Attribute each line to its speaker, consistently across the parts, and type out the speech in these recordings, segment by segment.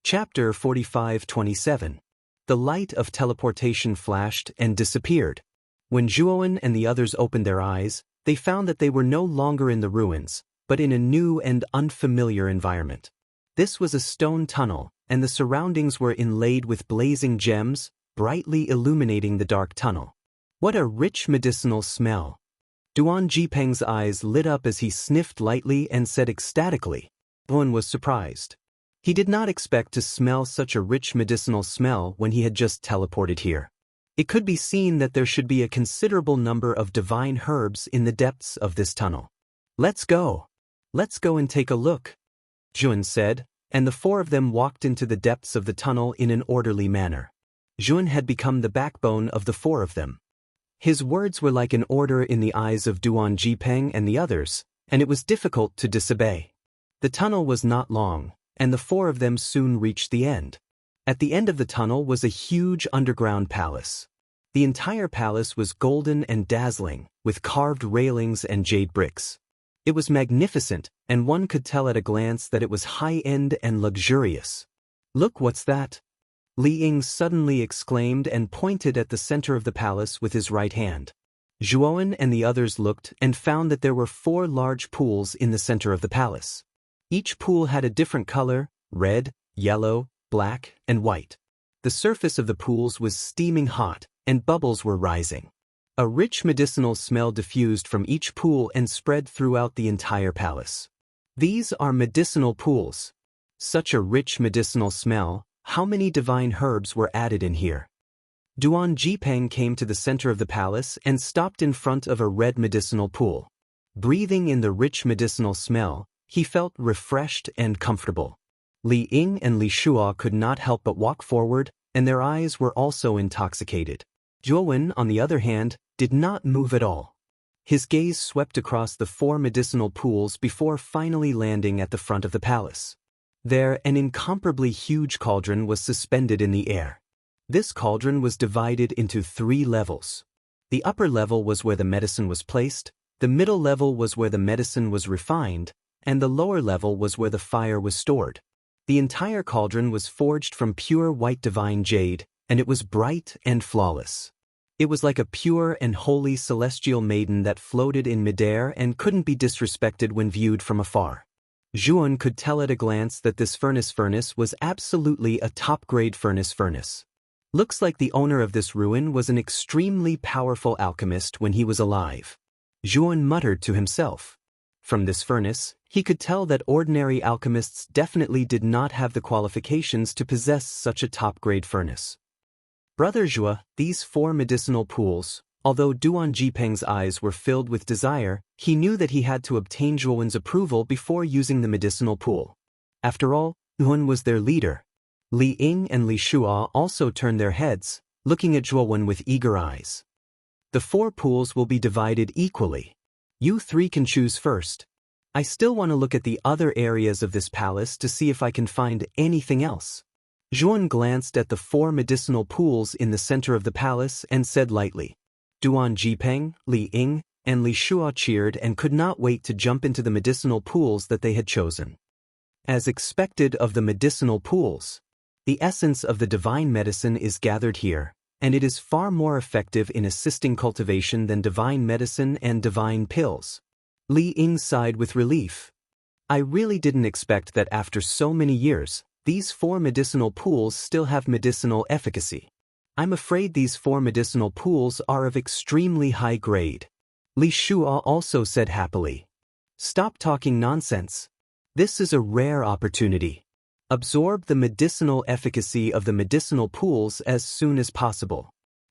Speaker 1: Chapter 45-27. The light of teleportation flashed and disappeared. When Zhuowen and the others opened their eyes, they found that they were no longer in the ruins, but in a new and unfamiliar environment. This was a stone tunnel, and the surroundings were inlaid with blazing gems, brightly illuminating the dark tunnel. What a rich medicinal smell! Duan Jipeng's eyes lit up as he sniffed lightly and said ecstatically. Zhuowen was surprised. He did not expect to smell such a rich medicinal smell when he had just teleported here. It could be seen that there should be a considerable number of divine herbs in the depths of this tunnel. Let's go and take a look, Zhuowen said, and the four of them walked into the depths of the tunnel in an orderly manner. Zhuowen had become the backbone of the four of them. His words were like an order in the eyes of Duan Jipeng and the others, and it was difficult to disobey. The tunnel was not long, and the four of them soon reached the end. At the end of the tunnel was a huge underground palace. The entire palace was golden and dazzling, with carved railings and jade bricks. It was magnificent, and one could tell at a glance that it was high-end and luxurious. "Look, what's that?" Li Ying suddenly exclaimed and pointed at the center of the palace with his right hand. Zhuowen and the others looked and found that there were 4 large pools in the center of the palace. Each pool had a different color: red, yellow, black, and white. The surface of the pools was steaming hot, and bubbles were rising. A rich medicinal smell diffused from each pool and spread throughout the entire palace. These are medicinal pools. Such a rich medicinal smell. How many divine herbs were added in here? Duan Jipeng came to the center of the palace and stopped in front of a red medicinal pool. Breathing in the rich medicinal smell, he felt refreshed and comfortable. Li Ying and Li Shuo could not help but walk forward, and their eyes were also intoxicated. Zhuowen, on the other hand, did not move at all. His gaze swept across the 4 medicinal pools before finally landing at the front of the palace. There, an incomparably huge cauldron was suspended in the air. This cauldron was divided into 3 levels. The upper level was where the medicine was placed, the middle level was where the medicine was refined, and the lower level was where the fire was stored. The entire cauldron was forged from pure white divine jade, and it was bright and flawless. It was like a pure and holy celestial maiden that floated in midair and couldn't be disrespected when viewed from afar. Zhuowen could tell at a glance that this furnace was absolutely a top-grade furnace. Looks like the owner of this ruin was an extremely powerful alchemist when he was alive. Zhuowen muttered to himself. From this furnace, he could tell that ordinary alchemists definitely did not have the qualifications to possess such a top-grade furnace. Brother Zhuo, these 4 medicinal pools. Although Duan Jipeng's eyes were filled with desire, he knew that he had to obtain Zhuowen's approval before using the medicinal pool. After all, Zhuowen was their leader. Li Ying and Li Shuo also turned their heads, looking at Zhuowen with eager eyes. The 4 pools will be divided equally. You 3 can choose first. I still want to look at the other areas of this palace to see if I can find anything else. Zhuowen glanced at the 4 medicinal pools in the center of the palace and said lightly. Duan Jipeng, Li Ying, and Li Shuo cheered and could not wait to jump into the medicinal pools that they had chosen. As expected of the medicinal pools, the essence of the divine medicine is gathered here, and it is far more effective in assisting cultivation than divine medicine and divine pills. Li Ying sighed with relief. I really didn't expect that after so many years, these 4 medicinal pools still have medicinal efficacy. I'm afraid these 4 medicinal pools are of extremely high grade. Li Shuo also said happily. Stop talking nonsense. This is a rare opportunity. Absorb the medicinal efficacy of the medicinal pools as soon as possible.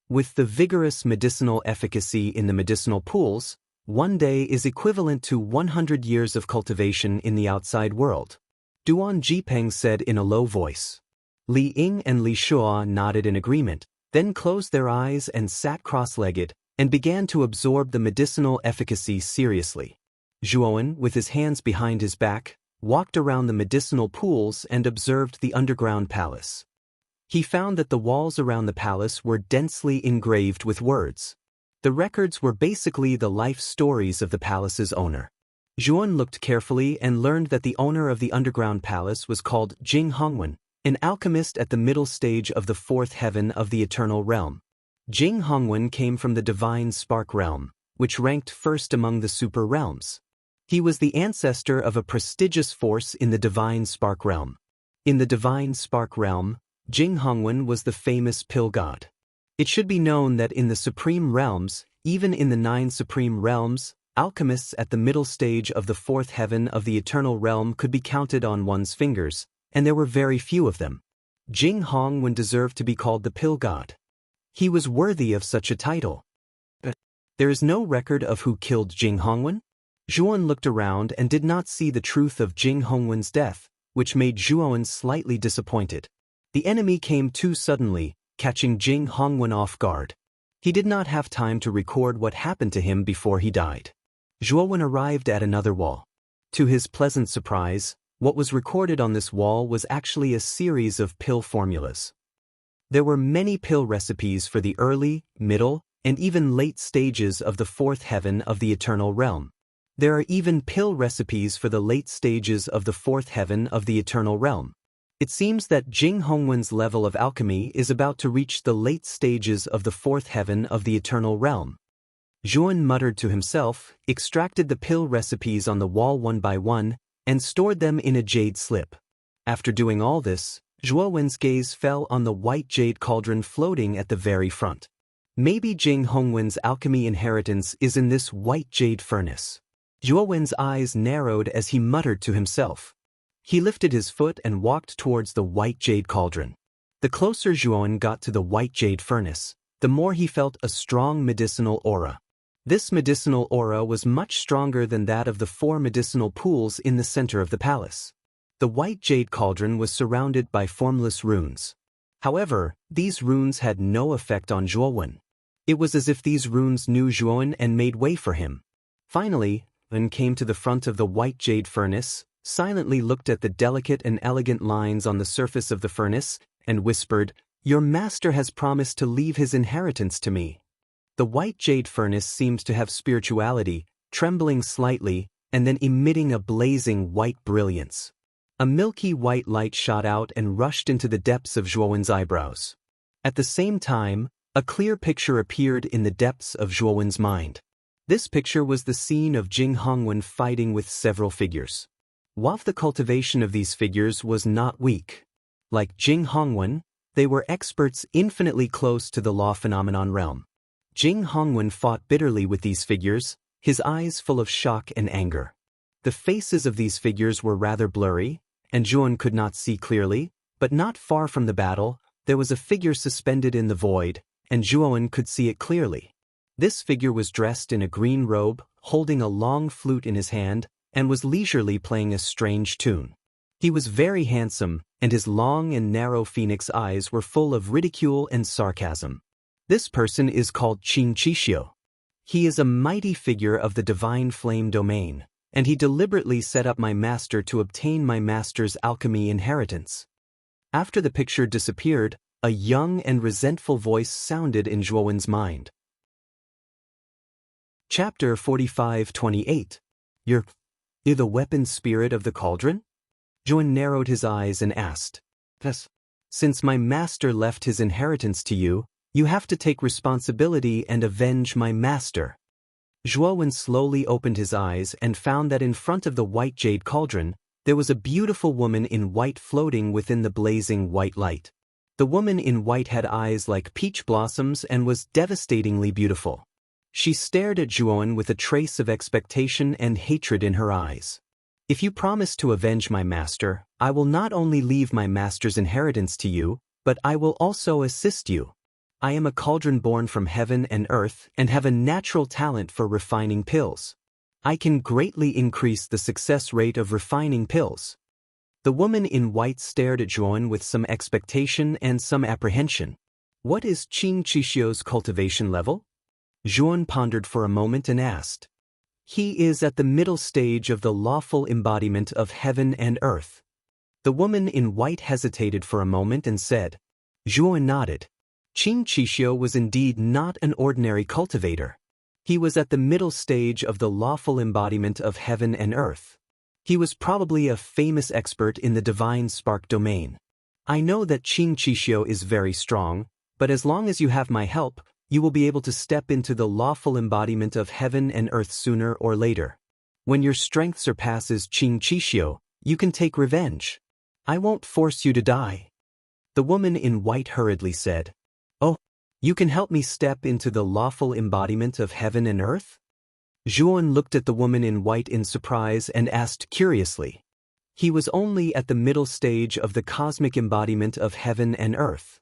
Speaker 1: With the vigorous medicinal efficacy in the medicinal pools, 1 day is equivalent to 100 years of cultivation in the outside world. Duan Jipeng said in a low voice. Li Ying and Li Shuo nodded in agreement, then closed their eyes and sat cross-legged, and began to absorb the medicinal efficacy seriously. Zhuowen, with his hands behind his back, walked around the medicinal pools and observed the underground palace. He found that the walls around the palace were densely engraved with words. The records were basically the life stories of the palace's owner. Zhuowen looked carefully and learned that the owner of the underground palace was called Jing Hongwen, an alchemist at the middle stage of the fourth heaven of the eternal realm. Jing Hongwen came from the divine spark realm, which ranked first among the super realms. He was the ancestor of a prestigious force in the divine spark realm. In the divine spark realm, Jing Hongwen was the famous pill god. It should be known that in the supreme realms, even in the 9 supreme realms, alchemists at the middle stage of the fourth heaven of the eternal realm could be counted on one's fingers, and there were very few of them. Jing Hongwen deserved to be called the pill god. He was worthy of such a title. But there is no record of who killed Jing Hongwen. Zhuan looked around and did not see the truth of Jing Hongwen's death, which made Zhuan slightly disappointed. The enemy came too suddenly, catching Jing Hongwen off guard. He did not have time to record what happened to him before he died. Zhuan arrived at another wall. To his pleasant surprise, what was recorded on this wall was actually a series of pill formulas. There were many pill recipes for the early, middle, and even late stages of the fourth heaven of the eternal realm. There are even pill recipes for the late stages of the fourth heaven of the eternal realm. It seems that Jing Hongwen's level of alchemy is about to reach the late stages of the fourth heaven of the eternal realm. Zhuan muttered to himself, extracted the pill recipes on the wall one by one, and stored them in a jade slip. After doing all this, Zhuowen's gaze fell on the white jade cauldron floating at the very front. Maybe Jing Hongwen's alchemy inheritance is in this white jade furnace. Zhuowen's eyes narrowed as he muttered to himself. He lifted his foot and walked towards the white jade cauldron. The closer Zhuowen got to the white jade furnace, the more he felt a strong medicinal aura. This medicinal aura was much stronger than that of the 4 medicinal pools in the center of the palace. The white jade cauldron was surrounded by formless runes. However, these runes had no effect on Zhuowen. It was as if these runes knew Zhuowen and made way for him. Finally, Zhuowen came to the front of the white jade furnace, silently looked at the delicate and elegant lines on the surface of the furnace, and whispered, "Your master has promised to leave his inheritance to me." The white jade furnace seemed to have spirituality, trembling slightly, and then emitting a blazing white brilliance. A milky white light shot out and rushed into the depths of Zhuowen's eyebrows. At the same time, a clear picture appeared in the depths of Zhuowen's mind. This picture was the scene of Jing Hongwen fighting with several figures. While the cultivation of these figures was not weak. Like Jing Hongwen, they were experts infinitely close to the law phenomenon realm. Jing Hongwen fought bitterly with these figures, his eyes full of shock and anger. The faces of these figures were rather blurry, and Zhuan could not see clearly, but not far from the battle, there was a figure suspended in the void, and Zhuan could see it clearly. This figure was dressed in a green robe, holding a long flute in his hand, and was leisurely playing a strange tune. He was very handsome, and his long and narrow phoenix eyes were full of ridicule and sarcasm. This person is called Qing Qixio. He is a mighty figure of the divine flame domain, and he deliberately set up my master to obtain my master's alchemy inheritance. After the picture disappeared, a young and resentful voice sounded in Zhuowen's mind. Chapter 45:28. You're the weapon spirit of the cauldron? Zhuowen narrowed his eyes and asked, "Yes. Since my master left his inheritance to you, you have to take responsibility and avenge my master." Zhuowen slowly opened his eyes and found that in front of the white jade cauldron, there was a beautiful woman in white floating within the blazing white light. The woman in white had eyes like peach blossoms and was devastatingly beautiful. She stared at Zhuowen with a trace of expectation and hatred in her eyes. "If you promise to avenge my master, I will not only leave my master's inheritance to you, but I will also assist you. I am a cauldron born from heaven and earth and have a natural talent for refining pills. I can greatly increase the success rate of refining pills." The woman in white stared at Zhuowen with some expectation and some apprehension. "What is Qing Qixio's cultivation level?" Zhuowen pondered for a moment and asked. "He is at the middle stage of the lawful embodiment of heaven and earth." The woman in white hesitated for a moment and said. Zhuowen nodded. Qing Qixio was indeed not an ordinary cultivator. He was at the middle stage of the lawful embodiment of heaven and earth. He was probably a famous expert in the divine spark domain. I know that Qing Qixio is very strong, but as long as you have my help, you will be able to step into the lawful embodiment of heaven and earth sooner or later. When your strength surpasses Qing Qixio, you can take revenge. I won't force you to die. The woman in white hurriedly said, "Oh, you can help me step into the lawful embodiment of heaven and earth?" Zhuan looked at the woman in white in surprise and asked curiously. He was only at the middle stage of the cosmic embodiment of heaven and earth.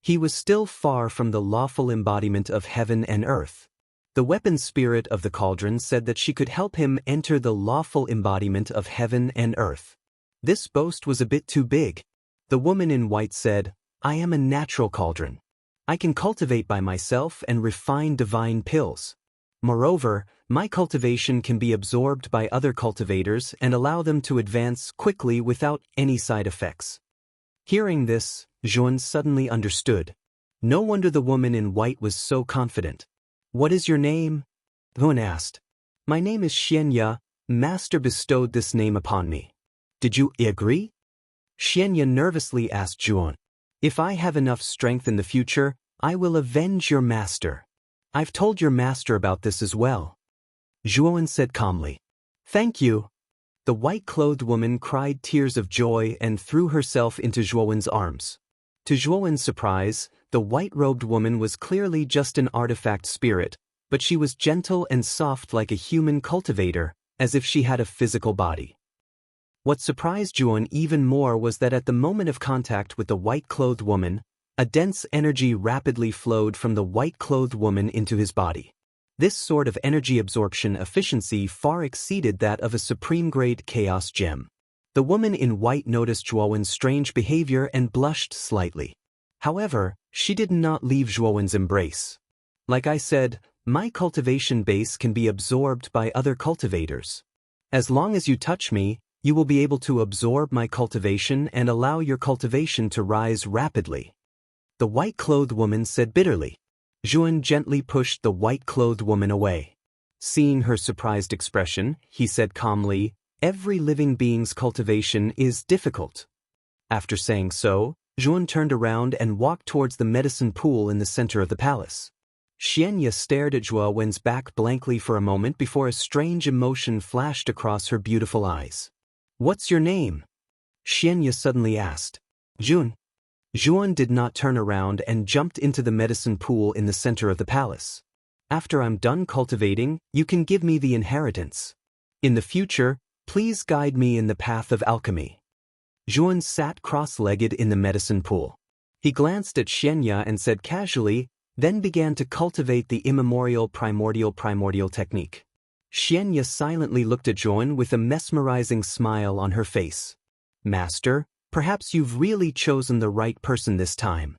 Speaker 1: He was still far from the lawful embodiment of heaven and earth. The weapon spirit of the cauldron said that she could help him enter the lawful embodiment of heaven and earth. This boast was a bit too big. The woman in white said, "I am a natural cauldron. I can cultivate by myself and refine divine pills. Moreover, my cultivation can be absorbed by other cultivators and allow them to advance quickly without any side effects." Hearing this, Zhuan suddenly understood. No wonder the woman in white was so confident. "What is your name?" Zhuan asked. "My name is Xianya. Master bestowed this name upon me. Did you agree?" Xianya nervously asked Zhuan. "If I have enough strength in the future, I will avenge your master. I've told your master about this as well." Zhuan said calmly. "Thank you." The white-clothed woman cried tears of joy and threw herself into Zhuan's arms. To Zhuan's surprise, the white-robed woman was clearly just an artifact spirit, but she was gentle and soft like a human cultivator, as if she had a physical body. What surprised Zhuan even more was that at the moment of contact with the white-clothed woman, a dense energy rapidly flowed from the white-clothed woman into his body. This sort of energy absorption efficiency far exceeded that of a supreme-grade chaos gem. The woman in white noticed Zhuan's strange behavior and blushed slightly. However, she did not leave Zhuan's embrace. "Like I said, my cultivation base can be absorbed by other cultivators. As long as you touch me, you will be able to absorb my cultivation and allow your cultivation to rise rapidly." The white-clothed woman said bitterly. Zhuan gently pushed the white-clothed woman away. Seeing her surprised expression, he said calmly, "Every living being's cultivation is difficult." After saying so, Zhuan turned around and walked towards the medicine pool in the center of the palace. Xianya stared at Zhuan's back blankly for a moment before a strange emotion flashed across her beautiful eyes. "What's your name?" Xianya suddenly asked. "Zhuan." Zhuan did not turn around and jumped into the medicine pool in the center of the palace. "After I'm done cultivating, you can give me the inheritance. In the future, please guide me in the path of alchemy." Zhuan sat cross-legged in the medicine pool. He glanced at Xianya and said casually, then began to cultivate the immemorial primordial technique. Xianya silently looked at Zhuan with a mesmerizing smile on her face. "Master, perhaps you've really chosen the right person this time."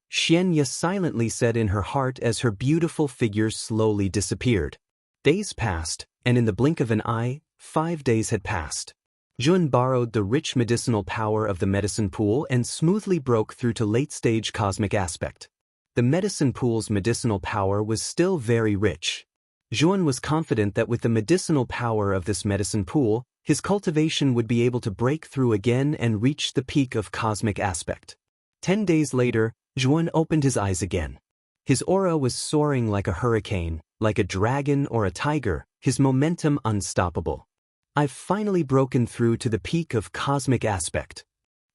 Speaker 1: Xianya silently said in her heart as her beautiful figure slowly disappeared. Days passed, and in the blink of an eye, 5 days had passed. Zhuan borrowed the rich medicinal power of the medicine pool and smoothly broke through to late-stage cosmic aspect. The medicine pool's medicinal power was still very rich. Zhuan was confident that with the medicinal power of this medicine pool, his cultivation would be able to break through again and reach the peak of cosmic aspect. 10 days later, Zhuan opened his eyes again. His aura was soaring like a hurricane, like a dragon or a tiger, his momentum unstoppable. "I've finally broken through to the peak of cosmic aspect."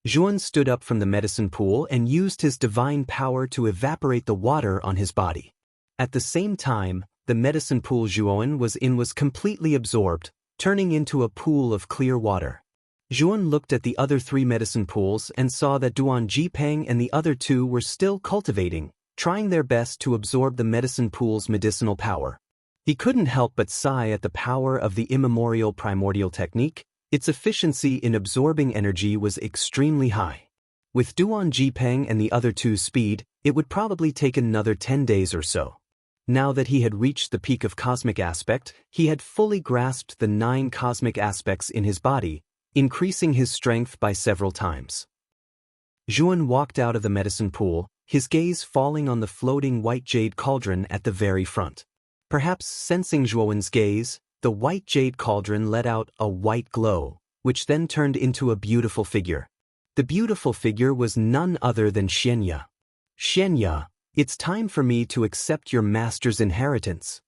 Speaker 1: Zhuan stood up from the medicine pool and used his divine power to evaporate the water on his body. At the same time, the medicine pool Zhuan was in was completely absorbed, turning into a pool of clear water. Zhuan looked at the other 3 medicine pools and saw that Duan Jipeng and the other 2 were still cultivating, trying their best to absorb the medicine pool's medicinal power. He couldn't help but sigh at the power of the immemorial primordial technique. Its efficiency in absorbing energy was extremely high. With Duan Jipeng and the other 2's speed, it would probably take another 10 days or so. Now that he had reached the peak of cosmic aspect, he had fully grasped the 9 cosmic aspects in his body, increasing his strength by several times. Zhuan walked out of the medicine pool, his gaze falling on the floating white jade cauldron at the very front. Perhaps sensing Zhuan's gaze, the white jade cauldron let out a white glow, which then turned into a beautiful figure. The beautiful figure was none other than Xianya. Xianya, it's time for me to accept your master's inheritance.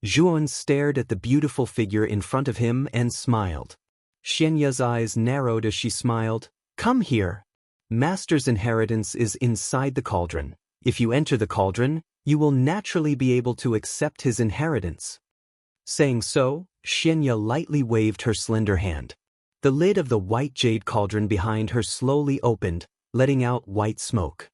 Speaker 1: Zhuan stared at the beautiful figure in front of him and smiled. Xianya's eyes narrowed as she smiled. Come here. Master's inheritance is inside the cauldron. If you enter the cauldron, you will naturally be able to accept his inheritance. Saying so, Xianya lightly waved her slender hand. The lid of the white jade cauldron behind her slowly opened, letting out white smoke.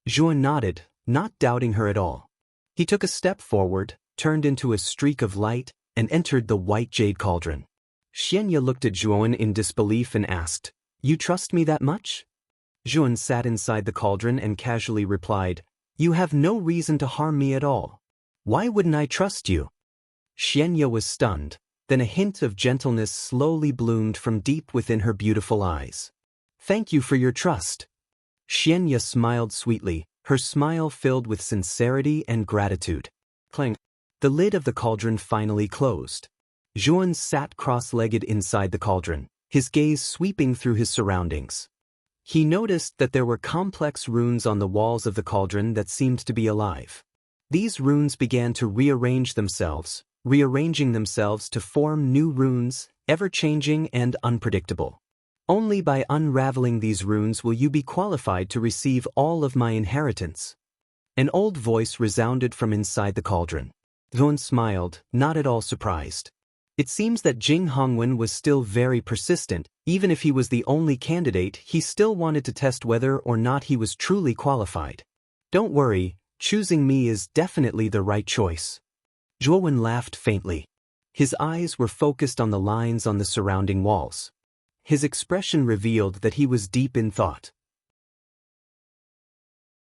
Speaker 1: Zhuan nodded, not doubting her at all. He took a step forward, turned into a streak of light, and entered the white jade cauldron. Xianya looked at Zhuan in disbelief and asked, You trust me that much? Zhuan sat inside the cauldron and casually replied, You have no reason to harm me at all. Why wouldn't I trust you? Xianya was stunned, then a hint of gentleness slowly bloomed from deep within her beautiful eyes. Thank you for your trust. Xianya smiled sweetly, her smile filled with sincerity and gratitude. Clang. The lid of the cauldron finally closed. Zhuan sat cross-legged inside the cauldron, his gaze sweeping through his surroundings. He noticed that there were complex runes on the walls of the cauldron that seemed to be alive. These runes began to rearranging themselves to form new runes, ever-changing and unpredictable. Only by unraveling these runes will you be qualified to receive all of my inheritance. An old voice resounded from inside the cauldron. Zhuan smiled, not at all surprised. It seems that Jing Hongwen was still very persistent. Even if he was the only candidate, he still wanted to test whether or not he was truly qualified. Don't worry, choosing me is definitely the right choice. Zhuan laughed faintly. His eyes were focused on the lines on the surrounding walls. His expression revealed that he was deep in thought.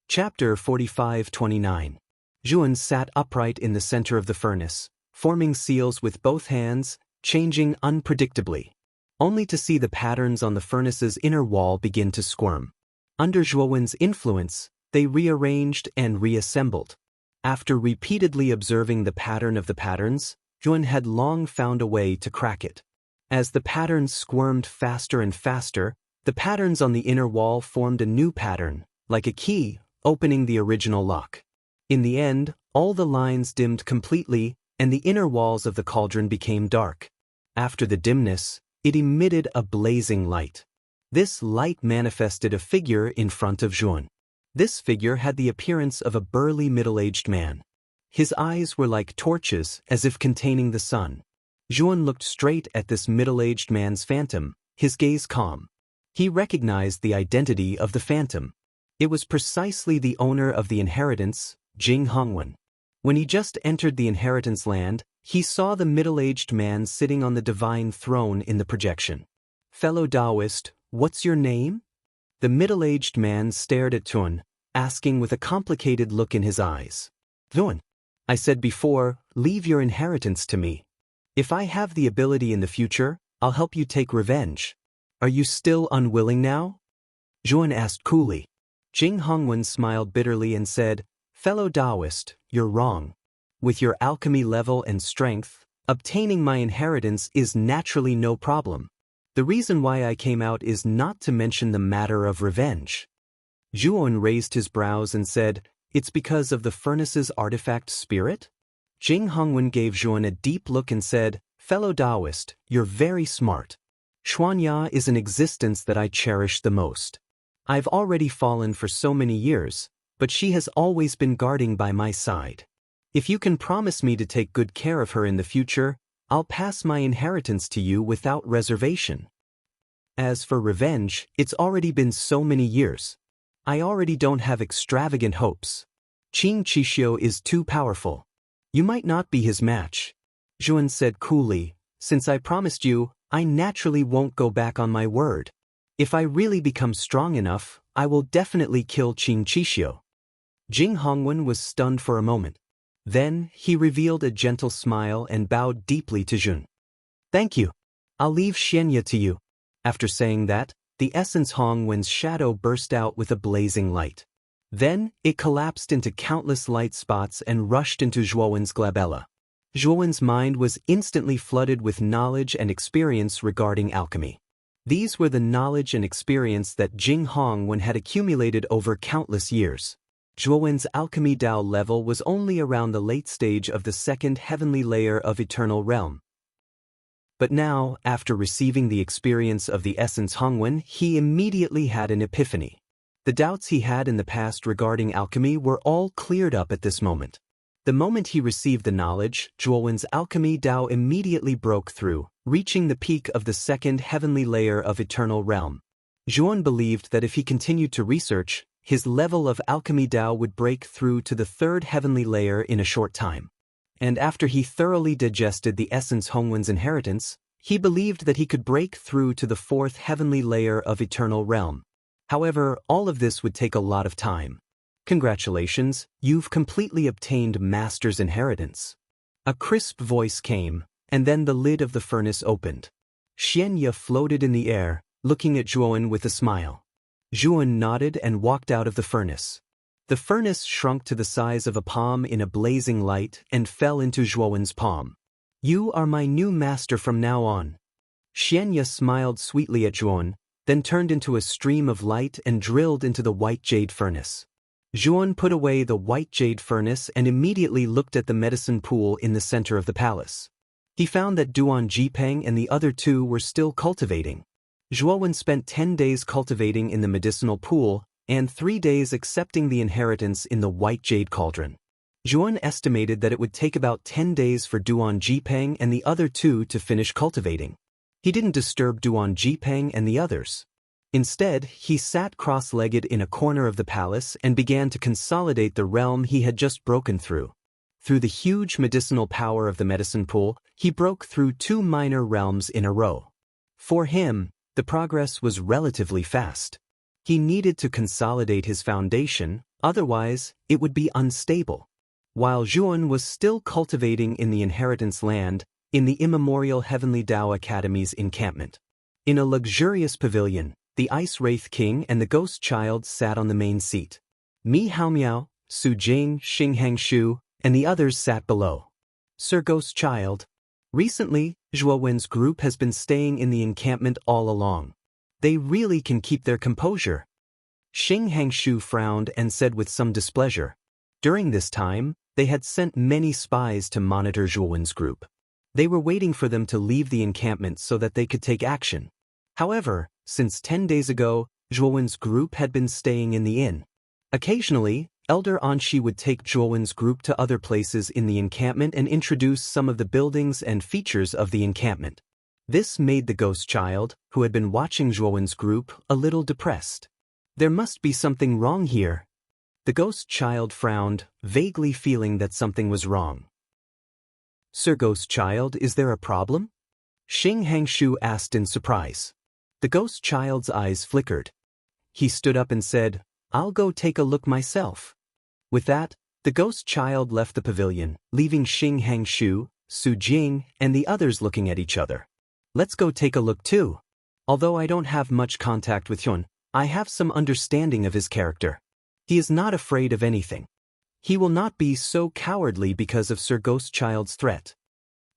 Speaker 1: Chapter 45-29. Zhuan sat upright in the center of the furnace, forming seals with both hands, changing unpredictably, only to see the patterns on the furnace's inner wall begin to squirm. Under Zhuan's influence, they rearranged and reassembled. After repeatedly observing the pattern of the patterns, Zhuan had long found a way to crack it. As the patterns squirmed faster and faster, the patterns on the inner wall formed a new pattern, like a key, opening the original lock. In the end, all the lines dimmed completely, and the inner walls of the cauldron became dark. After the dimness, it emitted a blazing light. This light manifested a figure in front of Zhuan. This figure had the appearance of a burly middle-aged man. His eyes were like torches, as if containing the sun. Zhuan looked straight at this middle-aged man's phantom, his gaze calm. He recognized the identity of the phantom. It was precisely the owner of the inheritance, Jing Hongwen. When he just entered the inheritance land, he saw the middle-aged man sitting on the divine throne in the projection. Fellow Taoist, what's your name? The middle-aged man stared at Zhuan, asking with a complicated look in his eyes. Zhuan, I said before, leave your inheritance to me. If I have the ability in the future, I'll help you take revenge. Are you still unwilling now? Zhuan asked coolly. Jing Hongwen smiled bitterly and said, Fellow Taoist, you're wrong. With your alchemy level and strength, obtaining my inheritance is naturally no problem. The reason why I came out is not to mention the matter of revenge. Zhuan raised his brows and said, It's because of the furnace's artifact spirit? Jing Hongwen gave Zhuan a deep look and said, Fellow Taoist, you're very smart. Xuanya is an existence that I cherish the most. I've already fallen for so many years, but she has always been guarding by my side. If you can promise me to take good care of her in the future, I'll pass my inheritance to you without reservation. As for revenge, it's already been so many years. I already don't have extravagant hopes. Qing Qixio is too powerful. You might not be his match. Zhuan said coolly, Since I promised you, I naturally won't go back on my word. If I really become strong enough, I will definitely kill Qing Qixio. Jing Hongwen was stunned for a moment. Then, he revealed a gentle smile and bowed deeply to Zhuan. Thank you. I'll leave Xianya to you. After saying that, the essence Hongwen's shadow burst out with a blazing light. Then, it collapsed into countless light spots and rushed into Zhuan's glabella. Zhuan's mind was instantly flooded with knowledge and experience regarding alchemy. These were the knowledge and experience that Jing Hongwen had accumulated over countless years. Zhuowen's alchemy Dao level was only around the late stage of the second heavenly layer of eternal realm. But now, after receiving the experience of the essence Hongwen, he immediately had an epiphany. The doubts he had in the past regarding alchemy were all cleared up at this moment. The moment he received the knowledge, Zhuowen's alchemy Dao immediately broke through, reaching the peak of the second heavenly layer of eternal realm. Zhuowen believed that if he continued to research, his level of alchemy Dao would break through to the third heavenly layer in a short time. And after he thoroughly digested the essence Hongwen's inheritance, he believed that he could break through to the fourth heavenly layer of eternal realm. However, all of this would take a lot of time. Congratulations, you've completely obtained Master's inheritance. A crisp voice came, and then the lid of the furnace opened. Xianya floated in the air, looking at Zhuowen with a smile. Zhuowen nodded and walked out of the furnace. The furnace shrunk to the size of a palm in a blazing light and fell into Zhuowen's palm. You are my new master from now on. Xianya smiled sweetly at Zhuowen, then turned into a stream of light and drilled into the white jade furnace. Zhuowen put away the white jade furnace and immediately looked at the medicine pool in the center of the palace. He found that Duan Jipeng and the other two were still cultivating. Zhuowen spent 10 days cultivating in the medicinal pool and 3 days accepting the inheritance in the white jade cauldron. Zhuowen estimated that it would take about 10 days for Duan Jipeng and the other two to finish cultivating. He didn't disturb Duan Jipeng and the others. Instead, he sat cross-legged in a corner of the palace and began to consolidate the realm he had just broken through. Through the huge medicinal power of the medicine pool, he broke through 2 minor realms in a row. For him, the progress was relatively fast. He needed to consolidate his foundation, otherwise, it would be unstable. While Zhuowen was still cultivating in the inheritance land, in the immemorial Heavenly Dao Academy's encampment. In a luxurious pavilion, the Ice Wraith King and the Ghost Child sat on the main seat. Mi Haomiao, Su Jing, Xing Hangshu, and the others sat below. Sir Ghost Child. Recently, Zhuowen's group has been staying in the encampment all along. They really can keep their composure. Xing Hangshu frowned and said with some displeasure. During this time, they had sent many spies to monitor Zhuowen's group. They were waiting for them to leave the encampment so that they could take action. However, since 10 days ago, Zhuowen's group had been staying in the inn. Occasionally, Elder Anshi would take Zhuowen's group to other places in the encampment and introduce some of the buildings and features of the encampment. This made the Ghost Child, who had been watching Zhuowen's group, a little depressed. There must be something wrong here. The Ghost Child frowned, vaguely feeling that something was wrong. Sir Ghost Child, is there a problem? Xing Hangshu asked in surprise. The Ghost Child's eyes flickered. He stood up and said, I'll go take a look myself. With that, the Ghost Child left the pavilion, leaving Xing Hangshu, Su Jing, and the others looking at each other. Let's go take a look too. Although I don't have much contact with Hyun, I have some understanding of his character. He is not afraid of anything. He will not be so cowardly because of Sir Ghost Child's threat.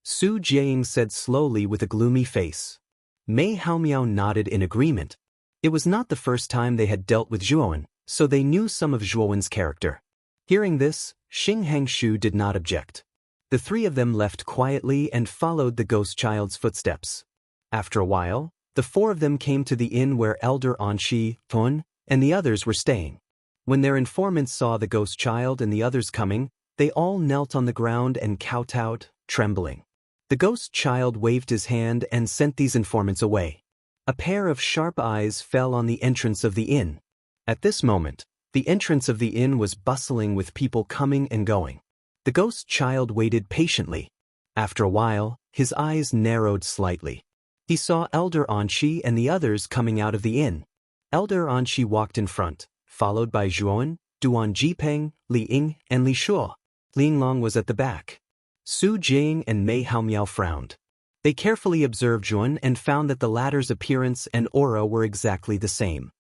Speaker 1: Su Jing said slowly with a gloomy face. Mei Haomiao nodded in agreement. It was not the first time they had dealt with Zhuowen, so they knew some of Zhuowen's character. Hearing this, Xing Hangshu did not object. The 3 of them left quietly and followed the Ghost Child's footsteps. After a while, the 4 of them came to the inn where Elder Anshi, Tun, and the others were staying. When their informants saw the Ghost Child and the others coming, they all knelt on the ground and kowtowed, trembling. The Ghost Child waved his hand and sent these informants away. A pair of sharp eyes fell on the entrance of the inn. At this moment, the entrance of the inn was bustling with people coming and going. The Ghost Child waited patiently. After a while, his eyes narrowed slightly. He saw Elder Anshi and the others coming out of the inn. Elder Anshi walked in front, followed by Zhuowen, Duan Jipeng, Li Ying, and Li Shuo. Ling Long was at the back. Su Jing and Mei Haomiao frowned. They carefully observed Zhuowen and found that the latter's appearance and aura were exactly the same.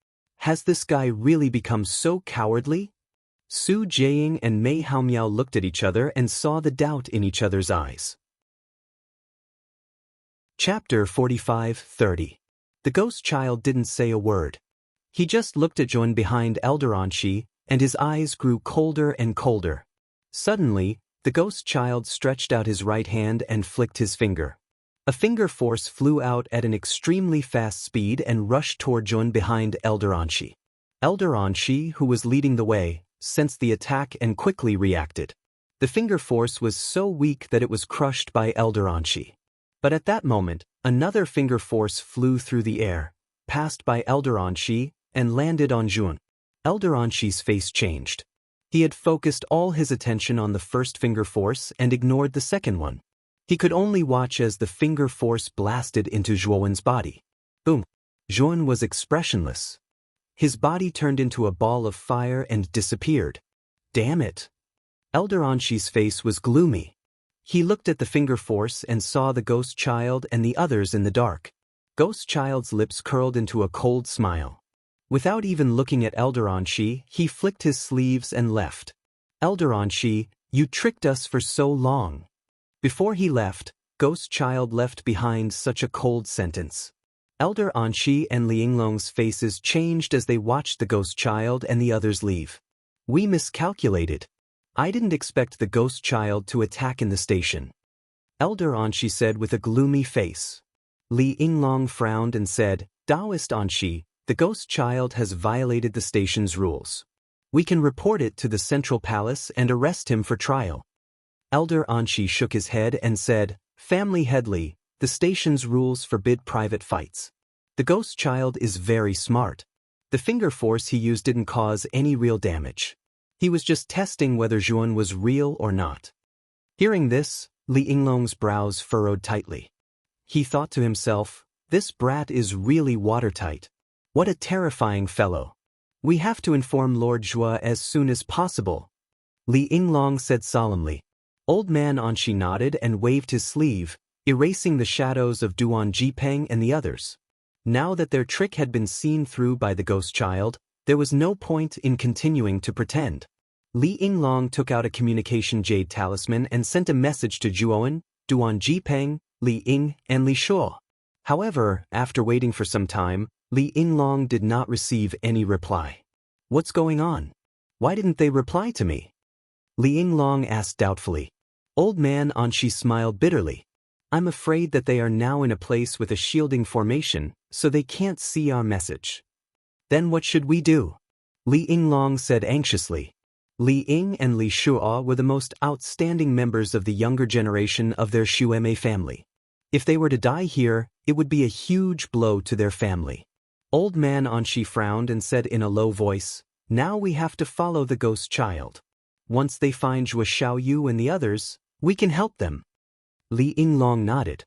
Speaker 1: Has this guy really become so cowardly? Su Jing and Mei Haomiao looked at each other and saw the doubt in each other's eyes. Chapter 45-30. The ghost child didn't say a word. He just looked at Jun behind Elder Anshi, and his eyes grew colder and colder. Suddenly, the ghost child stretched out his right hand and flicked his finger. A finger force flew out at an extremely fast speed and rushed toward Jun behind Elder Anshi. Elder Anshi, who was leading the way, sensed the attack and quickly reacted. The finger force was so weak that it was crushed by Elder Anshi. But at that moment, another finger force flew through the air, passed by Elder Anshi, and landed on Jun. Elder Anshi's face changed. He had focused all his attention on the first finger force and ignored the second one. He could only watch as the finger force blasted into Zhuowen's body. Boom! Zhuowen was expressionless. His body turned into a ball of fire and disappeared. Damn it! Elder Anshi's face was gloomy. He looked at the finger force and saw the ghost child and the others in the dark. Ghost child's lips curled into a cold smile. Without even looking at Elder Anshi, he flicked his sleeves and left. Elder Anshi, you tricked us for so long. Before he left, Ghost Child left behind such a cold sentence. Elder Anshi and Li Yinglong's faces changed as they watched the Ghost Child and the others leave. We miscalculated. I didn't expect the Ghost Child to attack in the station. Elder Anshi said with a gloomy face. Li Yinglong frowned and said, Taoist Anshi, the Ghost Child has violated the station's rules. We can report it to the Central Palace and arrest him for trial. Elder Anshi shook his head and said, Family Head Li, the station's rules forbid private fights. The Ghost Child is very smart. The finger force he used didn't cause any real damage. He was just testing whether Zhuowen was real or not. Hearing this, Li Yinglong's brows furrowed tightly. He thought to himself, this brat is really watertight. What a terrifying fellow. We have to inform Lord Zhuo as soon as possible. Li Yinglong said solemnly. Old man Anshi nodded and waved his sleeve, erasing the shadows of Duan Jipeng and the others. Now that their trick had been seen through by the ghost child, there was no point in continuing to pretend. Li Yinglong took out a communication jade talisman and sent a message to Zhuowen, Duan Jipeng, Li Ying, and Li Shuo. However, after waiting for some time, Li Yinglong did not receive any reply. What's going on? Why didn't they reply to me? Li Yinglong asked doubtfully. Old man Anshi smiled bitterly. I'm afraid that they are now in a place with a shielding formation, so they can't see our message. Then what should we do? Li Yinglong said anxiously. Li Ying and Li Shuo were the most outstanding members of the younger generation of their Xueme family. If they were to die here, it would be a huge blow to their family. Old man Anshi frowned and said in a low voice, Now we have to follow the ghost child. Once they find Zhuo Xiaoyu and the others, we can help them. Li Yinglong nodded.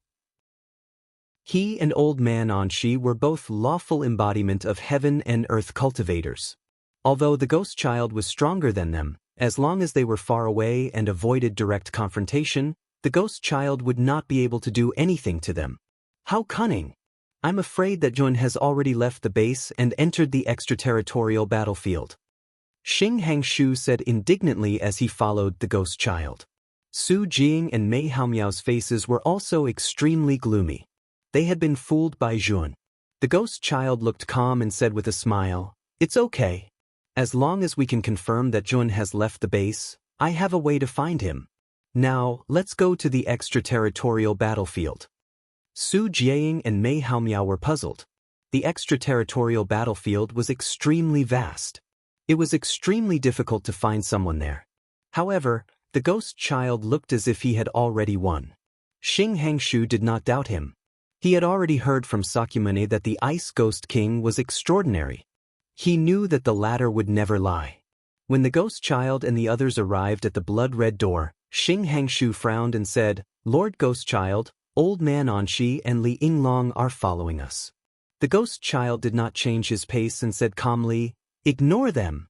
Speaker 1: He and old man Anshi were both lawful embodiment of heaven and earth cultivators. Although the ghost child was stronger than them, as long as they were far away and avoided direct confrontation, the ghost child would not be able to do anything to them. How cunning! I'm afraid that Jun has already left the base and entered the extraterritorial battlefield. Xing Hangshu said indignantly as he followed the ghost child. Su Jing and Mei Haomiao's faces were also extremely gloomy. They had been fooled by Jun. The ghost child looked calm and said with a smile, It's okay. As long as we can confirm that Jun has left the base, I have a way to find him. Now, let's go to the extraterritorial battlefield. Su Jiaying and Mei Haomiao were puzzled. The extraterritorial battlefield was extremely vast. It was extremely difficult to find someone there. However, the ghost child looked as if he had already won. Xing Hangshu did not doubt him. He had already heard from Sakyamuni that the Ice Ghost King was extraordinary. He knew that the latter would never lie. When the ghost child and the others arrived at the blood-red door, Xing Hangshu frowned and said, Lord Ghost Child, Old Man Anshi and Li Yinglong are following us. The ghost child did not change his pace and said calmly, Ignore them.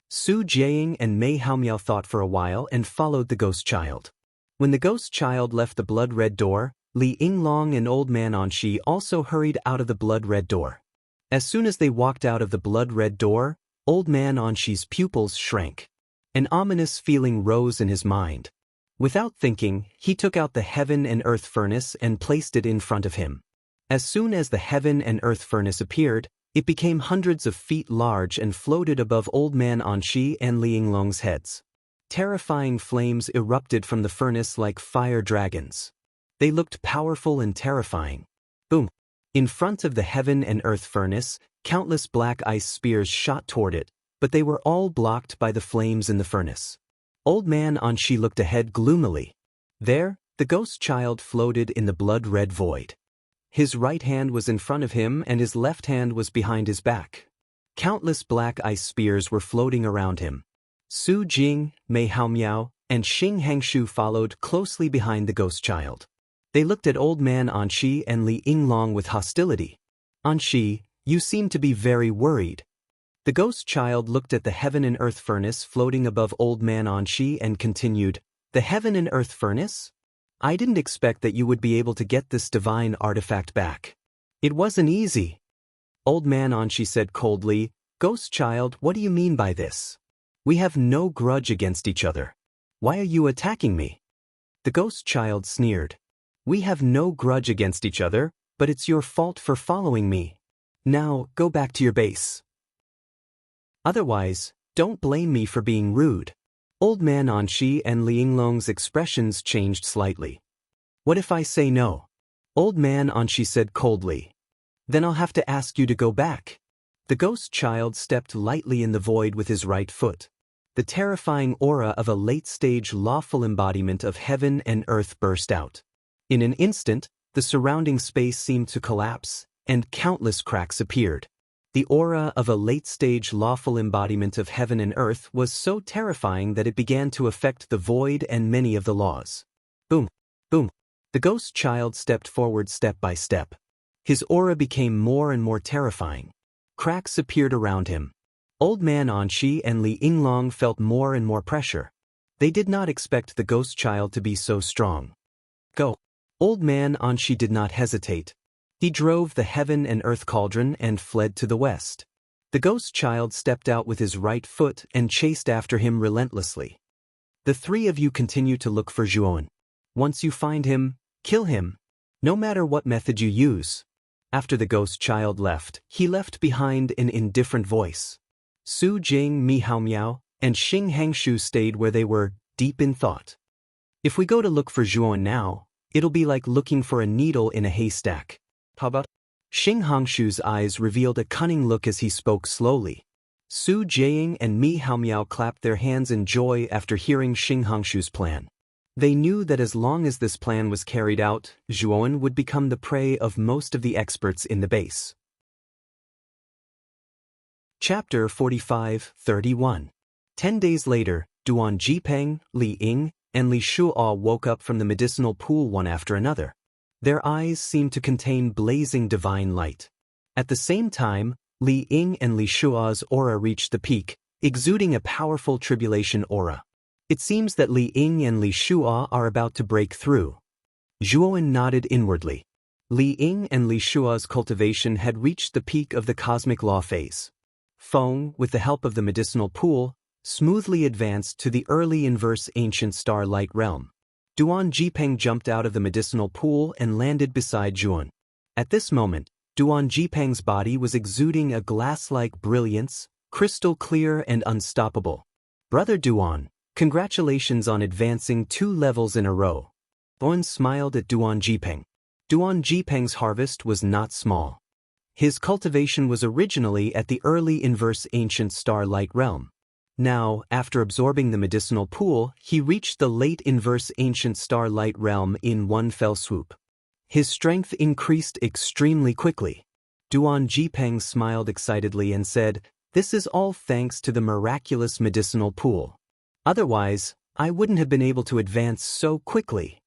Speaker 1: Su Jiaying and Mei Haomiao thought for a while and followed the ghost child. When the ghost child left the blood-red door, Li Yinglong and Old Man Anshi also hurried out of the blood-red door. As soon as they walked out of the blood-red door, Old Man Anshi's pupils shrank. An ominous feeling rose in his mind. Without thinking, he took out the heaven and earth furnace and placed it in front of him. As soon as the heaven and earth furnace appeared, it became hundreds of feet large and floated above Old Man Anshi and Li Yinglong's heads. Terrifying flames erupted from the furnace like fire dragons. They looked powerful and terrifying. Boom! In front of the heaven and earth furnace, countless black ice spears shot toward it, but they were all blocked by the flames in the furnace. Old Man Anshi looked ahead gloomily. There, the ghost child floated in the blood-red void. His right hand was in front of him and his left hand was behind his back. Countless black ice spears were floating around him. Su Jing, Mei Haomiao, and Xing Hangshu followed closely behind the ghost child. They looked at Old Man Anshi and Li Yinglong with hostility. "Anshi, you seem to be very worried." The ghost child looked at the heaven and earth furnace floating above Old Man Anshi and continued, "The heaven and earth furnace? I didn't expect that you would be able to get this divine artifact back. It wasn't easy." Old Man Anshi said coldly, "Ghost child, what do you mean by this? We have no grudge against each other. Why are you attacking me?" The ghost child sneered. "We have no grudge against each other, but it's your fault for following me. Now, go back to your base. Otherwise, don't blame me for being rude." Old Man Anshi and Li Yinglong's expressions changed slightly. "What if I say no?" Old Man Anshi said coldly. "Then I'll have to ask you to go back." The ghost child stepped lightly in the void with his right foot. The terrifying aura of a late-stage lawful embodiment of heaven and earth burst out. In an instant, the surrounding space seemed to collapse, and countless cracks appeared. The aura of a late-stage lawful embodiment of heaven and earth was so terrifying that it began to affect the void and many of the laws. Boom! Boom! The ghost child stepped forward step by step. His aura became more and more terrifying. Cracks appeared around him. Old Man Anshi and Li Yinglong felt more and more pressure. They did not expect the ghost child to be so strong. "Go!" Old Man Anshi did not hesitate. He drove the heaven and earth cauldron and fled to the west. The ghost child stepped out with his right foot and chased after him relentlessly. "The three of you continue to look for Zhuowen. Once you find him, kill him, no matter what method you use." After the ghost child left, he left behind an indifferent voice. Su Jing, Mi Haomiao, and Xing Hangshu stayed where they were, deep in thought. "If we go to look for Zhuowen now, it'll be like looking for a needle in a haystack. How about?" Xing Hangshu's eyes revealed a cunning look as he spoke slowly. Su Jing and Mi Haomiao clapped their hands in joy after hearing Xing Hangshu's plan. They knew that as long as this plan was carried out, Zhuowen would become the prey of most of the experts in the base. Chapter 45-31. 10 days later, Duan Jipeng, Li Ying, and Li Shuo woke up from the medicinal pool one after another. Their eyes seemed to contain blazing divine light. At the same time, Li Ying and Li Shuo's aura reached the peak, exuding a powerful tribulation aura. It seems that Li Ying and Li Shuo are about to break through. Zhuowen nodded inwardly. Li Ying and Li Shuo's cultivation had reached the peak of the cosmic law phase. Feng, with the help of the medicinal pool, smoothly advanced to the early inverse ancient star-light realm. Duan Jipeng jumped out of the medicinal pool and landed beside Zhuowen. At this moment, Duan Jipeng's body was exuding a glass-like brilliance, crystal clear and unstoppable. "Brother Duan, congratulations on advancing 2 levels in a row." Duan smiled at Duan Jipeng. Duan Jipeng's harvest was not small. His cultivation was originally at the early inverse ancient star-light realm. Now, after absorbing the medicinal pool, he reached the late inverse ancient star-light realm in one fell swoop. His strength increased extremely quickly. Duan Jipeng smiled excitedly and said, "This is all thanks to the miraculous medicinal pool. Otherwise, I wouldn't have been able to advance so quickly."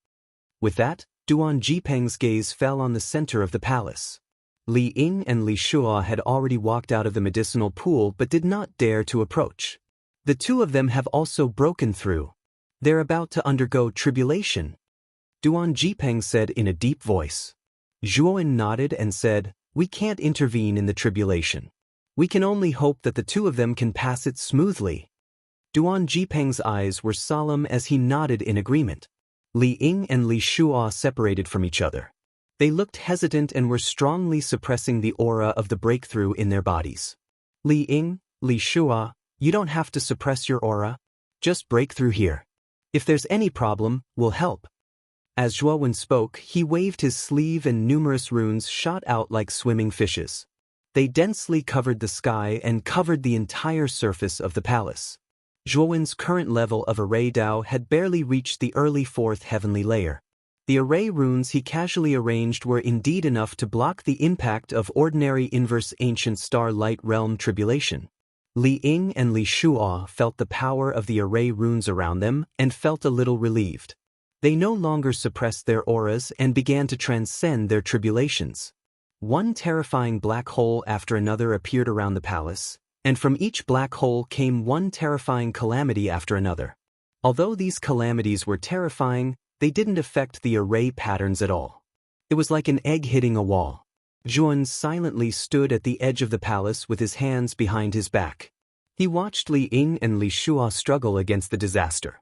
Speaker 1: With that, Duan Jipeng's gaze fell on the center of the palace. Li Ying and Li Shuo had already walked out of the medicinal pool but did not dare to approach. The two of them have also broken through. They're about to undergo tribulation. Duan Jipeng said in a deep voice. Zhuowen nodded and said, "We can't intervene in the tribulation. We can only hope that the two of them can pass it smoothly." Duan Jipeng's eyes were solemn as he nodded in agreement. Li Ying and Li Shuo separated from each other. They looked hesitant and were strongly suppressing the aura of the breakthrough in their bodies. Li Ying, Li Shua, you don't have to suppress your aura. Just break through here. If there's any problem, we'll help. As Zhuowen spoke, he waved his sleeve and numerous runes shot out like swimming fishes. They densely covered the sky and covered the entire surface of the palace. Zhuowen's current level of array Dao had barely reached the early 4th heavenly layer. The array runes he casually arranged were indeed enough to block the impact of ordinary inverse ancient star light realm tribulation. Li Ying and Li Shua felt the power of the array runes around them and felt a little relieved. They no longer suppressed their auras and began to transcend their tribulations. One terrifying black hole after another appeared around the palace, and from each black hole came one terrifying calamity after another. Although these calamities were terrifying, they didn't affect the array patterns at all. It was like an egg hitting a wall. Zhuowen silently stood at the edge of the palace with his hands behind his back. He watched Li Ying and Li Shua struggle against the disaster.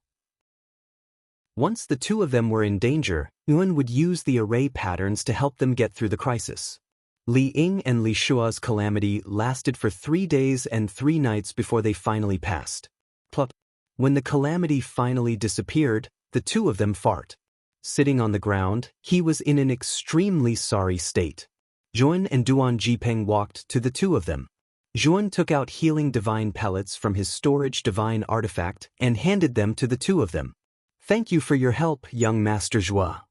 Speaker 1: Once the two of them were in danger, Yuan would use the array patterns to help them get through the crisis. Li Ying and Li Shua's calamity lasted for 3 days and 3 nights before they finally passed. Plop. When the calamity finally disappeared, the two of them fart. Sitting on the ground, he was in an extremely sorry state. Zhuowen and Duan Jipeng walked to the two of them. Zhuowen took out healing divine pellets from his storage divine artifact and handed them to the two of them. Thank you for your help, young Master Zhua.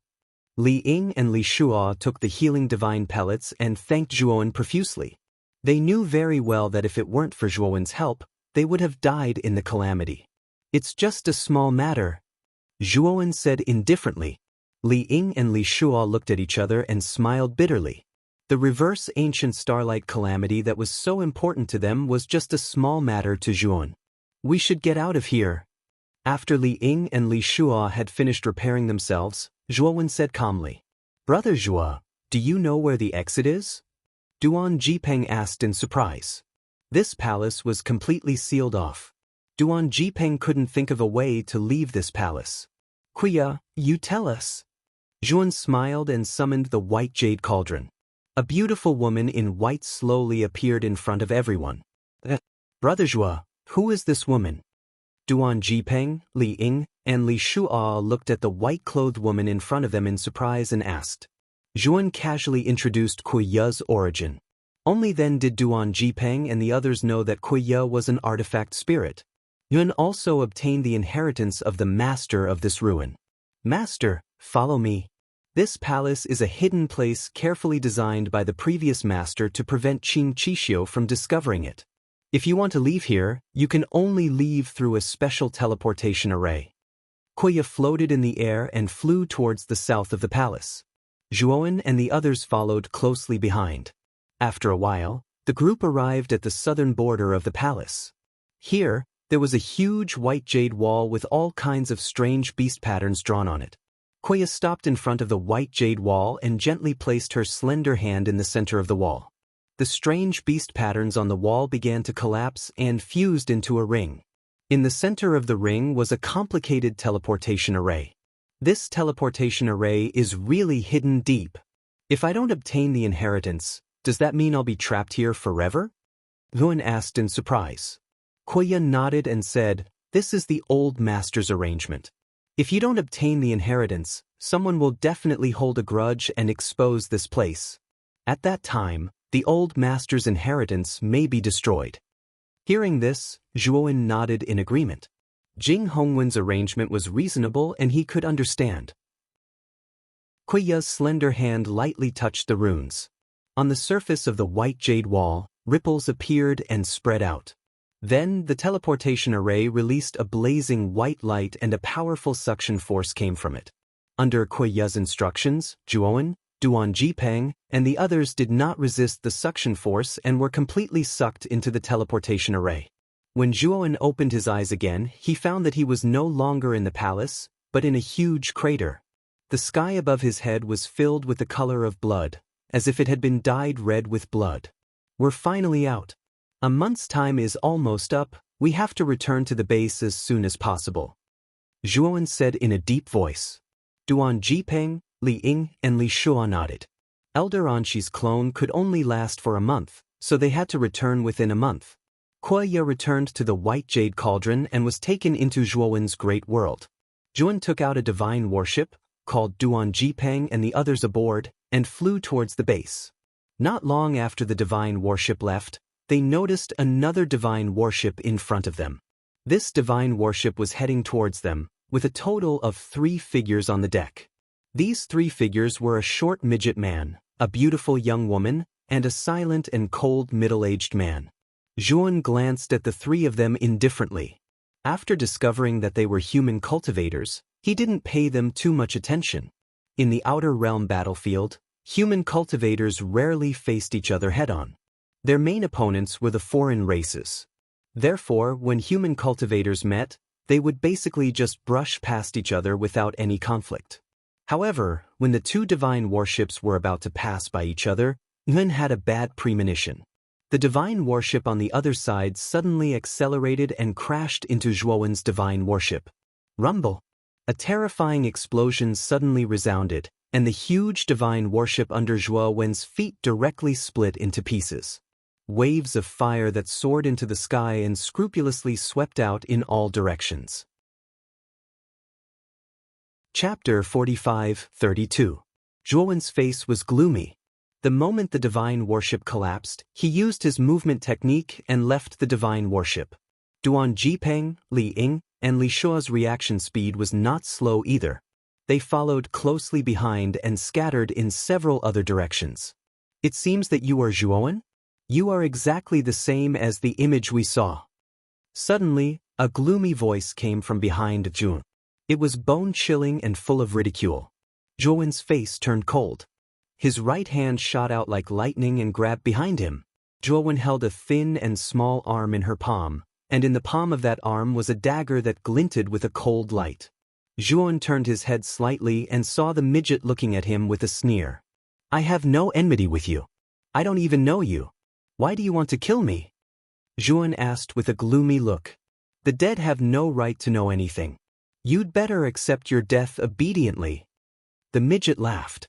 Speaker 1: Li Ying and Li Shua took the healing divine pellets and thanked Zhuowen profusely. They knew very well that if it weren't for Zhuowen's help, they would have died in the calamity. It's just a small matter, Zhuowen said indifferently. Li Ying and Li Shua looked at each other and smiled bitterly. The reverse ancient starlight calamity that was so important to them was just a small matter to Zhuowen. We should get out of here. After Li Ying and Li Shua had finished repairing themselves, Zhuowen said calmly, Brother Zhua, do you know where the exit is? Duan Jipeng asked in surprise. This palace was completely sealed off. Duan Jipeng couldn't think of a way to leave this palace. Kuya, you tell us. Zhuowen smiled and summoned the white jade cauldron. A beautiful woman in white slowly appeared in front of everyone. Brother Zhua, who is this woman? Duan Jipeng, Li Ying, and Li Shua looked at the white-clothed woman in front of them in surprise and asked. Zhuowen casually introduced Kuya's origin. Only then did Duan Jipeng and the others know that Kuya was an artifact spirit. Yuan also obtained the inheritance of the master of this ruin. Master, follow me. This palace is a hidden place carefully designed by the previous master to prevent Qing Qixio from discovering it. If you want to leave here, you can only leave through a special teleportation array. Kuya floated in the air and flew towards the south of the palace. Zhuowen and the others followed closely behind. After a while, the group arrived at the southern border of the palace. Here, there was a huge white jade wall with all kinds of strange beast patterns drawn on it. Kuya stopped in front of the white jade wall and gently placed her slender hand in the center of the wall. The strange beast patterns on the wall began to collapse and fused into a ring. In the center of the ring was a complicated teleportation array. This teleportation array is really hidden deep. If I don't obtain the inheritance, does that mean I'll be trapped here forever? Yuan asked in surprise. Kuya nodded and said, This is the old master's arrangement. If you don't obtain the inheritance, someone will definitely hold a grudge and expose this place. At that time, the old master's inheritance may be destroyed. Hearing this, Zhuowen nodded in agreement. Jing Hongwen's arrangement was reasonable and he could understand. Kuya's slender hand lightly touched the runes. On the surface of the white jade wall, ripples appeared and spread out. Then, the teleportation array released a blazing white light and a powerful suction force came from it. Under Kuya's instructions, Zhuowen, Duan Jipeng, and the others did not resist the suction force and were completely sucked into the teleportation array. When Zhuowen opened his eyes again, he found that he was no longer in the palace, but in a huge crater. The sky above his head was filled with the color of blood, as if it had been dyed red with blood. We're finally out. A month's time is almost up, we have to return to the base as soon as possible. Zhuowen said in a deep voice. Duan Jipeng, Li Ying, and Li Shua nodded. Elder Anshi's clone could only last for a month, so they had to return within a month. Kuya returned to the White Jade Cauldron and was taken into Zhuowen's great world. Zhuowen took out a divine warship, called Duan Jipeng and the others aboard, and flew towards the base. Not long after the divine warship left, they noticed another divine warship in front of them. This divine warship was heading towards them, with a total of 3 figures on the deck. These 3 figures were a short midget man, a beautiful young woman, and a silent and cold middle-aged man. Zhuowen glanced at the 3 of them indifferently. After discovering that they were human cultivators, he didn't pay them too much attention. In the Outer Realm battlefield, human cultivators rarely faced each other head-on. Their main opponents were the foreign races. Therefore, when human cultivators met, they would basically just brush past each other without any conflict. However, when the 2 divine warships were about to pass by each other, Nguyen had a bad premonition. The divine warship on the other side suddenly accelerated and crashed into Zhuowen's divine warship. Rumble! A terrifying explosion suddenly resounded, and the huge divine warship under Zhuowen's feet directly split into pieces. Waves of fire that soared into the sky and scrupulously swept out in all directions. Chapter 45-32. Zhuowen's face was gloomy. The moment the divine warship collapsed, he used his movement technique and left the divine warship. Duan Jipeng, Li Ying, and Li Shua's reaction speed was not slow either. They followed closely behind and scattered in several other directions. It seems that you are Zhuowen? You are exactly the same as the image we saw. Suddenly, a gloomy voice came from behind Zhuowen. It was bone-chilling and full of ridicule. Zhuowen's face turned cold. His right hand shot out like lightning and grabbed behind him. Zhuowen held a thin and small arm in her palm, and in the palm of that arm was a dagger that glinted with a cold light. Zhuowen turned his head slightly and saw the midget looking at him with a sneer. I have no enmity with you. I don't even know you. Why do you want to kill me? Zhuowen asked with a gloomy look. The dead have no right to know anything. You'd better accept your death obediently. The midget laughed.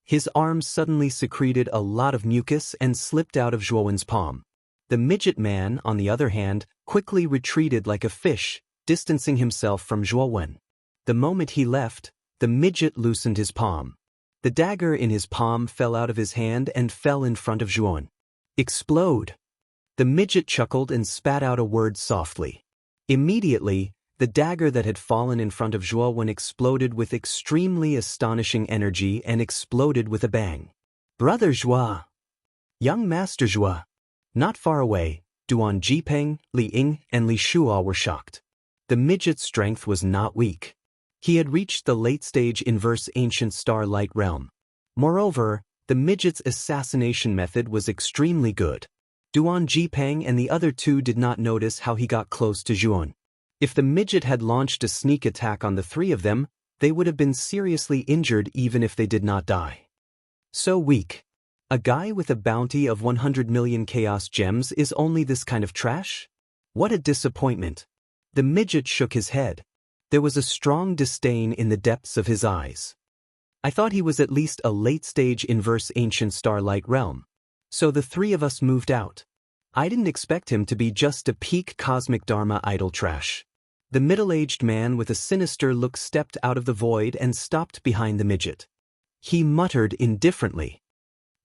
Speaker 1: His arm suddenly secreted a lot of mucus and slipped out of Zhuowen's palm. The midget man, on the other hand, quickly retreated like a fish, distancing himself from Zhuowen. The moment he left, the midget loosened his palm. The dagger in his palm fell out of his hand and fell in front of Zhuowen. Explode! The midget chuckled and spat out a word softly. Immediately, the dagger that had fallen in front of Zhuowen exploded with extremely astonishing energy and exploded with a bang. Brother Zhuo! Young Master Zhuo! Not far away, Duan Jipeng, Li Ying, and Li Shua were shocked. The midget's strength was not weak. He had reached the late-stage inverse ancient starlight realm. Moreover, the midget's assassination method was extremely good. Duan Jipeng and the other 2 did not notice how he got close to Zhuowen. If the midget had launched a sneak attack on the 3 of them, they would have been seriously injured even if they did not die. So weak. A guy with a bounty of 100 million chaos gems is only this kind of trash? What a disappointment. The midget shook his head. There was a strong disdain in the depths of his eyes. I thought he was at least a late-stage inverse ancient starlight realm. So the 3 of us moved out. I didn't expect him to be just a peak cosmic dharma idol trash. The middle-aged man with a sinister look stepped out of the void and stopped behind the midget. He muttered indifferently.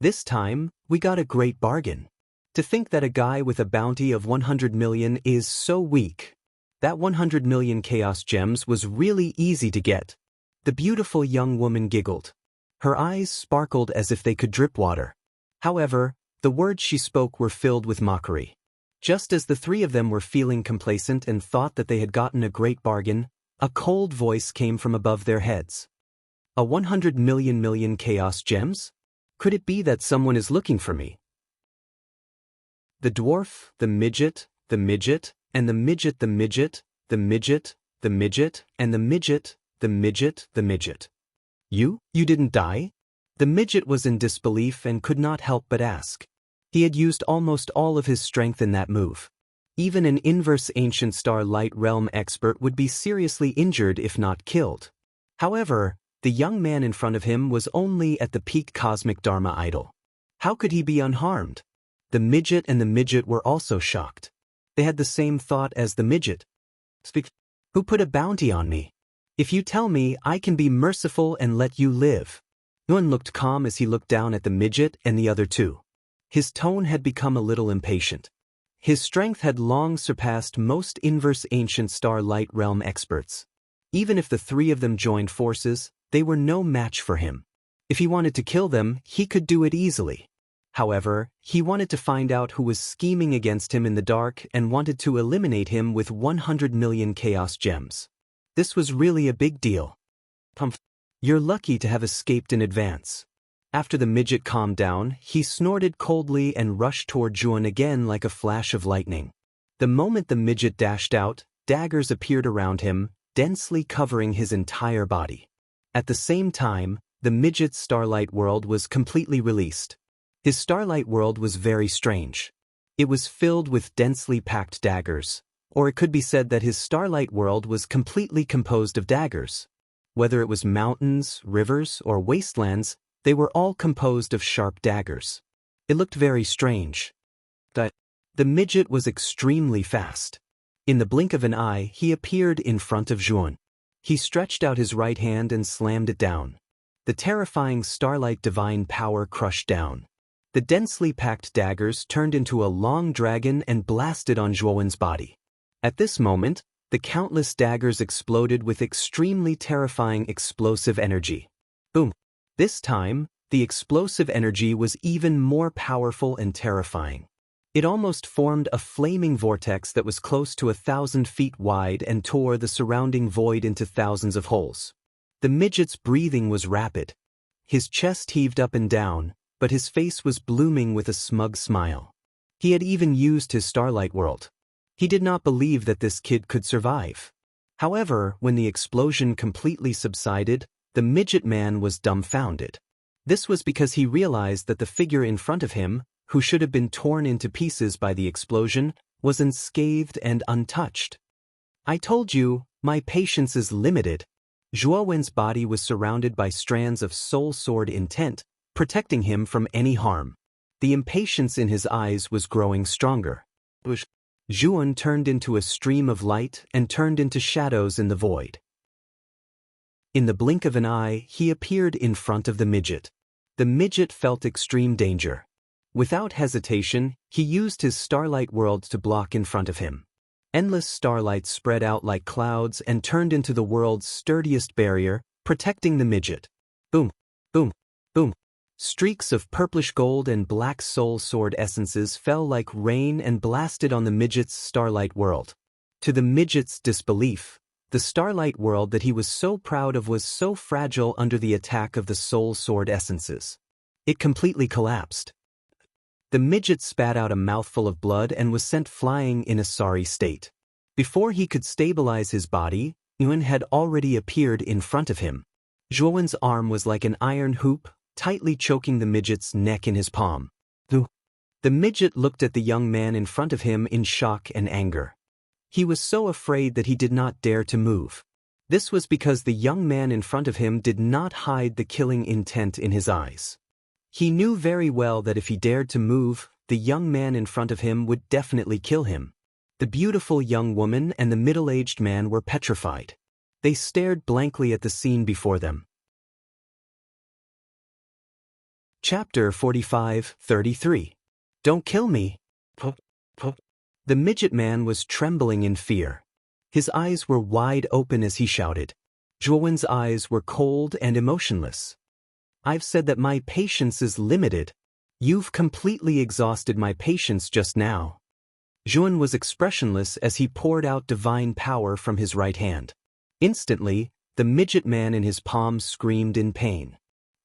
Speaker 1: This time, we got a great bargain. To think that a guy with a bounty of 100 million is so weak. That 100 million chaos gems was really easy to get. The beautiful young woman giggled. Her eyes sparkled as if they could drip water. However, the words she spoke were filled with mockery. Just as the 3 of them were feeling complacent and thought that they had gotten a great bargain, a cold voice came from above their heads. A 100 million chaos gems? Could it be that someone is looking for me? The dwarf, the midget, and the midget, the midget, the midget, the midget, and the midget, the midget, the midget. You didn't die? The midget was in disbelief and could not help but ask. He had used almost all of his strength in that move. Even an inverse ancient starlight realm expert would be seriously injured if not killed. However, The young man in front of him was only at the peak cosmic Dharma idol. How could he be unharmed? The midget and the midget were also shocked. They had the same thought as the midget. Speak. Who put a bounty on me? If you tell me, I can be merciful and let you live. Yuan looked calm as he looked down at the midget and the other two. His tone had become a little impatient. His strength had long surpassed most inverse ancient Starlight Realm experts. Even if the three of them joined forces, they were no match for him. If he wanted to kill them, he could do it easily. However, he wanted to find out who was scheming against him in the dark and wanted to eliminate him with 100 million Chaos Gems. This was really a big deal. You're lucky to have escaped in advance. After the midget calmed down, he snorted coldly and rushed toward Juan again like a flash of lightning. The moment the midget dashed out, daggers appeared around him, densely covering his entire body. At the same time, the midget's starlight world was completely released. His starlight world was very strange. It was filled with densely packed daggers, or it could be said that his starlight world was completely composed of daggers. Whether it was mountains, rivers, or wastelands, they were all composed of sharp daggers. It looked very strange. The midget was extremely fast. In the blink of an eye, he appeared in front of Juan. He stretched out his right hand and slammed it down. The terrifying starlight divine power crushed down. The densely packed daggers turned into a long dragon and blasted on Zhuowen's body. At this moment, the countless daggers exploded with extremely terrifying explosive energy. Boom! This time, the explosive energy was even more powerful and terrifying. It almost formed a flaming vortex that was close to 1,000 feet wide and tore the surrounding void into thousands of holes. The midget's breathing was rapid. His chest heaved up and down, but his face was blooming with a smug smile. He had even used his starlight world. He did not believe that this kid could survive. However, when the explosion completely subsided, the midget man was dumbfounded. This was because he realized that the figure in front of him, who should have been torn into pieces by the explosion, was unscathed and untouched. I told you, my patience is limited. Zhuowen's body was surrounded by strands of soul sword intent, protecting him from any harm. The impatience in his eyes was growing stronger. Zhuan turned into a stream of light and turned into shadows in the void. In the blink of an eye, he appeared in front of the midget. The midget felt extreme danger. Without hesitation, he used his starlight world to block in front of him. Endless starlight spread out like clouds and turned into the world's sturdiest barrier, protecting the midget. Boom, boom, boom. Streaks of purplish gold and black soul sword essences fell like rain and blasted on the midget's starlight world. To the midget's disbelief, the starlight world that he was so proud of was so fragile under the attack of the soul sword essences. It completely collapsed. The midget spat out a mouthful of blood and was sent flying in a sorry state. Before he could stabilize his body, Yuan had already appeared in front of him. Zhuowen's arm was like an iron hoop, tightly choking the midget's neck in his palm. The midget looked at the young man in front of him in shock and anger. He was so afraid that he did not dare to move. This was because the young man in front of him did not hide the killing intent in his eyes. He knew very well that if he dared to move, the young man in front of him would definitely kill him. The beautiful young woman and the middle-aged man were petrified. They stared blankly at the scene before them. Chapter 45-33. Don't kill me. The midget man was trembling in fear. His eyes were wide open as he shouted. Zhuowen's eyes were cold and emotionless. I've said that my patience is limited. You've completely exhausted my patience just now. Zhuan was expressionless as he poured out divine power from his right hand. Instantly, the midget man in his palm screamed in pain.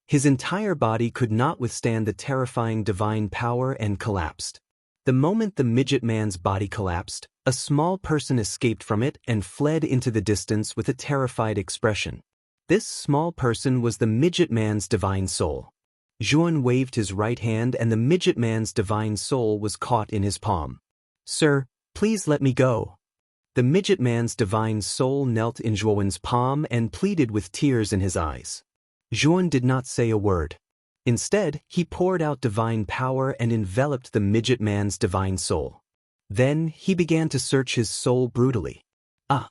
Speaker 1: His entire body could not withstand the terrifying divine power and collapsed. The moment the midget man's body collapsed, a small person escaped from it and fled into the distance with a terrified expression. This small person was the midget man's divine soul. Zhuan waved his right hand and the midget man's divine soul was caught in his palm. Sir, please let me go. The midget man's divine soul knelt in Zhuowen's palm and pleaded with tears in his eyes. Zhuowen did not say a word. Instead, he poured out divine power and enveloped the midget man's divine soul. Then, he began to search his soul brutally. Ah!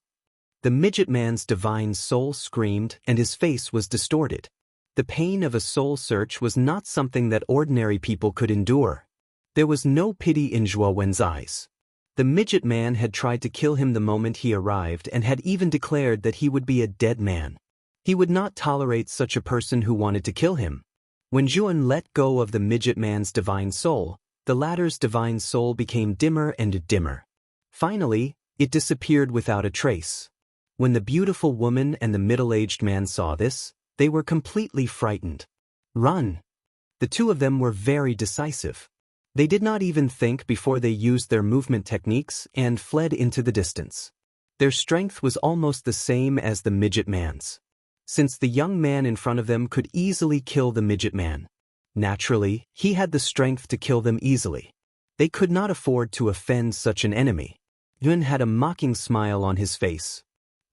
Speaker 1: The midget man's divine soul screamed and his face was distorted. The pain of a soul search was not something that ordinary people could endure. There was no pity in Zhuowen's eyes. The midget man had tried to kill him the moment he arrived and had even declared that he would be a dead man. He would not tolerate such a person who wanted to kill him. When Zhuowen let go of the midget man's divine soul, the latter's divine soul became dimmer and dimmer. Finally, it disappeared without a trace. When the beautiful woman and the middle-aged man saw this, they were completely frightened. Run! The two of them were very decisive. They did not even think before they used their movement techniques and fled into the distance. Their strength was almost the same as the midget man's. Since the young man in front of them could easily kill the midget man. Naturally, he had the strength to kill them easily. They could not afford to offend such an enemy. Yun had a mocking smile on his face.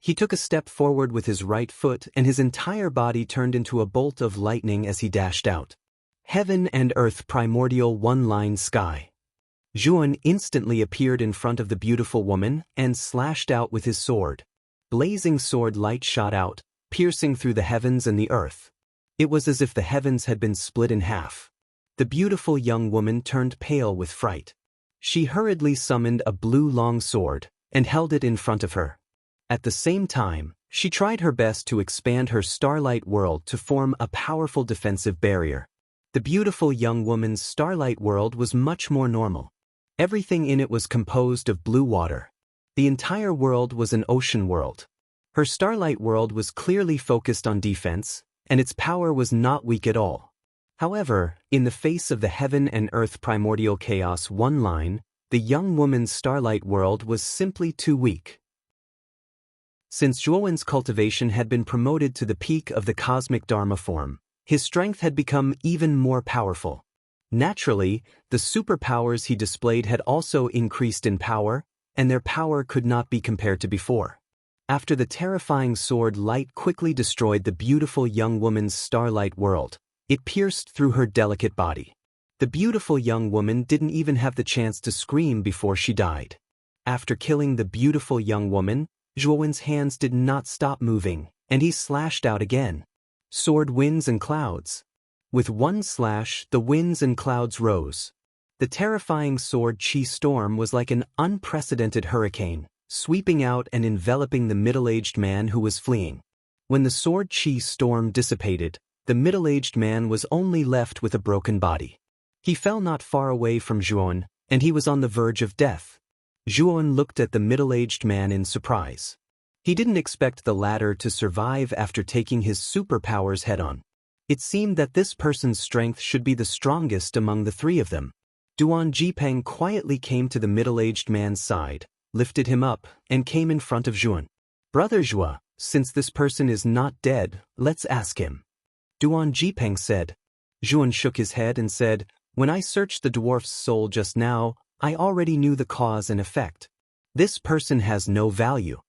Speaker 1: He took a step forward with his right foot and his entire body turned into a bolt of lightning as he dashed out. Heaven and earth primordial one-line sky. Zhuowen instantly appeared in front of the beautiful woman and slashed out with his sword. Blazing sword light shot out, piercing through the heavens and the earth. It was as if the heavens had been split in half. The beautiful young woman turned pale with fright. She hurriedly summoned a blue long sword and held it in front of her. At the same time, she tried her best to expand her starlight world to form a powerful defensive barrier. The beautiful young woman's starlight world was much more normal. Everything in it was composed of blue water. The entire world was an ocean world. Her starlight world was clearly focused on defense, and its power was not weak at all. However, in the face of the heaven and earth primordial chaos one line, the young woman's starlight world was simply too weak. Since Zhuowen's cultivation had been promoted to the peak of the cosmic Dharma form, his strength had become even more powerful. Naturally, the superpowers he displayed had also increased in power, and their power could not be compared to before. After the terrifying sword light quickly destroyed the beautiful young woman's starlight world, it pierced through her delicate body. The beautiful young woman didn't even have the chance to scream before she died. After killing the beautiful young woman, Zhuowen's hands did not stop moving, and he slashed out again. Sword winds and clouds. With one slash, the winds and clouds rose. The terrifying sword chi storm was like an unprecedented hurricane, sweeping out and enveloping the middle-aged man who was fleeing. When the sword chi storm dissipated, the middle-aged man was only left with a broken body. He fell not far away from Zhuowen, and he was on the verge of death. Zhuowen looked at the middle-aged man in surprise. He didn't expect the latter to survive after taking his superpowers head-on. It seemed that this person's strength should be the strongest among the three of them. Duan Jipeng quietly came to the middle-aged man's side, lifted him up, and came in front of Zhuowen. "Brother Zhuo, since this person is not dead, let's ask him." Duan Jipeng said. Zhuowen shook his head and said, "When I searched the dwarf's soul just now, I already knew the cause and effect. This person has no value."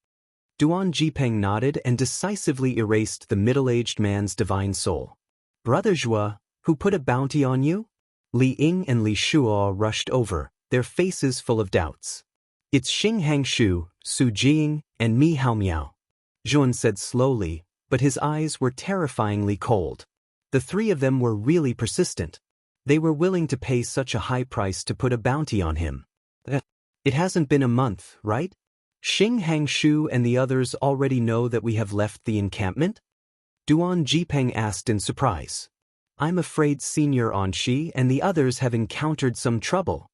Speaker 1: Duan Jipeng nodded and decisively erased the middle-aged man's divine soul. "Brother Zhuo, who put a bounty on you?" Li Ying and Li Shuo rushed over, their faces full of doubts. "It's Xing Hangshu, Su Jing, and Mi Hao Miao," Zhuowen said slowly, but his eyes were terrifyingly cold. The three of them were really persistent. They were willing to pay such a high price to put a bounty on him. "It hasn't been a month, right? Xing Hangshu and the others already know that we have left the encampment?" Duan Jipeng asked in surprise. "I'm afraid Senior Anshi and the others have encountered some trouble."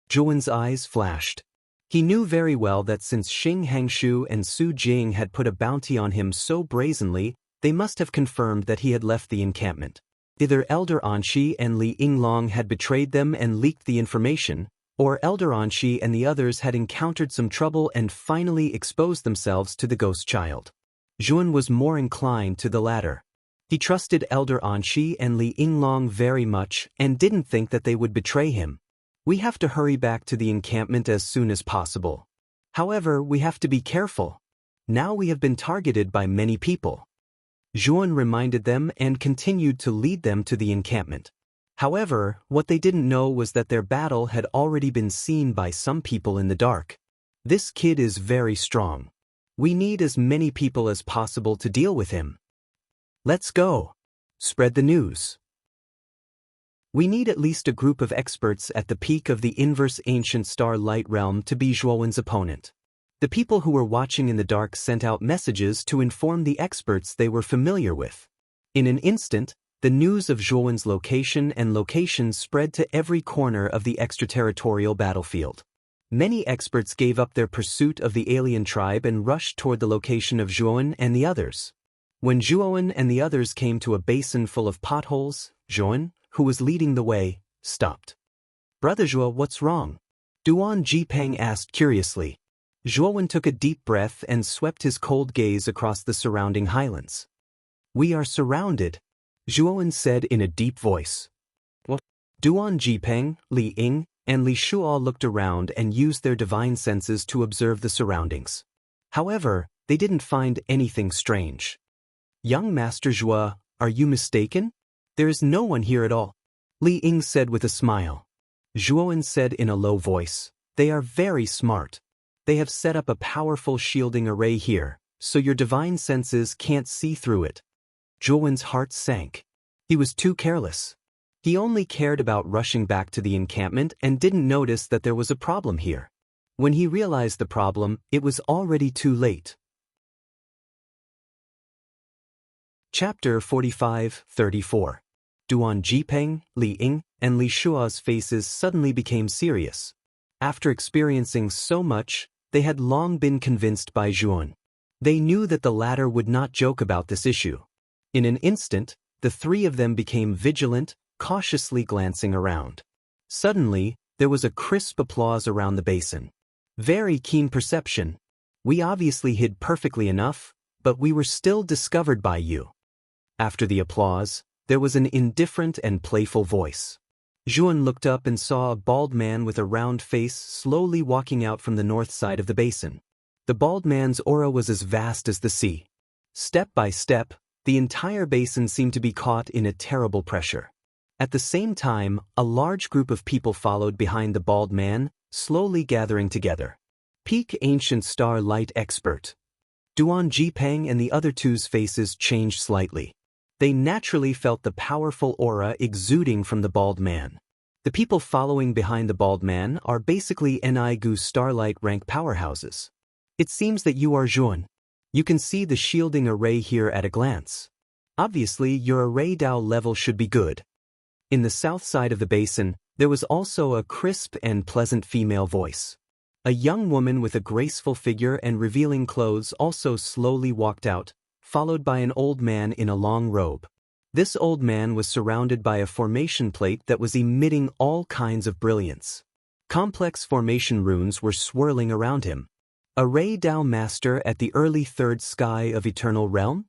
Speaker 1: Zhuowen's eyes flashed. He knew very well that since Xing Hangshu and Su Jing had put a bounty on him so brazenly, they must have confirmed that he had left the encampment. Either Elder Anshi and Li Yinglong had betrayed them and leaked the information, or Elder Anshi and the others had encountered some trouble and finally exposed themselves to the ghost child. Zhuowen was more inclined to the latter. He trusted Elder Anshi and Li Yinglong very much and didn't think that they would betray him. "We have to hurry back to the encampment as soon as possible." However, we have to be careful. Now we have been targeted by many people. Zhuan reminded them and continued to lead them to the encampment. However, what they didn't know was that their battle had already been seen by some people in the dark. This kid is very strong. We need as many people as possible to deal with him. Let's go. Spread the news. We need at least a group of experts at the peak of the inverse ancient star light realm to be Zhuowen's opponent. The people who were watching in the dark sent out messages to inform the experts they were familiar with. In an instant, the news of Zhuowen's location and locations spread to every corner of the extraterritorial battlefield. Many experts gave up their pursuit of the alien tribe and rushed toward the location of Zhuowen and the others. When Zhuowen and the others came to a basin full of potholes, Zhuowen, who was leading the way, stopped. "Brother Zhuo, what's wrong?" Duan Jipeng asked curiously. Zhuowen took a deep breath and swept his cold gaze across the surrounding highlands. "We are surrounded," Zhuowen said in a deep voice. "What?" Duan Jipeng, Li Ying, and Li Shuo looked around and used their divine senses to observe the surroundings. However, they didn't find anything strange. "Young Master Zhuo, are you mistaken? There is no one here at all," Li Ying said with a smile. Zhuowen said in a low voice, "They are very smart. They have set up a powerful shielding array here, so your divine senses can't see through it." Zhuowen's heart sank. He was too careless. He only cared about rushing back to the encampment and didn't notice that there was a problem here. When he realized the problem, it was already too late. Chapter 45-34. Duan Jipeng, Li Ying, and Li Shuo's faces suddenly became serious. After experiencing so much, they had long been convinced by Zhuowen. They knew that the latter would not joke about this issue. In an instant, the three of them became vigilant, cautiously glancing around. Suddenly, there was a crisp applause around the basin. "Very keen perception. We obviously hid perfectly enough, but we were still discovered by you." After the applause, there was an indifferent and playful voice. Zhuowen looked up and saw a bald man with a round face slowly walking out from the north side of the basin. The bald man's aura was as vast as the sea. Step by step, the entire basin seemed to be caught in a terrible pressure. At the same time, a large group of people followed behind the bald man, slowly gathering together. Peak Ancient Star Light Expert. Duan Jipeng and the other two's faces changed slightly. They naturally felt the powerful aura exuding from the bald man. The people following behind the bald man are basically Nigu Starlight rank powerhouses. "It seems that you are Zhuowen. You can see the shielding array here at a glance. Obviously, your array Dao level should be good." In the south side of the basin, there was also a crisp and pleasant female voice. A young woman with a graceful figure and revealing clothes also slowly walked out, followed by an old man in a long robe. This old man was surrounded by a formation plate that was emitting all kinds of brilliance. Complex formation runes were swirling around him. Array Dao Master at the early third sky of Eternal Realm?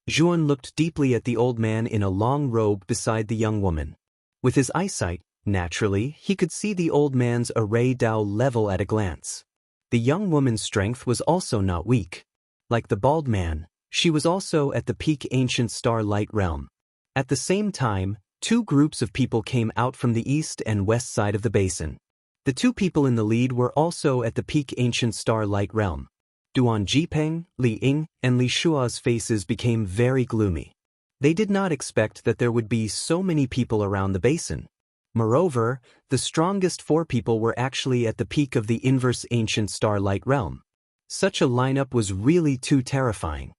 Speaker 1: Zhuowen looked deeply at the old man in a long robe beside the young woman. With his eyesight, naturally, he could see the old man's array Dao level at a glance. The young woman's strength was also not weak. Like the bald man, she was also at the peak ancient star light realm. At the same time, two groups of people came out from the east and west side of the basin. The two people in the lead were also at the peak ancient star light realm. Duan Jipeng, Li Ying, and Li Shuo's faces became very gloomy. They did not expect that there would be so many people around the basin. Moreover, the strongest four people were actually at the peak of the inverse ancient star light realm. Such a lineup was really too terrifying.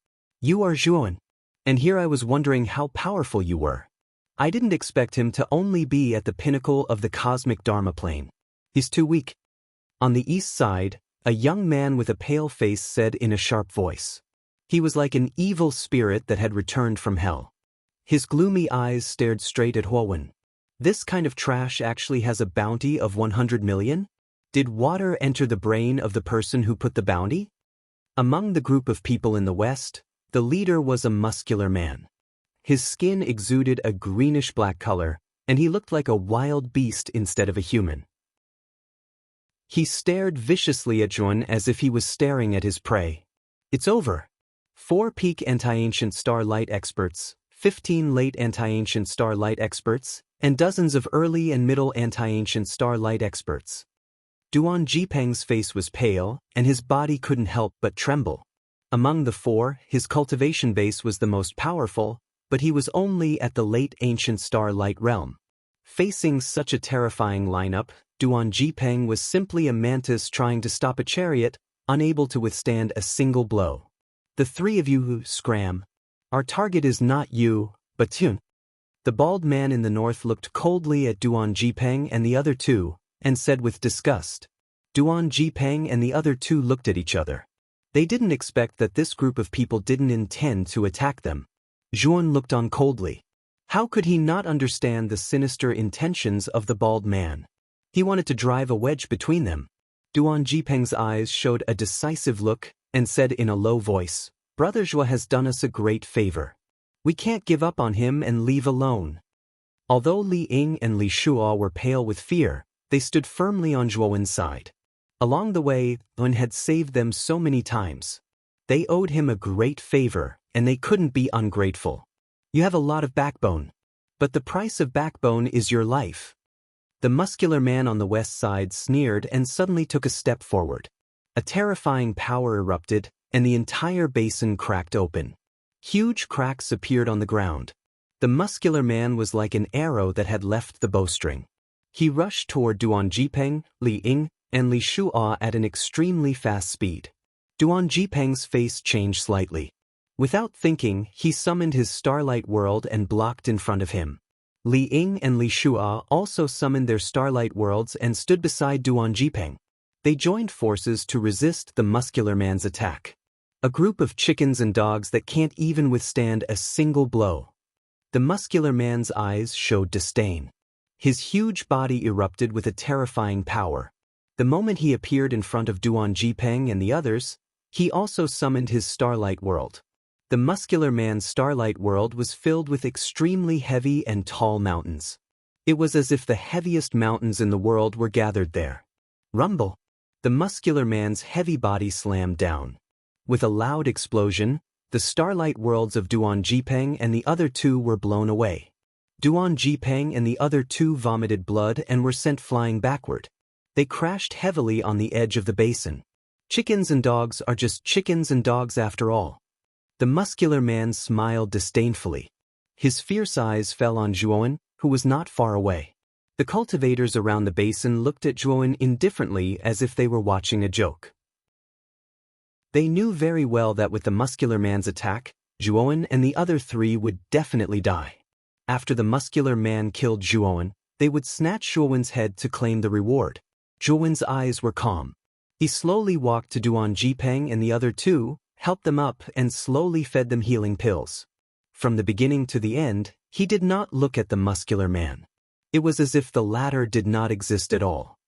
Speaker 1: "You are Zhuowen. And here I was wondering how powerful you were. I didn't expect him to only be at the pinnacle of the cosmic Dharma plane. He's too weak." On the east side, a young man with a pale face said in a sharp voice. He was like an evil spirit that had returned from hell. His gloomy eyes stared straight at Zhuowen. "This kind of trash actually has a bounty of 100 million? Did water enter the brain of the person who put the bounty?" Among the group of people in the west, the leader was a muscular man. His skin exuded a greenish-black color, and he looked like a wild beast instead of a human. He stared viciously at Zhuan as if he was staring at his prey. It's over. 4 peak anti-ancient starlight experts, 15 late anti-ancient starlight experts, and dozens of early and middle anti-ancient starlight experts. Duan Jipeng's face was pale, and his body couldn't help but tremble. Among the 4, his cultivation base was the most powerful, but he was only at the late ancient starlight realm. Facing such a terrifying lineup, Duan Jipeng was simply a mantis trying to stop a chariot, unable to withstand a single blow. The 3 of you who scram. Our target is not you, but Tun. The bald man in the north looked coldly at Duan Jipeng and the other 2, and said with disgust. Duan Jipeng and the other 2 looked at each other. They didn't expect that this group of people didn't intend to attack them. Zhuan looked on coldly. How could he not understand the sinister intentions of the bald man? He wanted to drive a wedge between them. Duan Jipeng's eyes showed a decisive look, and said in a low voice, Brother Zhua has done us a great favor. We can't give up on him and leave alone. Although Li Ying and Li Shuo were pale with fear, they stood firmly on Zhuowen's side. Along the way, Yun had saved them so many times. They owed him a great favor, and they couldn't be ungrateful. You have a lot of backbone. But the price of backbone is your life. The muscular man on the west side sneered and suddenly took a step forward. A terrifying power erupted, and the entire basin cracked open. Huge cracks appeared on the ground. The muscular man was like an arrow that had left the bowstring. He rushed toward Duan Jipeng, Li Ying, and Li Shuo at an extremely fast speed. Duan Jipeng's face changed slightly. Without thinking, he summoned his starlight world and blocked in front of him. Li Ying and Li Shuo also summoned their starlight worlds and stood beside Duan Jipeng. They joined forces to resist the muscular man's attack. A group of chickens and dogs that can't even withstand a single blow. The muscular man's eyes showed disdain. His huge body erupted with a terrifying power. The moment he appeared in front of Duan Jipeng and the others, he also summoned his starlight world. The muscular man's starlight world was filled with extremely heavy and tall mountains. It was as if the heaviest mountains in the world were gathered there. Rumble! The muscular man's heavy body slammed down. With a loud explosion, the starlight worlds of Duan Jipeng and the other 2 were blown away. Duan Jipeng and the other 2 vomited blood and were sent flying backward. They crashed heavily on the edge of the basin. Chickens and dogs are just chickens and dogs after all. The muscular man smiled disdainfully. His fierce eyes fell on Zhuowen, who was not far away. The cultivators around the basin looked at Zhuowen indifferently as if they were watching a joke. They knew very well that with the muscular man's attack, Zhuowen and the other 3 would definitely die. After the muscular man killed Zhuowen, they would snatch Zhuowen's head to claim the reward. Zhuowen's eyes were calm. He slowly walked to Duan Jipeng and the other 2, helped them up and slowly fed them healing pills. From the beginning to the end, he did not look at the muscular man. It was as if the latter did not exist at all.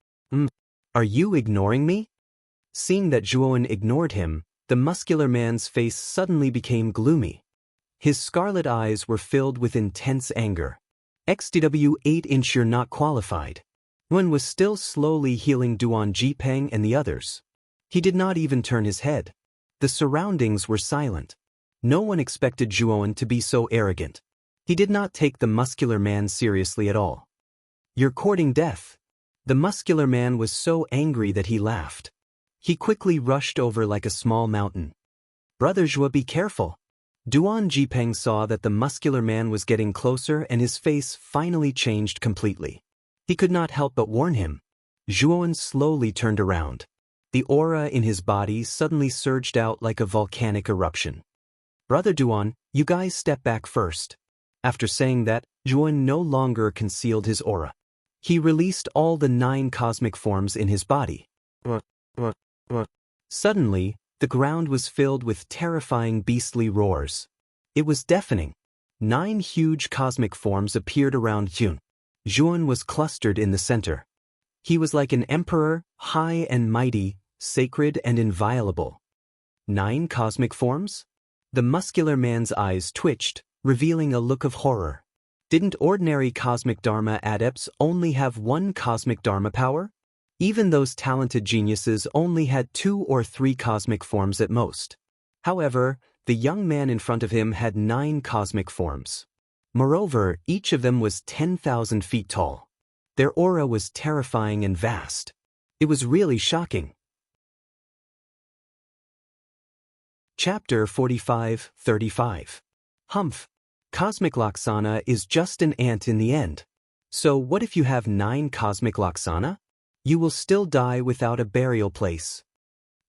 Speaker 1: Are you ignoring me? Seeing that Zhuowen ignored him, the muscular man's face suddenly became gloomy. His scarlet eyes were filled with intense anger. XDW 8-inch, you're not qualified. Wen was still slowly healing Duan Jipeng and the others. He did not even turn his head. The surroundings were silent. No one expected Zhuowen to be so arrogant. He did not take the muscular man seriously at all. You're courting death. The muscular man was so angry that he laughed. He quickly rushed over like a small mountain. Brother Zhua, be careful. Duan Jipeng saw that the muscular man was getting closer and his face finally changed completely. He could not help but warn him. Zhuowen slowly turned around. The aura in his body suddenly surged out like a volcanic eruption. Brother Duan, you guys step back first. After saying that, Zhuowen no longer concealed his aura. He released all the 9 cosmic forms in his body. Suddenly, the ground was filled with terrifying beastly roars. It was deafening. 9 huge cosmic forms appeared around Yun. Zhuowen was clustered in the center. He was like an emperor, high and mighty, sacred and inviolable. 9 cosmic forms? The muscular man's eyes twitched, revealing a look of horror. Didn't ordinary cosmic dharma adepts only have 1 cosmic dharma power? Even those talented geniuses only had 2 or 3 cosmic forms at most. However, the young man in front of him had 9 cosmic forms. Moreover, each of them was 10,000 feet tall. Their aura was terrifying and vast. It was really shocking. Chapter 45-35. Humph. Cosmic Laksana is just an ant in the end. So what if you have 9 cosmic Laksana? You will still die without a burial place.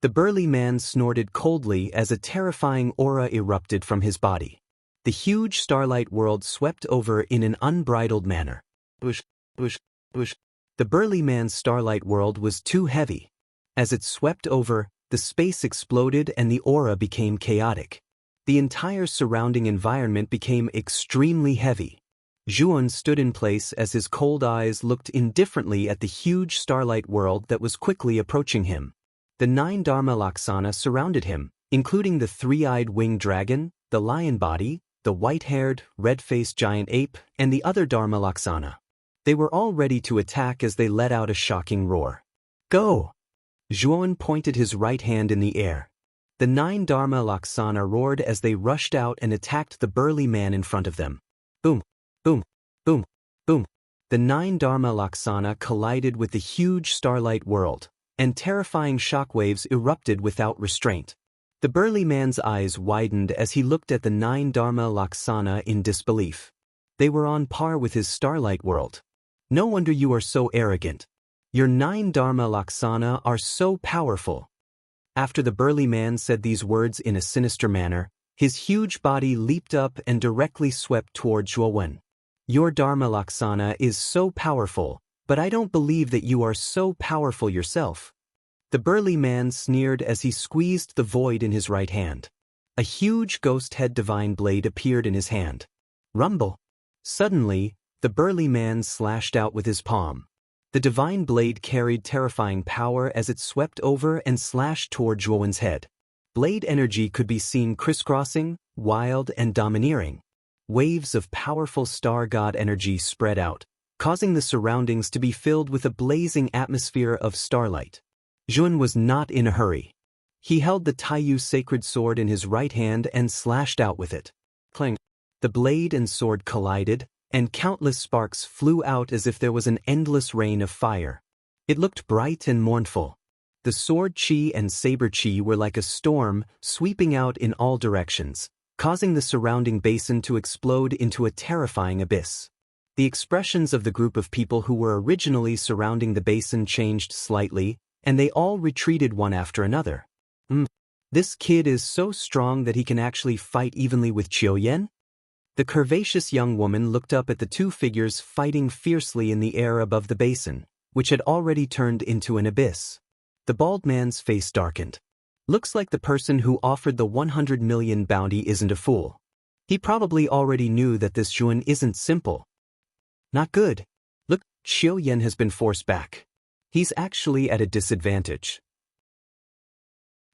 Speaker 1: The burly man snorted coldly as a terrifying aura erupted from his body. The huge starlight world swept over in an unbridled manner. Bush, bush, bush. The burly man's starlight world was too heavy. As it swept over, the space exploded and the aura became chaotic. The entire surrounding environment became extremely heavy. Zhuan stood in place as his cold eyes looked indifferently at the huge starlight world that was quickly approaching him. The 9 Dharma Laksana surrounded him, including the 3-eyed winged dragon, the lion body, the white-haired, red-faced giant ape, and the other Dharma Laksana. They were all ready to attack as they let out a shocking roar. Go! Zhuan pointed his right hand in the air. The 9 Dharma Laksana roared as they rushed out and attacked the burly man in front of them. Boom! Boom! Boom! Boom! The 9 Dharma Laksana collided with the huge starlight world, and terrifying shockwaves erupted without restraint. The burly man's eyes widened as he looked at the 9 Dharma Laksana in disbelief. They were on par with his starlight world. No wonder you are so arrogant. Your 9 Dharma Laksana are so powerful. After the burly man said these words in a sinister manner, his huge body leaped up and directly swept toward Zhuowen. Your Dharma Laksana is so powerful, but I don't believe that you are so powerful yourself. The burly man sneered as he squeezed the void in his right hand. A huge ghost head divine blade appeared in his hand. Rumble! Suddenly, the burly man slashed out with his palm. The divine blade carried terrifying power as it swept over and slashed toward Zhuowen's head. Blade energy could be seen crisscrossing, wild and domineering. Waves of powerful star god energy spread out, causing the surroundings to be filled with a blazing atmosphere of starlight. Zhuan was not in a hurry. He held the Taiyu sacred sword in his right hand and slashed out with it. Clang! The blade and sword collided, and countless sparks flew out as if there was an endless rain of fire. It looked bright and mournful. The sword chi and saber chi were like a storm, sweeping out in all directions, causing the surrounding basin to explode into a terrifying abyss. The expressions of the group of people who were originally surrounding the basin changed slightly, and they all retreated one after another. This kid is so strong that he can actually fight evenly with Qiuyan? The curvaceous young woman looked up at the 2 figures fighting fiercely in the air above the basin, which had already turned into an abyss. The bald man's face darkened. Looks like the person who offered the 100 million bounty isn't a fool. He probably already knew that this Zhuan isn't simple. Not good. Look, Qiuyan has been forced back. He's actually at a disadvantage.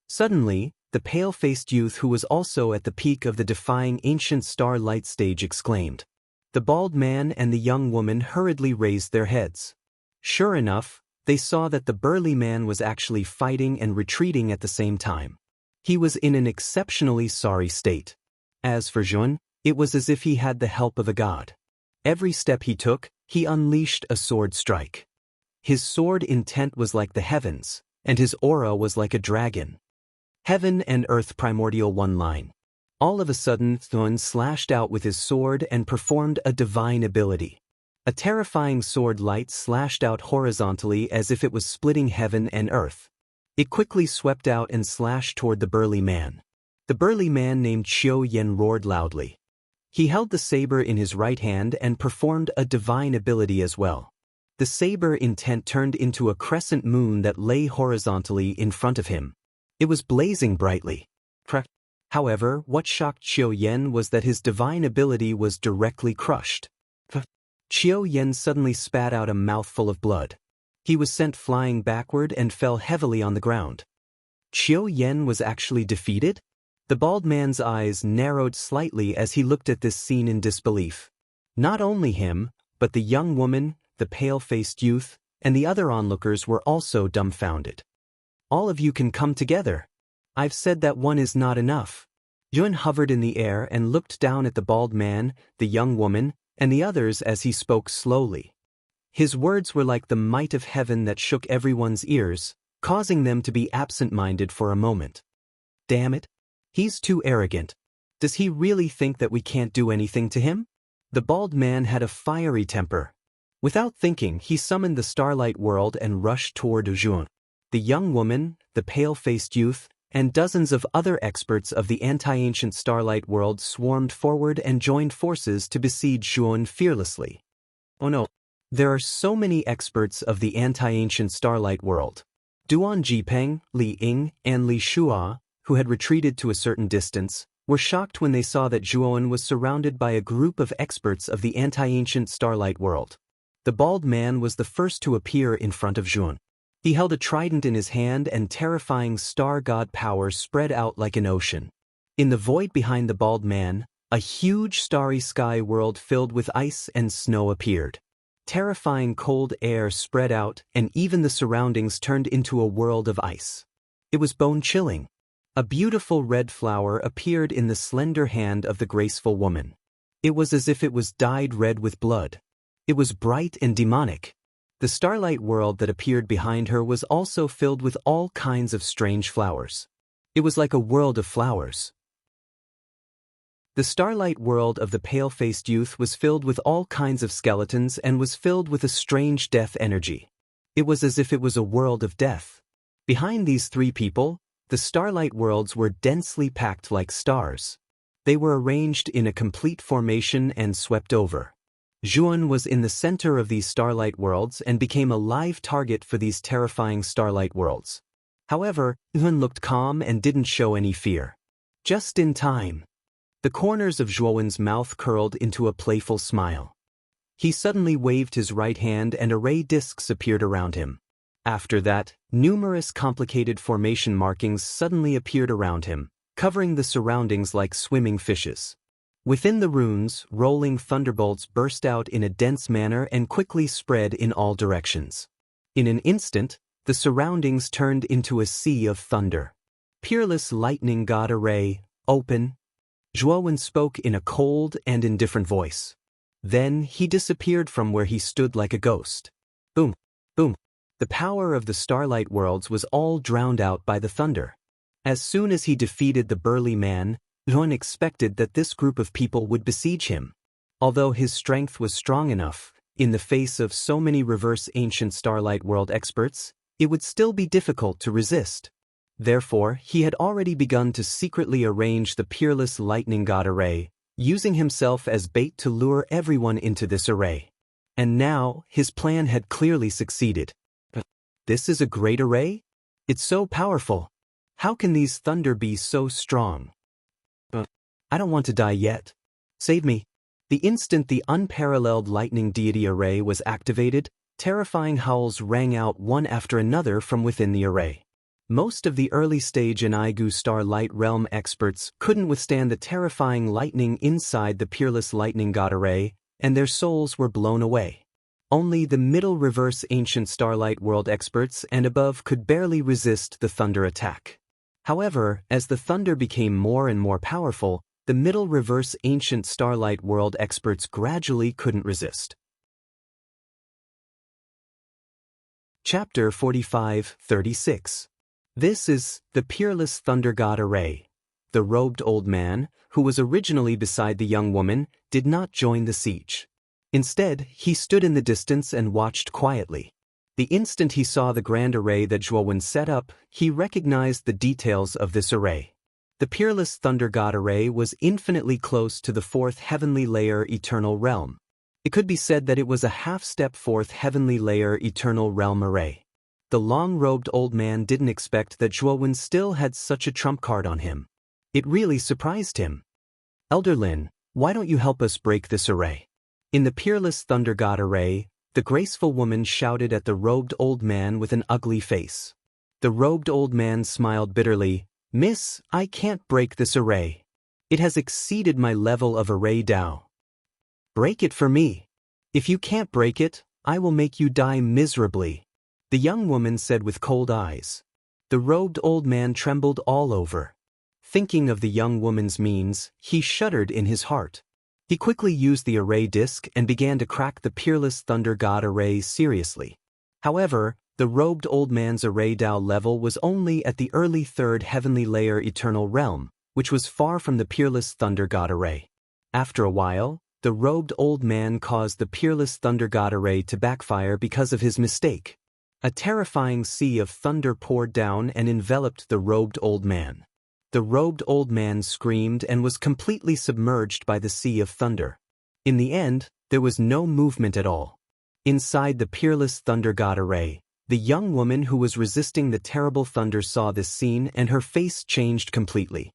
Speaker 1: Suddenly, the pale-faced youth who was also at the peak of the defying ancient star light stage exclaimed. The bald man and the young woman hurriedly raised their heads. Sure enough, they saw that the burly man was actually fighting and retreating at the same time. He was in an exceptionally sorry state. As for Zhuan, it was as if he had the help of a god. Every step he took, he unleashed a sword strike. His sword intent was like the heavens, and his aura was like a dragon. Heaven and earth primordial one line. All of a sudden, Zhuan slashed out with his sword and performed a divine ability. A terrifying sword light slashed out horizontally as if it was splitting heaven and earth. It quickly swept out and slashed toward the burly man. The burly man named Qiuyan roared loudly. He held the saber in his right hand and performed a divine ability as well. The saber intent turned into a crescent moon that lay horizontally in front of him. It was blazing brightly. However, what shocked Qiuyan was that his divine ability was directly crushed. Qiuyan suddenly spat out a mouthful of blood. He was sent flying backward and fell heavily on the ground. Qiuyan was actually defeated? The bald man's eyes narrowed slightly as he looked at this scene in disbelief. Not only him, but the young woman, the pale-faced youth, and the other onlookers were also dumbfounded. All of you can come together. I've said that one is not enough. Yun hovered in the air and looked down at the bald man, the young woman, and the others as he spoke slowly. His words were like the might of heaven that shook everyone's ears, causing them to be absent-minded for a moment. Damn it. He's too arrogant. Does he really think that we can't do anything to him? The bald man had a fiery temper. Without thinking, he summoned the Starlight World and rushed toward Jun. The young woman, the pale-faced youth, and dozens of other experts of the anti-ancient Starlight World swarmed forward and joined forces to besiege Jun fearlessly. Oh no. There are so many experts of the anti-ancient Starlight World. Duan Jipeng, Li Ying, and Li Shua, who had retreated to a certain distance, were shocked when they saw that Zhuowen was surrounded by a group of experts of the anti-ancient Starlight World. The bald man was the first to appear in front of Jun. He held a trident in his hand and terrifying star god power spread out like an ocean. In the void behind the bald man, a huge starry sky world filled with ice and snow appeared. Terrifying cold air spread out, and even the surroundings turned into a world of ice. It was bone-chilling. A beautiful red flower appeared in the slender hand of the graceful woman. It was as if it was dyed red with blood. It was bright and demonic. The starlight world that appeared behind her was also filled with all kinds of strange flowers. It was like a world of flowers. The starlight world of the pale-faced youth was filled with all kinds of skeletons and was filled with a strange death energy. It was as if it was a world of death. Behind these three people, the starlight worlds were densely packed like stars. They were arranged in a complete formation and swept over. Zhuan was in the center of these starlight worlds and became a live target for these terrifying starlight worlds. However, Zhuan looked calm and didn't show any fear. Just in time. The corners of Zhuowen's mouth curled into a playful smile. He suddenly waved his right hand and array discs appeared around him. After that, numerous complicated formation markings suddenly appeared around him, covering the surroundings like swimming fishes. Within the runes, rolling thunderbolts burst out in a dense manner and quickly spread in all directions. In an instant, the surroundings turned into a sea of thunder. Peerless lightning god array, open. Zhuowen spoke in a cold and indifferent voice. Then he disappeared from where he stood like a ghost. Boom, boom. The power of the starlight worlds was all drowned out by the thunder. As soon as he defeated the burly man, Zhuowen expected that this group of people would besiege him. Although his strength was strong enough, in the face of so many reverse ancient starlight world experts, it would still be difficult to resist. Therefore, he had already begun to secretly arrange the peerless lightning god array, using himself as bait to lure everyone into this array. And now, his plan had clearly succeeded. This is a great array? It's so powerful. How can these thunder be so strong? I don't want to die yet. Save me. The instant the unparalleled lightning deity array was activated, terrifying howls rang out one after another from within the array. Most of the early-stage Enigu Starlight Realm experts couldn't withstand the terrifying lightning inside the peerless lightning god array, and their souls were blown away. Only the middle reverse ancient Starlight World experts and above could barely resist the thunder attack. However, as the thunder became more and more powerful, the middle reverse ancient Starlight World experts gradually couldn't resist. Chapter 45-36. This is the peerless thunder god array. The robed old man, who was originally beside the young woman, did not join the siege. Instead, he stood in the distance and watched quietly. The instant he saw the grand array that Zhuowen set up, he recognized the details of this array. The peerless thunder god array was infinitely close to the fourth heavenly layer eternal realm. It could be said that it was a half-step fourth heavenly layer eternal realm array. The long-robed old man didn't expect that Zhuowen still had such a trump card on him. It really surprised him. Elder Lin, why don't you help us break this array? In the peerless thunder god array, the graceful woman shouted at the robed old man with an ugly face. The robed old man smiled bitterly. Miss, I can't break this array. It has exceeded my level of array Dao. Break it for me. If you can't break it, I will make you die miserably," the young woman said with cold eyes. The robed old man trembled all over. Thinking of the young woman's means, he shuddered in his heart. He quickly used the array disc and began to crack the peerless thunder god array seriously. However, the robed old man's array Tao level was only at the early third heavenly layer eternal realm, which was far from the peerless thunder god array. After a while, the robed old man caused the peerless thunder god array to backfire because of his mistake. A terrifying sea of thunder poured down and enveloped the robed old man. The robed old man screamed and was completely submerged by the sea of thunder. In the end, there was no movement at all. Inside the peerless thunder god array, the young woman who was resisting the terrible thunder saw this scene and her face changed completely.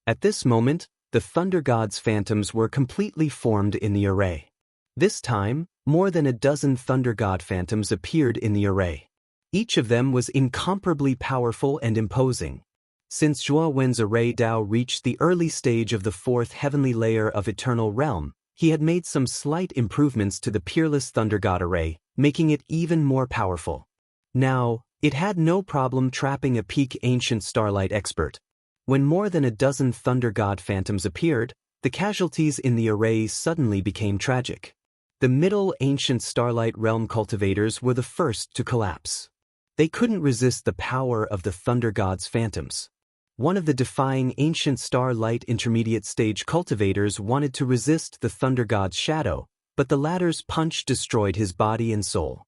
Speaker 1: At this moment, the thunder god's phantoms were completely formed in the array. This time, more than a dozen thunder god phantoms appeared in the array. Each of them was incomparably powerful and imposing. Since Zhuo Wen's array Tao reached the early stage of the fourth heavenly layer of eternal realm, he had made some slight improvements to the peerless thunder god array, making it even more powerful. Now, it had no problem trapping a peak ancient starlight expert. When more than a dozen thunder god phantoms appeared, the casualties in the array suddenly became tragic. The middle ancient starlight realm cultivators were the first to collapse. They couldn't resist the power of the thunder god's phantoms. One of the defying ancient starlight intermediate stage cultivators wanted to resist the thunder god's shadow, but the latter's punch destroyed his body and soul.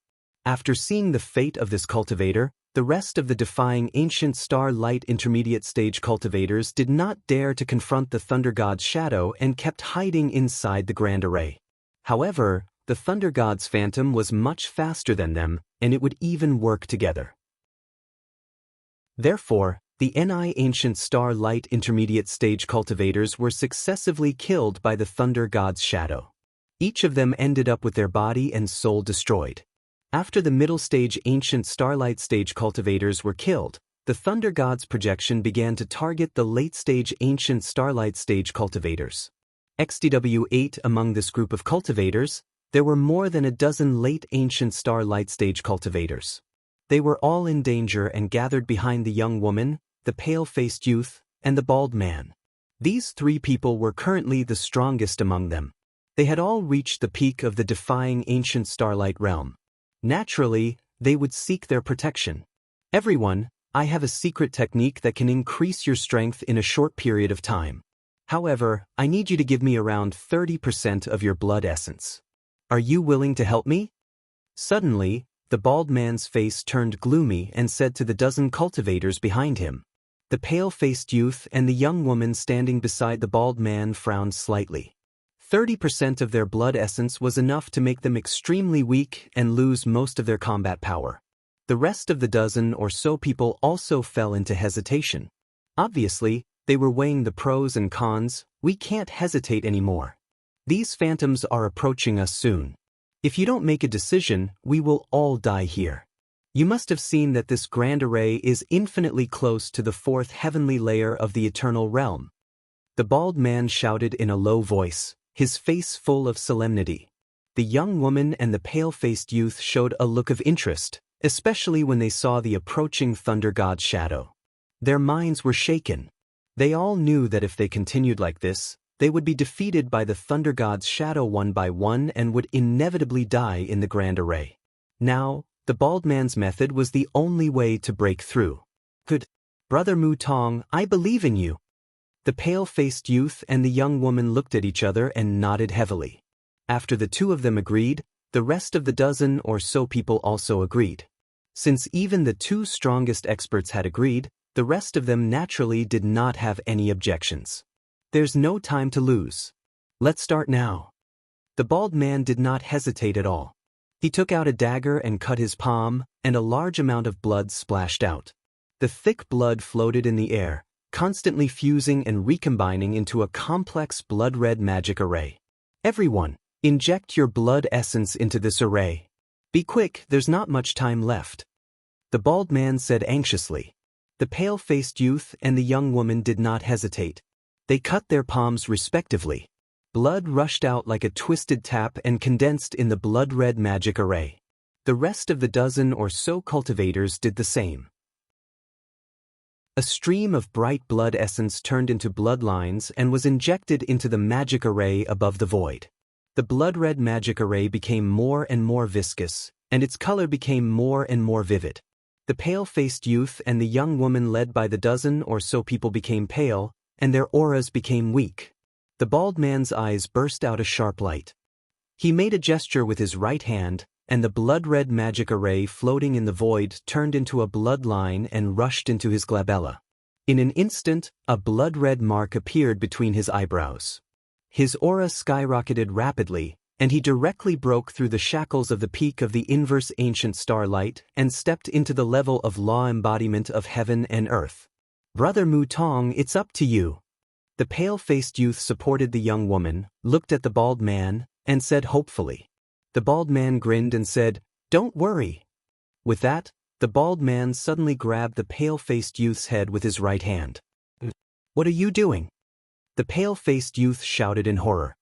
Speaker 1: After seeing the fate of this cultivator, the rest of the defying ancient starlight intermediate stage cultivators did not dare to confront the thunder god's shadow and kept hiding inside the grand array. However, the thunder god's phantom was much faster than them, and it would even work together. Therefore, the NI ancient starlight intermediate stage cultivators were successively killed by the thunder god's shadow. Each of them ended up with their body and soul destroyed. After the middle stage ancient starlight stage cultivators were killed, the thunder god's projection began to target the late stage ancient starlight stage cultivators. XDW8 among this group of cultivators, there were more than a dozen late ancient starlight stage cultivators. They were all in danger and gathered behind the young woman, the pale-faced youth, and the bald man. These three people were currently the strongest among them. They had all reached the peak of the defying ancient starlight realm. Naturally, they would seek their protection. Everyone, I have a secret technique that can increase your strength in a short period of time. However, I need you to give me around 30% of your blood essence. Are you willing to help me? Suddenly, the bald man's face turned gloomy and said to the dozen cultivators behind him. The pale-faced youth and the young woman standing beside the bald man frowned slightly. 30% of their blood essence was enough to make them extremely weak and lose most of their combat power. The rest of the dozen or so people also fell into hesitation. Obviously, they were weighing the pros and cons. We can't hesitate anymore. These phantoms are approaching us soon. If you don't make a decision, we will all die here. You must have seen that this grand array is infinitely close to the fourth heavenly layer of the eternal realm. The bald man shouted in a low voice, his face full of solemnity. The young woman and the pale-faced youth showed a look of interest, especially when they saw the approaching thunder god's shadow. Their minds were shaken. They all knew that if they continued like this, they would be defeated by the thunder god's shadow one by one and would inevitably die in the grand array. Now, the bald man's method was the only way to break through. Good. Brother Mu Tong, I believe in you. The pale-faced youth and the young woman looked at each other and nodded heavily. After the two of them agreed, the rest of the dozen or so people also agreed. Since even the two strongest experts had agreed, the rest of them naturally did not have any objections. There's no time to lose. Let's start now. The bald man did not hesitate at all. He took out a dagger and cut his palm, and a large amount of blood splashed out. The thick blood floated in the air, constantly fusing and recombining into a complex blood-red magic array. Everyone, inject your blood essence into this array. Be quick, there's not much time left. The bald man said anxiously. The pale-faced youth and the young woman did not hesitate. They cut their palms respectively. Blood rushed out like a twisted tap and condensed in the blood-red magic array. The rest of the dozen or so cultivators did the same. A stream of bright blood essence turned into bloodlines and was injected into the magic array above the void. The blood-red magic array became more and more viscous, and its color became more and more vivid. The pale-faced youth and the young woman led by the dozen or so people became pale, and their auras became weak. The bald man's eyes burst out a sharp light. He made a gesture with his right hand, and the blood-red magic array floating in the void turned into a bloodline and rushed into his glabella. In an instant, a blood-red mark appeared between his eyebrows. His aura skyrocketed rapidly, and he directly broke through the shackles of the peak of the inverse ancient starlight and stepped into the level of law embodiment of heaven and earth. Brother Mu Tong, it's up to you. The pale-faced youth supported the young woman, looked at the bald man, and said hopefully. The bald man grinned and said, "Don't worry." With that, the bald man suddenly grabbed the pale-faced youth's head with his right hand. "What are you doing?" The pale-faced youth shouted in horror.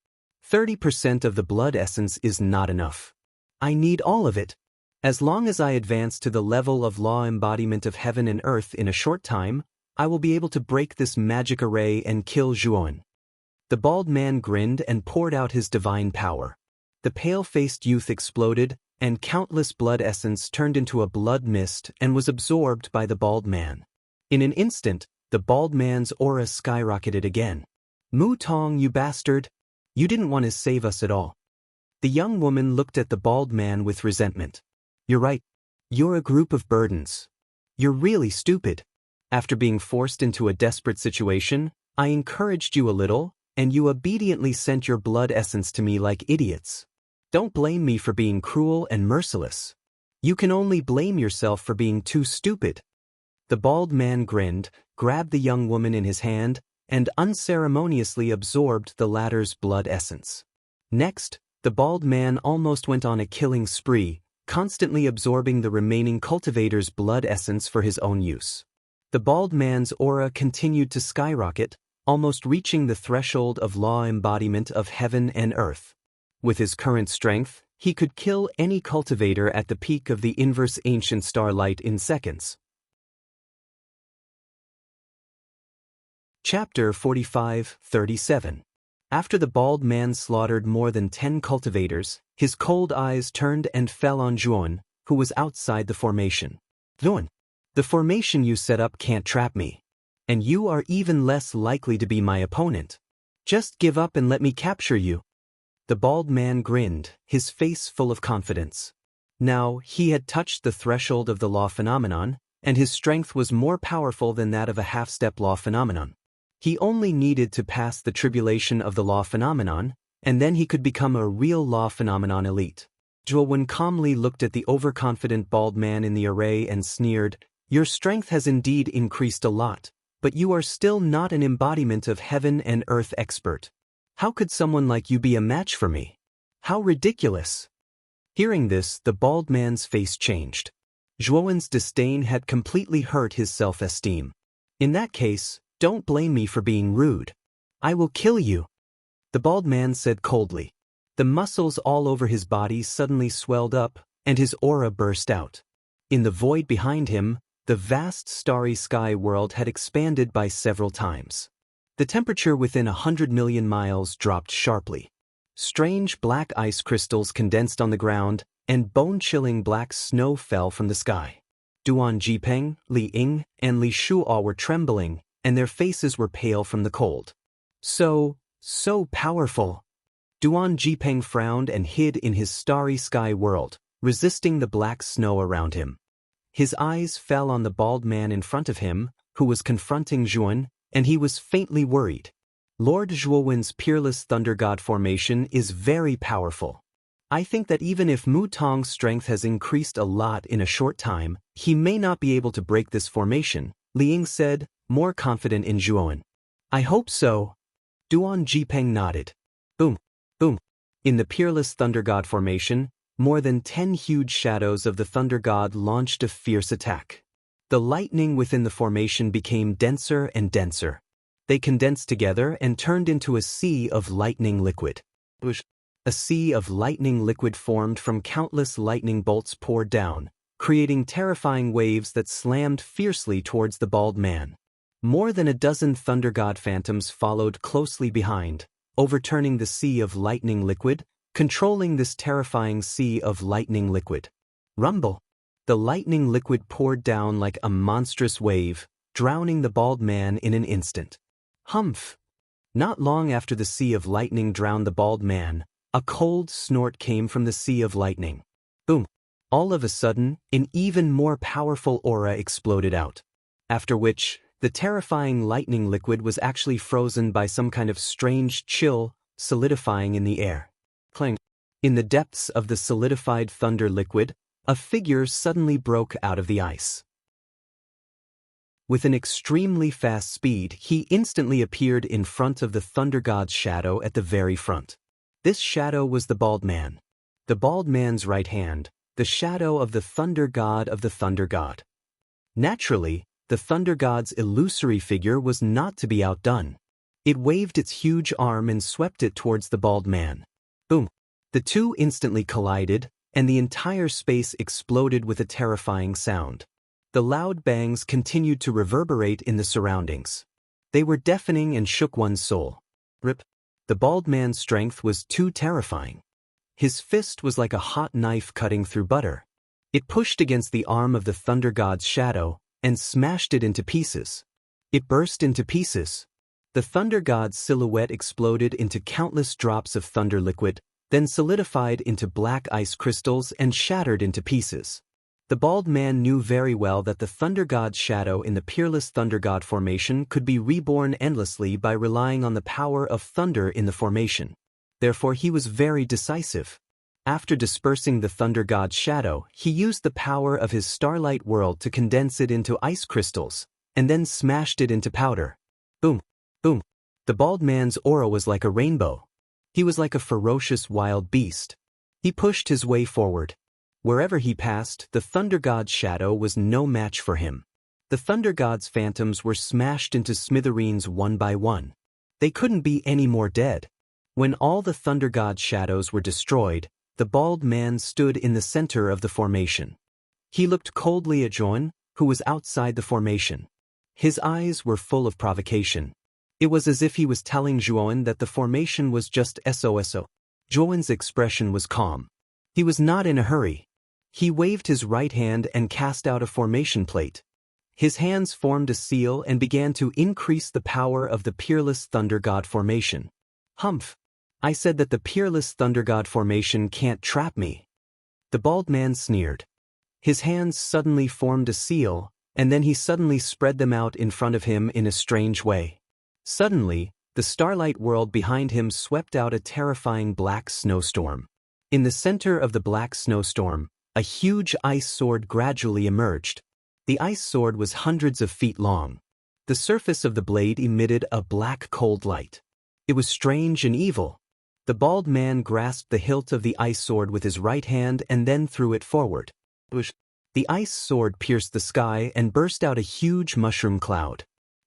Speaker 1: 30% of the blood essence is not enough. I need all of it. As long as I advance to the level of law embodiment of heaven and earth in a short time, I will be able to break this magic array and kill Zhuowen. The bald man grinned and poured out his divine power. The pale-faced youth exploded, and countless blood essence turned into a blood mist and was absorbed by the bald man. In an instant, the bald man's aura skyrocketed again. "Mu Tong, you bastard! You didn't want to save us at all." The young woman looked at the bald man with resentment. "You're right. You're a group of burdens. You're really stupid. After being forced into a desperate situation, I encouraged you a little, and you obediently sent your blood essence to me like idiots. Don't blame me for being cruel and merciless. You can only blame yourself for being too stupid." The bald man grinned, grabbed the young woman in his hand, and unceremoniously absorbed the latter's blood essence. Next, the bald man almost went on a killing spree, constantly absorbing the remaining cultivator's blood essence for his own use. The bald man's aura continued to skyrocket, almost reaching the threshold of law embodiment of heaven and earth. With his current strength, he could kill any cultivator at the peak of the inverse ancient starlight in seconds. Chapter 45-37. After the bald man slaughtered more than 10 cultivators, his cold eyes turned and fell on Zhuowen, who was outside the formation. "Zhuowen, the formation you set up can't trap me. And you are even less likely to be my opponent. Just give up and let me capture you." The bald man grinned, his face full of confidence. Now, he had touched the threshold of the law phenomenon, and his strength was more powerful than that of a half-step law phenomenon. He only needed to pass the tribulation of the law phenomenon, and then he could become a real law phenomenon elite. Zhuowen calmly looked at the overconfident bald man in the array and sneered, "Your strength has indeed increased a lot, but you are still not an embodiment of heaven and earth expert. How could someone like you be a match for me? How ridiculous!" Hearing this, the bald man's face changed. Zhuowen's disdain had completely hurt his self-esteem. "In that case, don't blame me for being rude. I will kill you," the bald man said coldly. The muscles all over his body suddenly swelled up, and his aura burst out. In the void behind him, the vast starry sky world had expanded by several times. The temperature within 100 million miles dropped sharply. Strange black ice crystals condensed on the ground, and bone-chilling black snow fell from the sky. Duan Jipeng, Li Ying, and Li Shuo were trembling, and their faces were pale from the cold. So powerful." Duan Jipeng frowned and hid in his starry sky world, resisting the black snow around him. His eyes fell on the bald man in front of him, who was confronting Zhuowen, and he was faintly worried. Lord Zhuowen's peerless thunder god formation is very powerful. I think that even if Mu Tong's strength has increased a lot in a short time, he may not be able to break this formation, Li Ying said, more confident in Zhuowen. "I hope so." Duan Jipeng nodded. Boom, boom. In the peerless thunder god formation, more than 10 huge shadows of the thunder god launched a fierce attack. The lightning within the formation became denser and denser. They condensed together and turned into a sea of lightning liquid. A sea of lightning liquid formed from countless lightning bolts poured down, creating terrifying waves that slammed fiercely towards the bald man. More than a dozen thunder god phantoms followed closely behind, overturning the sea of lightning liquid, controlling this terrifying sea of lightning liquid. Rumble! The lightning liquid poured down like a monstrous wave, drowning the bald man in an instant. Humph! Not long after the sea of lightning drowned the bald man, a cold snort came from the sea of lightning. Boom! All of a sudden, an even more powerful aura exploded out. After which, the terrifying lightning liquid was actually frozen by some kind of strange chill, solidifying in the air. Clang! In the depths of the solidified thunder liquid, a figure suddenly broke out of the ice. With an extremely fast speed, he instantly appeared in front of the thunder god's shadow at the very front. This shadow was the bald man. The bald man's right hand, the shadow of the thunder god of the thunder god. Naturally, the thunder god's illusory figure was not to be outdone. It waved its huge arm and swept it towards the bald man. Boom! The two instantly collided, and the entire space exploded with a terrifying sound. The loud bangs continued to reverberate in the surroundings. They were deafening and shook one's soul. Rip! The bald man's strength was too terrifying. His fist was like a hot knife cutting through butter. It pushed against the arm of the thunder god's shadow and smashed it into pieces. It burst into pieces. The thunder god's silhouette exploded into countless drops of thunder liquid, then solidified into black ice crystals and shattered into pieces. The bald man knew very well that the thunder god's shadow in the peerless thunder god formation could be reborn endlessly by relying on the power of thunder in the formation. Therefore he was very decisive. After dispersing the thunder god's shadow, he used the power of his starlight world to condense it into ice crystals, and then smashed it into powder. Boom! Boom! The bald man's aura was like a rainbow. He was like a ferocious wild beast. He pushed his way forward. Wherever he passed, the thunder god's shadow was no match for him. The thunder god's phantoms were smashed into smithereens one by one. They couldn't be any more dead. When all the thunder god's shadows were destroyed, the bald man stood in the center of the formation. He looked coldly at Joan, who was outside the formation. His eyes were full of provocation. It was as if he was telling Joan that the formation was just SOSO. Joan's expression was calm. He was not in a hurry. He waved his right hand and cast out a formation plate. His hands formed a seal and began to increase the power of the peerless thunder god formation. Humph! I said that the peerless thunder god formation can't trap me. The bald man sneered. His hands suddenly formed a seal, and then he suddenly spread them out in front of him in a strange way. Suddenly, the starlight world behind him swept out a terrifying black snowstorm. In the center of the black snowstorm, a huge ice sword gradually emerged. The ice sword was hundreds of feet long. The surface of the blade emitted a black cold light. It was strange and evil. The bald man grasped the hilt of the ice sword with his right hand and then threw it forward. The ice sword pierced the sky and burst out a huge mushroom cloud.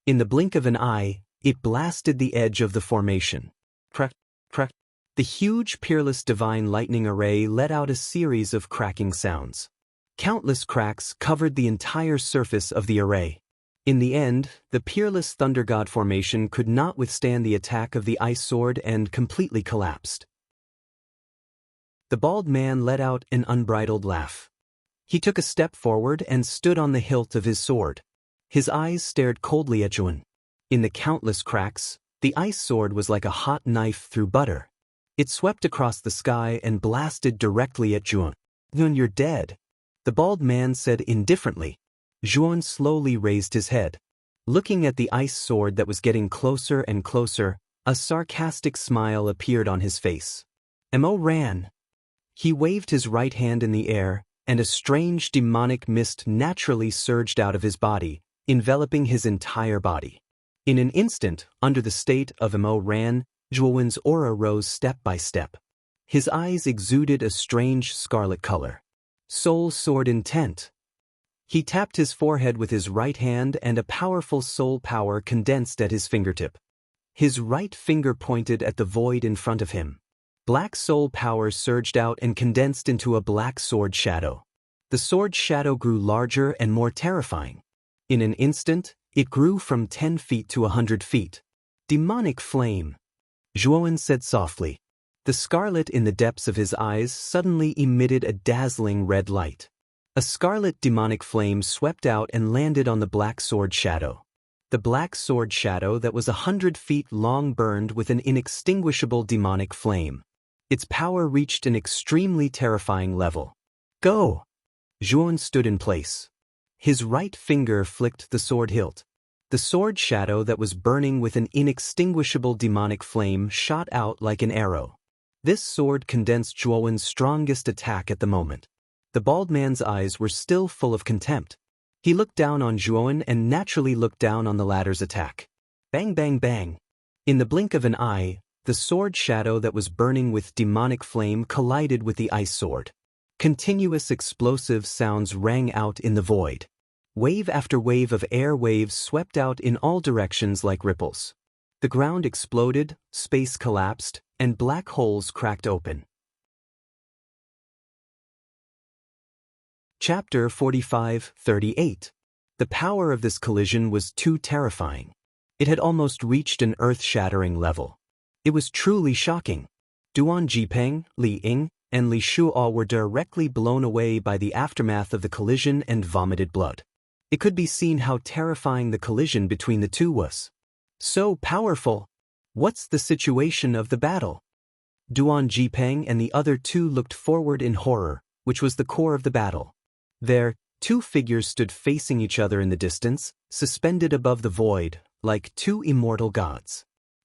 Speaker 1: In the blink of an eye, it blasted the edge of the formation. Crack, crack. The huge peerless divine lightning array let out a series of cracking sounds. Countless cracks covered the entire surface of the array. In the end, the peerless thunder god formation could not withstand the attack of the ice sword and completely collapsed. The bald man let out an unbridled laugh. He took a step forward and stood on the hilt of his sword. His eyes stared coldly at Joan. In the countless cracks, the ice sword was like a hot knife through butter. It swept across the sky and blasted directly at Joan. "Joan, you're dead," the bald man said indifferently. Joan slowly raised his head. Looking at the ice sword that was getting closer and closer, a sarcastic smile appeared on his face. Mo ran. He waved his right hand in the air, and a strange demonic mist naturally surged out of his body, enveloping his entire body. In an instant, under the state of Mo ran, Joan's aura rose step by step. His eyes exuded a strange scarlet color. Soul sword intent. He tapped his forehead with his right hand and a powerful soul power condensed at his fingertip. His right finger pointed at the void in front of him. Black soul power surged out and condensed into a black sword shadow. The sword shadow grew larger and more terrifying. In an instant, it grew from 10 feet to 100 feet. Demonic flame, Zhuowen said softly. The scarlet in the depths of his eyes suddenly emitted a dazzling red light. A scarlet demonic flame swept out and landed on the black sword shadow. The black sword shadow that was 100 feet long burned with an inextinguishable demonic flame. Its power reached an extremely terrifying level. Go! Zhuowen stood in place. His right finger flicked the sword hilt. The sword shadow that was burning with an inextinguishable demonic flame shot out like an arrow. This sword condensed Zhuowen's strongest attack at the moment. The bald man's eyes were still full of contempt. He looked down on Zhuowen and naturally looked down on the latter's attack. Bang bang bang. In the blink of an eye, the sword shadow that was burning with demonic flame collided with the ice sword. Continuous explosive sounds rang out in the void. Wave after wave of air waves swept out in all directions like ripples. The ground exploded, space collapsed, and black holes cracked open. Chapter 45-38. The power of this collision was too terrifying. It had almost reached an earth-shattering level. It was truly shocking. Duan Jipeng, Li Ying, and Li Shuo were directly blown away by the aftermath of the collision and vomited blood. It could be seen how terrifying the collision between the two was. So powerful! What's the situation of the battle? Duan Jipeng and the other two looked forward in horror, which was the core of the battle. There, two figures stood facing each other in the distance, suspended above the void, like two immortal gods.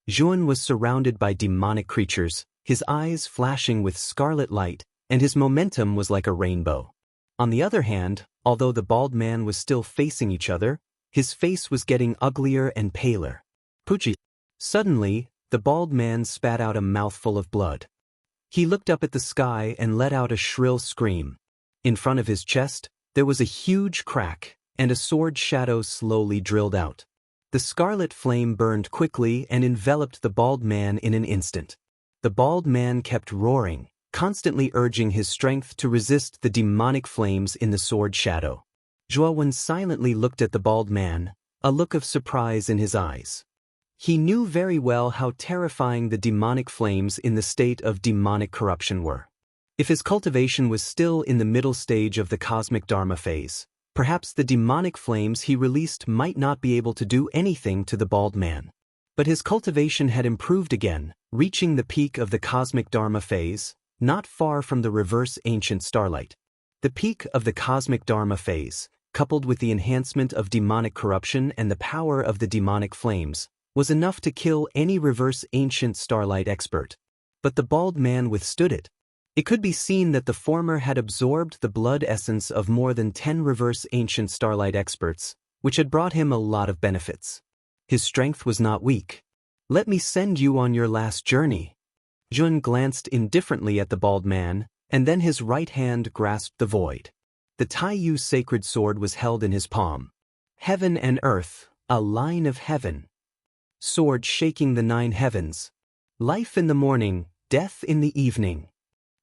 Speaker 1: Zhuowen was surrounded by demonic creatures, his eyes flashing with scarlet light, and his momentum was like a rainbow. On the other hand, although the bald man was still facing each other, his face was getting uglier and paler. Pucci. Suddenly, the bald man spat out a mouthful of blood. He looked up at the sky and let out a shrill scream. In front of his chest, there was a huge crack, and a sword shadow slowly drilled out. The scarlet flame burned quickly and enveloped the bald man in an instant. The bald man kept roaring, constantly urging his strength to resist the demonic flames in the sword shadow. Zhuowen silently looked at the bald man, a look of surprise in his eyes. He knew very well how terrifying the demonic flames in the state of demonic corruption were. If his cultivation was still in the middle stage of the cosmic dharma phase, perhaps the demonic flames he released might not be able to do anything to the bald man. But his cultivation had improved again, reaching the peak of the cosmic dharma phase, not far from the reverse ancient starlight. The peak of the cosmic dharma phase, coupled with the enhancement of demonic corruption and the power of the demonic flames, was enough to kill any reverse ancient starlight expert. But the bald man withstood it. It could be seen that the former had absorbed the blood essence of more than 10 reverse ancient starlight experts, which had brought him a lot of benefits. His strength was not weak. Let me send you on your last journey. Zhuowen glanced indifferently at the bald man, and then his right hand grasped the void. The Taiyu sacred sword was held in his palm. Heaven and earth, a line of heaven. Sword shaking the 9 heavens. Life in the morning, death in the evening.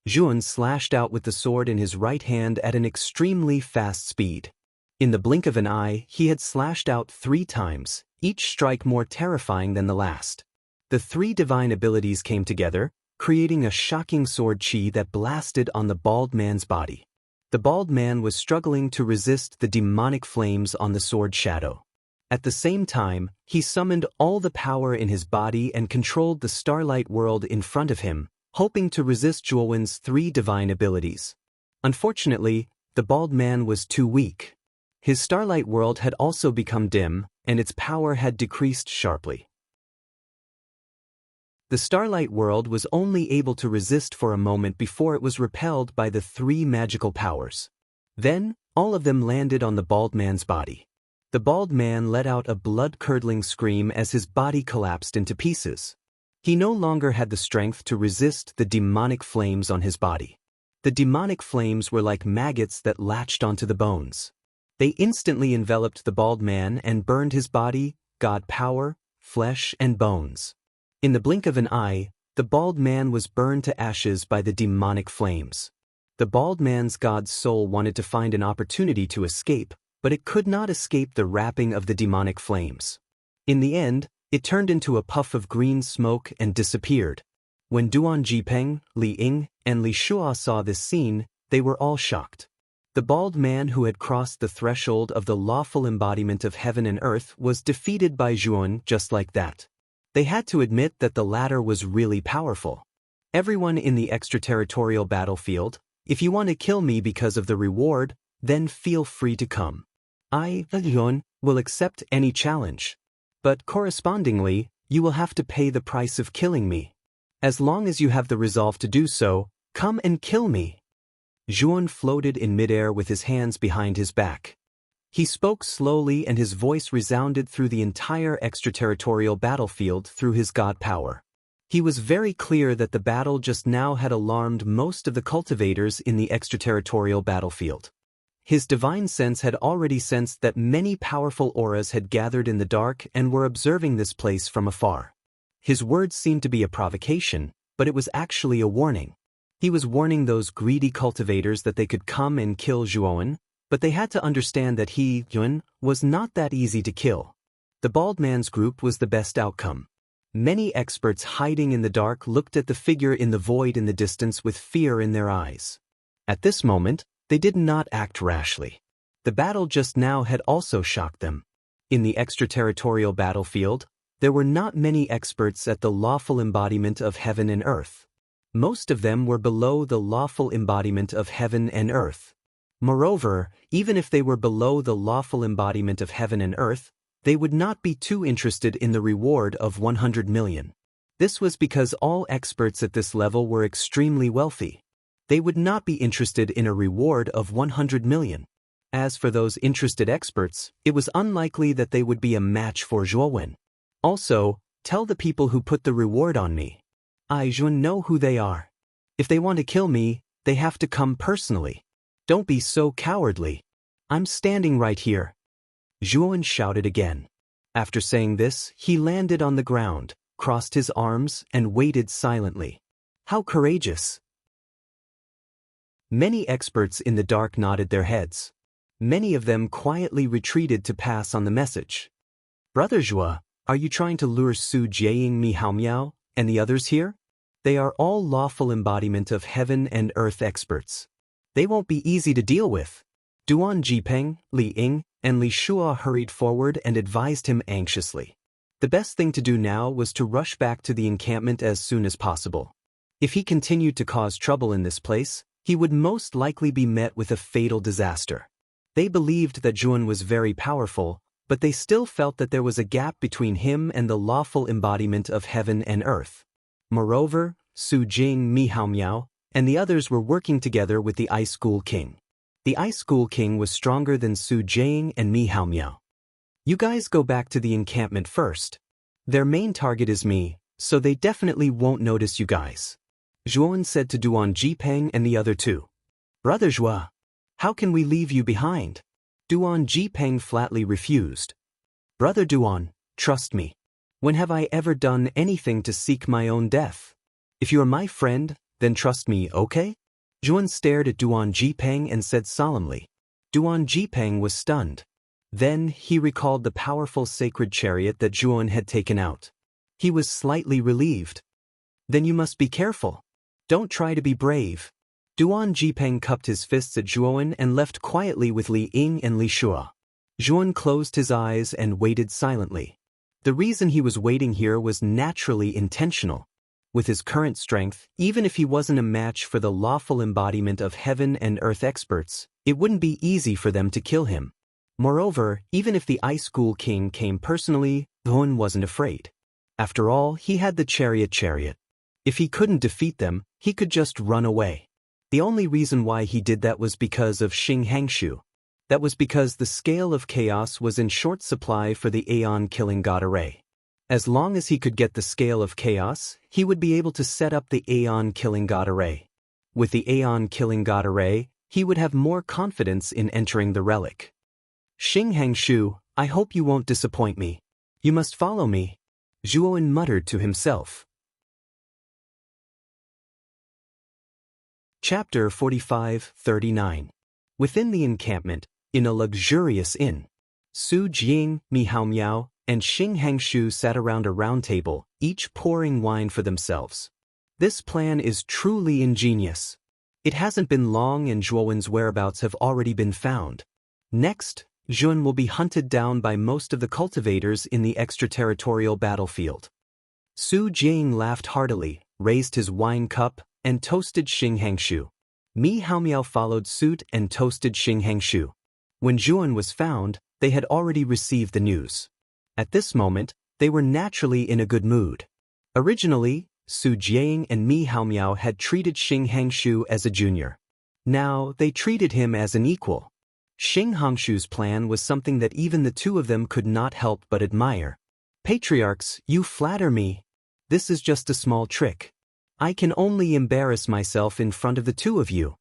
Speaker 1: Zhuowen slashed out with the sword in his right hand at an extremely fast speed. In the blink of an eye, he had slashed out 3 times, each strike more terrifying than the last. The 3 divine abilities came together, creating a shocking sword chi that blasted on the bald man's body. The bald man was struggling to resist the demonic flames on the sword shadow. At the same time, he summoned all the power in his body and controlled the starlight world in front of him, hoping to resist Zhuowen's 3 divine abilities. Unfortunately, the bald man was too weak. His starlight world had also become dim, and its power had decreased sharply. The starlight world was only able to resist for a moment before it was repelled by the 3 magical powers. Then, all of them landed on the bald man's body. The bald man let out a blood-curdling scream as his body collapsed into pieces. He no longer had the strength to resist the demonic flames on his body. The demonic flames were like maggots that latched onto the bones. They instantly enveloped the bald man and burned his body, god power, flesh and bones. In the blink of an eye, the bald man was burned to ashes by the demonic flames. The bald man's god's soul wanted to find an opportunity to escape, but it could not escape the wrapping of the demonic flames. In the end, it turned into a puff of green smoke and disappeared. When Duan Jipeng, Li Ying, and Li Shua saw this scene, they were all shocked. The bald man who had crossed the threshold of the lawful embodiment of heaven and earth was defeated by Zhuan just like that. They had to admit that the latter was really powerful. Everyone in the extraterritorial battlefield, if you want to kill me because of the reward, then feel free to come. I, Zhuan, will accept any challenge. But correspondingly, you will have to pay the price of killing me. As long as you have the resolve to do so, come and kill me. Zhuan floated in midair with his hands behind his back. He spoke slowly and his voice resounded through the entire extraterritorial battlefield through his god power. He was very clear that the battle just now had alarmed most of the cultivators in the extraterritorial battlefield. His divine sense had already sensed that many powerful auras had gathered in the dark and were observing this place from afar. His words seemed to be a provocation, but it was actually a warning. He was warning those greedy cultivators that they could come and kill Zhuan, but they had to understand that he, Yun, was not that easy to kill. The bald man's group was the best outcome. Many experts hiding in the dark looked at the figure in the void in the distance with fear in their eyes. At this moment, they did not act rashly. The battle just now had also shocked them. In the extraterritorial battlefield, there were not many experts at the lawful embodiment of heaven and earth. Most of them were below the lawful embodiment of heaven and earth. Moreover, even if they were below the lawful embodiment of heaven and earth, they would not be too interested in the reward of 100 million. This was because all experts at this level were extremely wealthy. They would not be interested in a reward of 100 million. As for those interested experts, it was unlikely that they would be a match for Zhuowen. Also, tell the people who put the reward on me. I, Zhuan, know who they are. If they want to kill me, they have to come personally. Don't be so cowardly. I'm standing right here. Zhuan shouted again. After saying this, he landed on the ground, crossed his arms, and waited silently. How courageous! Many experts in the dark nodded their heads. Many of them quietly retreated to pass on the message. Brother Zhua, are you trying to lure Su Jiaying, Mi Hao Miao, and the others here? They are all lawful embodiment of heaven and earth experts. They won't be easy to deal with. Duan Jipeng, Li Ying, and Li Shua hurried forward and advised him anxiously. The best thing to do now was to rush back to the encampment as soon as possible. If he continued to cause trouble in this place, he would most likely be met with a fatal disaster. They believed that Zhuan was very powerful, but they still felt that there was a gap between him and the lawful embodiment of heaven and earth. Moreover, Su Jing, Mi Hao Miao, and the others were working together with the Ice School King. The Ice School King was stronger than Su Jing and Mi Hao Miao. You guys go back to the encampment first. Their main target is me, so they definitely won't notice you guys. Zhuan said to Duan Jipeng and the other two. Brother Zhua, how can we leave you behind? Duan Jipeng flatly refused. Brother Duan, trust me. When have I ever done anything to seek my own death? If you are my friend, then trust me, okay? Zhuan stared at Duan Jipeng and said solemnly. Duan Jipeng was stunned. Then he recalled the powerful sacred chariot that Zhuan had taken out. He was slightly relieved. Then you must be careful. Don't try to be brave. Duan Jipeng cupped his fists at Zhuan and left quietly with Li Ying and Li Shua. Zhuan closed his eyes and waited silently. The reason he was waiting here was naturally intentional. With his current strength, even if he wasn't a match for the lawful embodiment of heaven and earth experts, it wouldn't be easy for them to kill him. Moreover, even if the Ice School King came personally, Zhuan wasn't afraid. After all, he had the chariot. If he couldn't defeat them, he could just run away. The only reason why he did that was because of Xing Hangshu. That was because the scale of chaos was in short supply for the Aeon-killing God Array. As long as he could get the scale of chaos, he would be able to set up the Aeon-killing God Array. With the Aeon-killing God Array, he would have more confidence in entering the relic. Xing Hangshu, I hope you won't disappoint me. You must follow me, Zhuowen muttered to himself. Chapter 45-39. Within the encampment, in a luxurious inn, Su Jing, Mi Hao Miao, and Xing Hangshu sat around a round table, each pouring wine for themselves. This plan is truly ingenious. It hasn't been long and Zhuowen's whereabouts have already been found. Next, Zhuan will be hunted down by most of the cultivators in the extraterritorial battlefield. Su Jing laughed heartily, raised his wine cup, and toasted Xing Hangshu. Mi Haomiao followed suit and toasted Xing Hangshu. When Zhuan was found, they had already received the news. At this moment, they were naturally in a good mood. Originally, Su Jiang and Mi Haomiao had treated Xing Hangshu as a junior. Now, they treated him as an equal. Xing Hangshu's plan was something that even the two of them could not help but admire. Patriarchs, you flatter me. This is just a small trick. I can only embarrass myself in front of the two of you.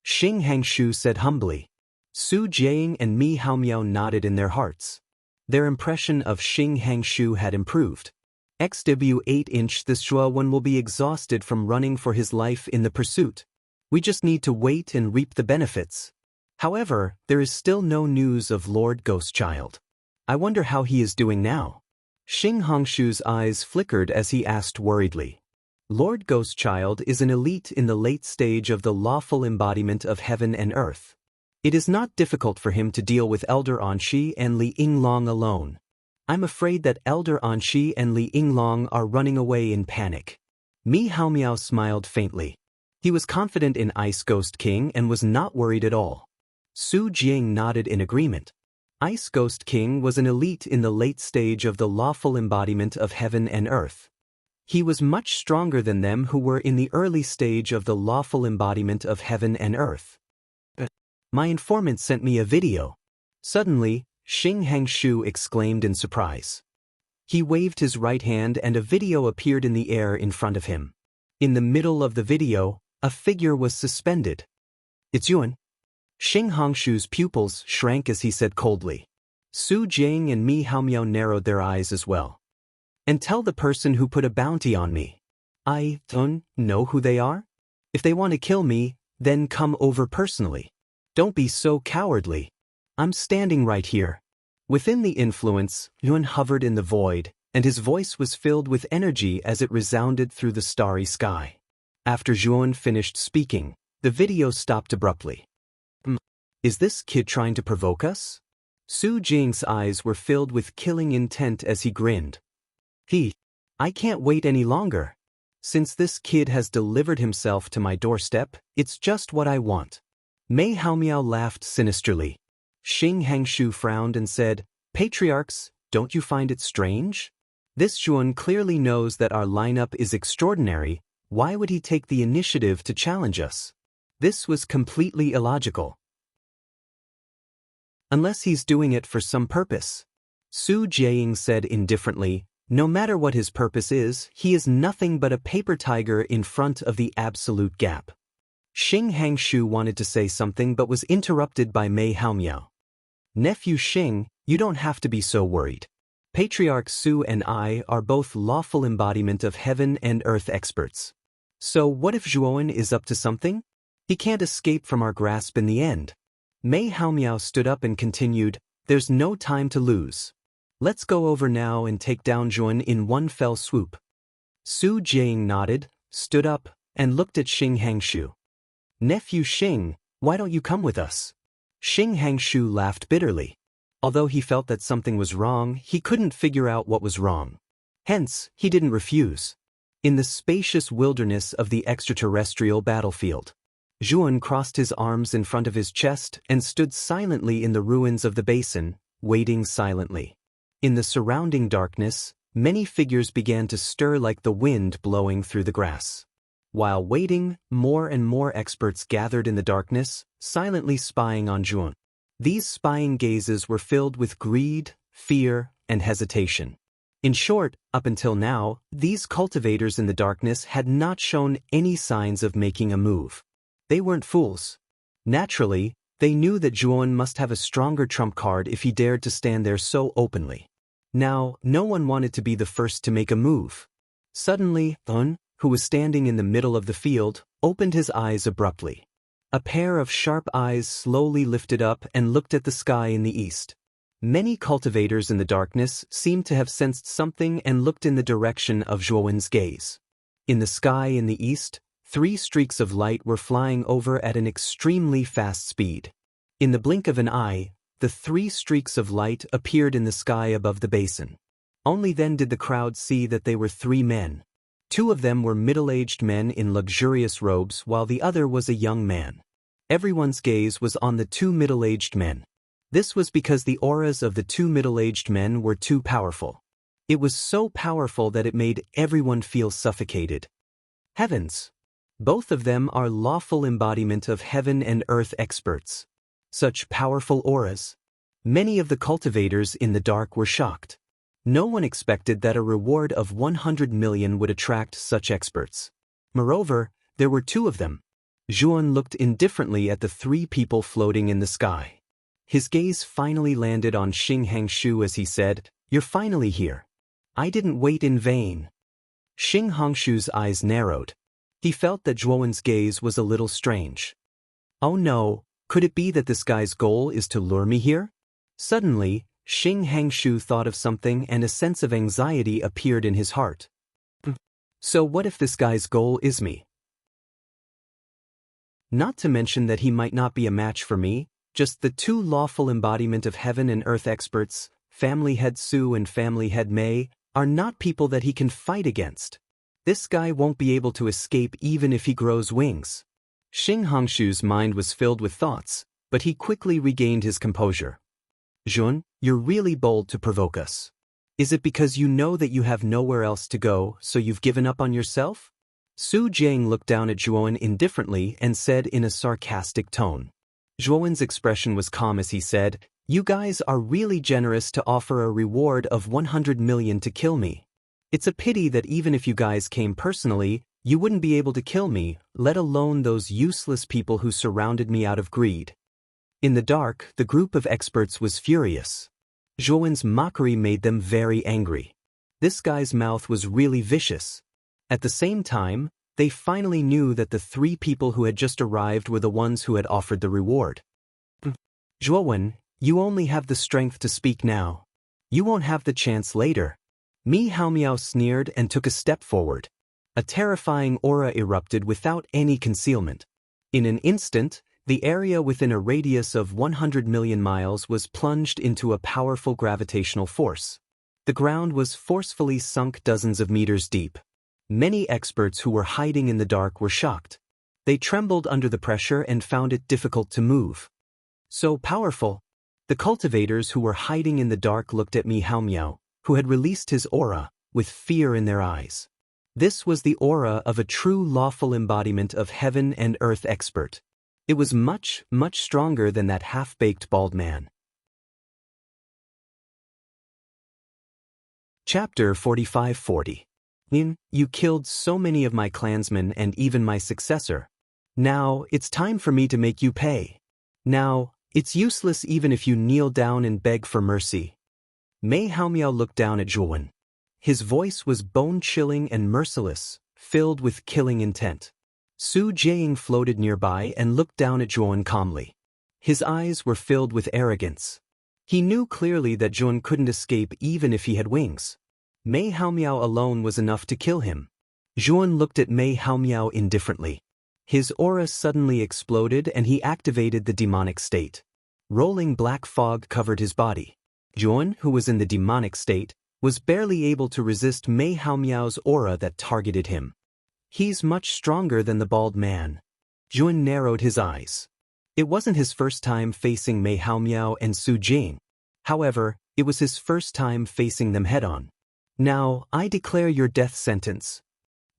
Speaker 1: Xing Hangshu said humbly. Su Jiang and Mi Haomiao nodded in their hearts. Their impression of Xing Hangshu had improved. XW 8-inch this Zhuowen will be exhausted from running for his life in the pursuit. We just need to wait and reap the benefits. However, there is still no news of Lord Ghostchild. I wonder how he is doing now. Xing Hangshu's eyes flickered as he asked worriedly. Lord Ghostchild is an elite in the late stage of the lawful embodiment of heaven and earth. It is not difficult for him to deal with Elder Anshi and Li Yinglong alone. I'm afraid that Elder Anshi and Li Yinglong are running away in panic. Mi Haomiao smiled faintly. He was confident in Ice Ghost King and was not worried at all. Su Jing nodded in agreement. Ice Ghost King was an elite in the late stage of the lawful embodiment of heaven and earth. He was much stronger than them who were in the early stage of the lawful embodiment of heaven and earth. My informant sent me a video. Suddenly, Xing Hangshu exclaimed in surprise. He waved his right hand and a video appeared in the air in front of him. In the middle of the video, a figure was suspended. It's Yuan. Xing Hangshu's pupils shrank as he said coldly. Su Jing and Mi Haomiao narrowed their eyes as well. And tell the person who put a bounty on me. I don't know who they are? If they want to kill me, then come over personally. Don't be so cowardly. I'm standing right here. Within the influence, Yuan hovered in the void, and his voice was filled with energy as it resounded through the starry sky. After Zhuowen finished speaking, the video stopped abruptly. Is this kid trying to provoke us? Su Jing's eyes were filled with killing intent as he grinned. I can't wait any longer. Since this kid has delivered himself to my doorstep, it's just what I want. Mi Haomiao laughed sinisterly. Xing Hangshu frowned and said, Patriarchs, don't you find it strange? This Zhuan clearly knows that our lineup is extraordinary. Why would he take the initiative to challenge us? This was completely illogical. Unless he's doing it for some purpose. Su Jiang said indifferently, no matter what his purpose is, he is nothing but a paper tiger in front of the absolute gap. Xing Hangshu wanted to say something but was interrupted by Mi Haomiao. Nephew Xing, you don't have to be so worried. Patriarch Su and I are both lawful embodiment of heaven and earth experts. So what if Zhuowen is up to something? He can't escape from our grasp in the end. Mi Haomiao stood up and continued, there's no time to lose. Let's go over now and take down Zhuowen in one fell swoop. Su Jing nodded, stood up, and looked at Xing Hangshu. Nephew Xing, why don't you come with us? Xing Hangshu laughed bitterly. Although he felt that something was wrong, he couldn't figure out what was wrong. Hence, he didn't refuse. In the spacious wilderness of the extraterrestrial battlefield, Zhuowen crossed his arms in front of his chest and stood silently in the ruins of the basin, waiting silently. In the surrounding darkness, many figures began to stir like the wind blowing through the grass. While waiting, more and more experts gathered in the darkness, silently spying on Zhuowen. These spying gazes were filled with greed, fear, and hesitation. In short, up until now, these cultivators in the darkness had not shown any signs of making a move. They weren't fools. Naturally, They knew that Zhuan must have a stronger trump card if he dared to stand there so openly. Now, no one wanted to be the first to make a move. Suddenly, Thun, who was standing in the middle of the field, opened his eyes abruptly. A pair of sharp eyes slowly lifted up and looked at the sky in the east. Many cultivators in the darkness seemed to have sensed something and looked in the direction of Zhuowen's gaze. In the sky in the east, 3 streaks of light were flying over at an extremely fast speed. In the blink of an eye, the 3 streaks of light appeared in the sky above the basin. Only then did the crowd see that they were 3 men. 2 of them were middle-aged men in luxurious robes while the other was a young man. Everyone's gaze was on the 2 middle-aged men. This was because the auras of the 2 middle-aged men were too powerful. It was so powerful that it made everyone feel suffocated. Heavens! Both of them are lawful embodiment of heaven and earth experts. Such powerful auras. Many of the cultivators in the dark were shocked. No one expected that a reward of 100 million would attract such experts. Moreover, there were 2 of them. Zhuan looked indifferently at the 3 people floating in the sky. His gaze finally landed on Xing Hangshu as he said, "You're finally here. I didn't wait in vain." Xing Hangshu's eyes narrowed. He felt that Zhuowen's gaze was a little strange. Oh no, could it be that this guy's goal is to lure me here? Suddenly, Xing Hangshu thought of something and a sense of anxiety appeared in his heart. So what if this guy's goal is me? Not to mention that he might not be a match for me, just the 2 lawful embodiment of heaven and earth experts, family head Su and family head Mei, are not people that he can fight against. This guy won't be able to escape even if he grows wings. Xing Hangshu's mind was filled with thoughts, but he quickly regained his composure. Zhuan, you're really bold to provoke us. Is it because you know that you have nowhere else to go, so you've given up on yourself? Su Jiang looked down at Zhuan indifferently and said in a sarcastic tone. Zhuowen's expression was calm as he said, "You guys are really generous to offer a reward of 100 million to kill me. It's a pity that even if you guys came personally, you wouldn't be able to kill me, let alone those useless people who surrounded me out of greed." In the dark, the group of experts was furious. Zhuowen's mockery made them very angry. This guy's mouth was really vicious. At the same time, they finally knew that the 3 people who had just arrived were the ones who had offered the reward. Zhuowen, you only have the strength to speak now. You won't have the chance later. Mi Haomiao sneered and took a step forward. A terrifying aura erupted without any concealment. In an instant, the area within a radius of 100 million miles was plunged into a powerful gravitational force. The ground was forcefully sunk dozens of meters deep. Many experts who were hiding in the dark were shocked. They trembled under the pressure and found it difficult to move. So powerful. The cultivators who were hiding in the dark looked at Mi Haomiao, who had released his aura, with fear in their eyes. This was the aura of a true lawful embodiment of heaven and earth expert. It was much, much stronger than that half-baked bald man. Chapter 45-40. You killed so many of my clansmen and even my successor. Now, it's time for me to make you pay. Now, it's useless even if you kneel down and beg for mercy. Mei Haomiao looked down at Zhuowen. His voice was bone-chilling and merciless, filled with killing intent. Su Jiang floated nearby and looked down at Zhuowen calmly. His eyes were filled with arrogance. He knew clearly that Zhuowen couldn't escape even if he had wings. Mei Haomiao alone was enough to kill him. Zhuowen looked at Mei Haomiao indifferently. His aura suddenly exploded and he activated the demonic state. Rolling black fog covered his body. Zhuowen, who was in the demonic state, was barely able to resist Mei Haomiao's aura that targeted him. He's much stronger than the bald man. Zhuowen narrowed his eyes. It wasn't his first time facing Mei Haomiao and Su Jing. However, it was his first time facing them head-on. Now, I declare your death sentence.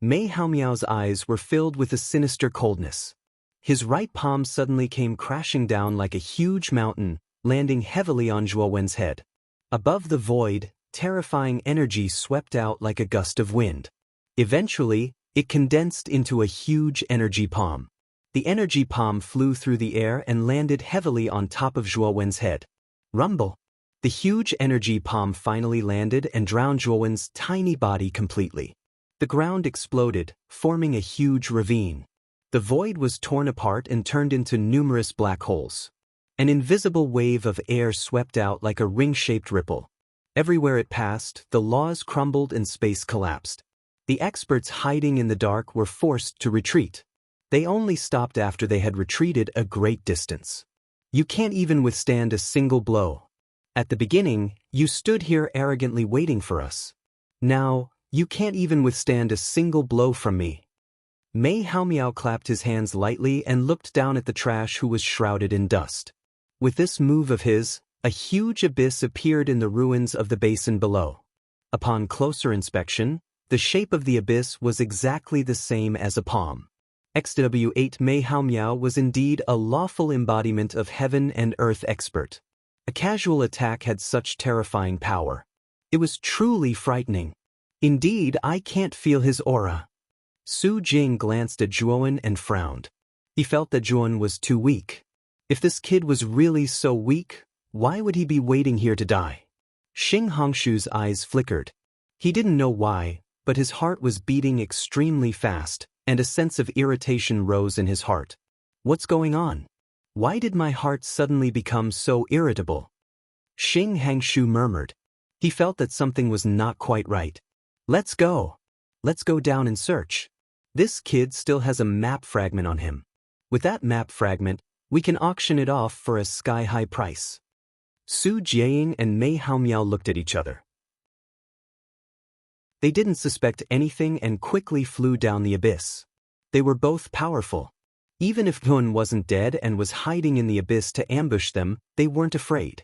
Speaker 1: Mei Haomiao's eyes were filled with a sinister coldness. His right palm suddenly came crashing down like a huge mountain, landing heavily on Zhuowen's head. Above the void, terrifying energy swept out like a gust of wind. Eventually, it condensed into a huge energy palm. The energy palm flew through the air and landed heavily on top of Zhuowen's head. Rumble! The huge energy palm finally landed and drowned Zhuowen's tiny body completely. The ground exploded, forming a huge ravine. The void was torn apart and turned into numerous black holes. An invisible wave of air swept out like a ring-shaped ripple. Everywhere it passed, the laws crumbled and space collapsed. The experts hiding in the dark were forced to retreat. They only stopped after they had retreated a great distance. You can't even withstand a single blow. At the beginning, you stood here arrogantly waiting for us. Now, you can't even withstand a single blow from me. Mei Haomiao clapped his hands lightly and looked down at the trash who was shrouded in dust. With this move of his, a huge abyss appeared in the ruins of the basin below. Upon closer inspection, the shape of the abyss was exactly the same as a palm. XW8 Mei Haomiao was indeed a lawful embodiment of heaven and earth expert. A casual attack had such terrifying power. It was truly frightening. Indeed, I can't feel his aura. Su Jing glanced at Zhuowen and frowned. He felt that Zhuowen was too weak. If this kid was really so weak, why would he be waiting here to die? Xing Hongshu's eyes flickered. He didn't know why, but his heart was beating extremely fast, and a sense of irritation rose in his heart. What's going on? Why did my heart suddenly become so irritable? Xing Hangshu murmured. He felt that something was not quite right. Let's go. Let's go down and search. This kid still has a map fragment on him. With that map fragment, we can auction it off for a sky-high price. Su Jiaying and Mei Haomiao looked at each other. They didn't suspect anything and quickly flew down the abyss. They were both powerful. Even if Hun wasn't dead and was hiding in the abyss to ambush them, they weren't afraid.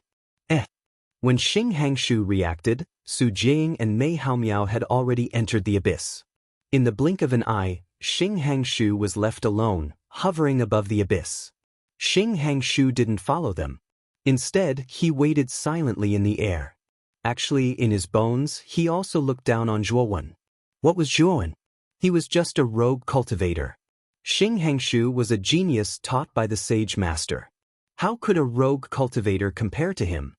Speaker 1: When Xing Hangshu reacted, Su Jing and Mei Haomiao had already entered the abyss. In the blink of an eye, Xing Hangshu was left alone, hovering above the abyss. Xing Hangshu didn't follow them. Instead, he waited silently in the air. Actually, in his bones, he also looked down on Zhuowen. What was Zhuowen? He was just a rogue cultivator. Xing Hangshu was a genius taught by the sage master. How could a rogue cultivator compare to him?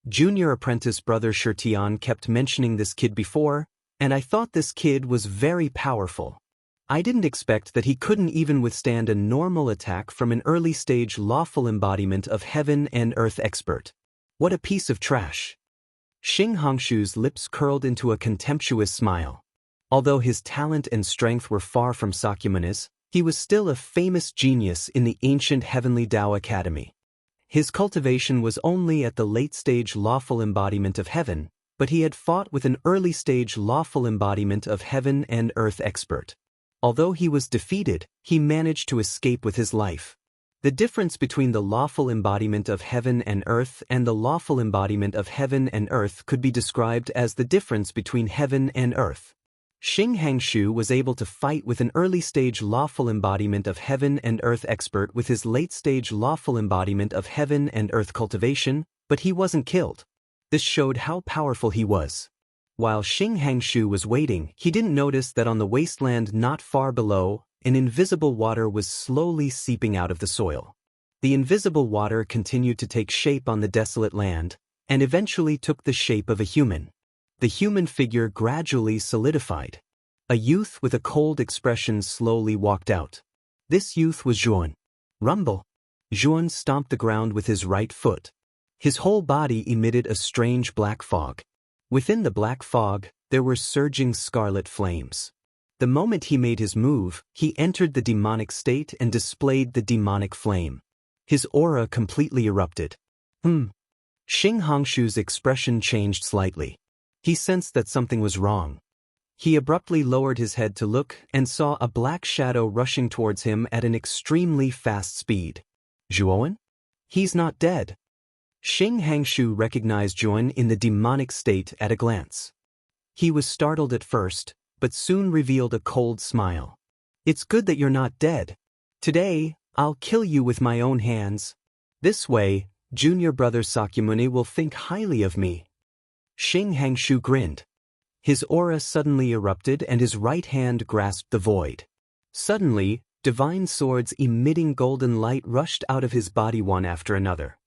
Speaker 1: Junior apprentice brother Shirtian kept mentioning this kid before, and I thought this kid was very powerful. I didn't expect that he couldn't even withstand a normal attack from an early-stage lawful embodiment of heaven and earth expert. What a piece of trash. Xing Hongshu's lips curled into a contemptuous smile. Although his talent and strength were far from Sakyamuni's, he was still a famous genius in the ancient Heavenly Tao Academy. His cultivation was only at the late-stage lawful embodiment of heaven, but he had fought with an early-stage lawful embodiment of heaven and earth expert. Although he was defeated, he managed to escape with his life. The difference between the lawful embodiment of heaven and earth and the lawful embodiment of heaven and earth could be described as the difference between heaven and earth. Xing Hangshu was able to fight with an early-stage lawful embodiment of heaven and earth expert with his late-stage lawful embodiment of heaven and earth cultivation, but he wasn't killed. This showed how powerful he was. While Xing Hangshu was waiting, he didn't notice that on the wasteland not far below, an invisible water was slowly seeping out of the soil. The invisible water continued to take shape on the desolate land, and eventually took the shape of a human. The human figure gradually solidified. A youth with a cold expression slowly walked out. This youth was Zhuowen. Rumble! Zhuowen stomped the ground with his right foot. His whole body emitted a strange black fog. Within the black fog, there were surging scarlet flames. The moment he made his move, he entered the demonic state and displayed the demonic flame. His aura completely erupted. Xing Hongshu's expression changed slightly. He sensed that something was wrong. He abruptly lowered his head to look and saw a black shadow rushing towards him at an extremely fast speed. Zhuowen? He's not dead. Xing Hangshu recognized Zhuowen in the demonic state at a glance. He was startled at first, but soon revealed a cold smile. It's good that you're not dead. Today, I'll kill you with my own hands. This way, junior brother Sakyamuni will think highly of me. Xing Hangshu grinned. His aura suddenly erupted and his right hand grasped the void. Suddenly, divine swords emitting golden light rushed out of his body one after another.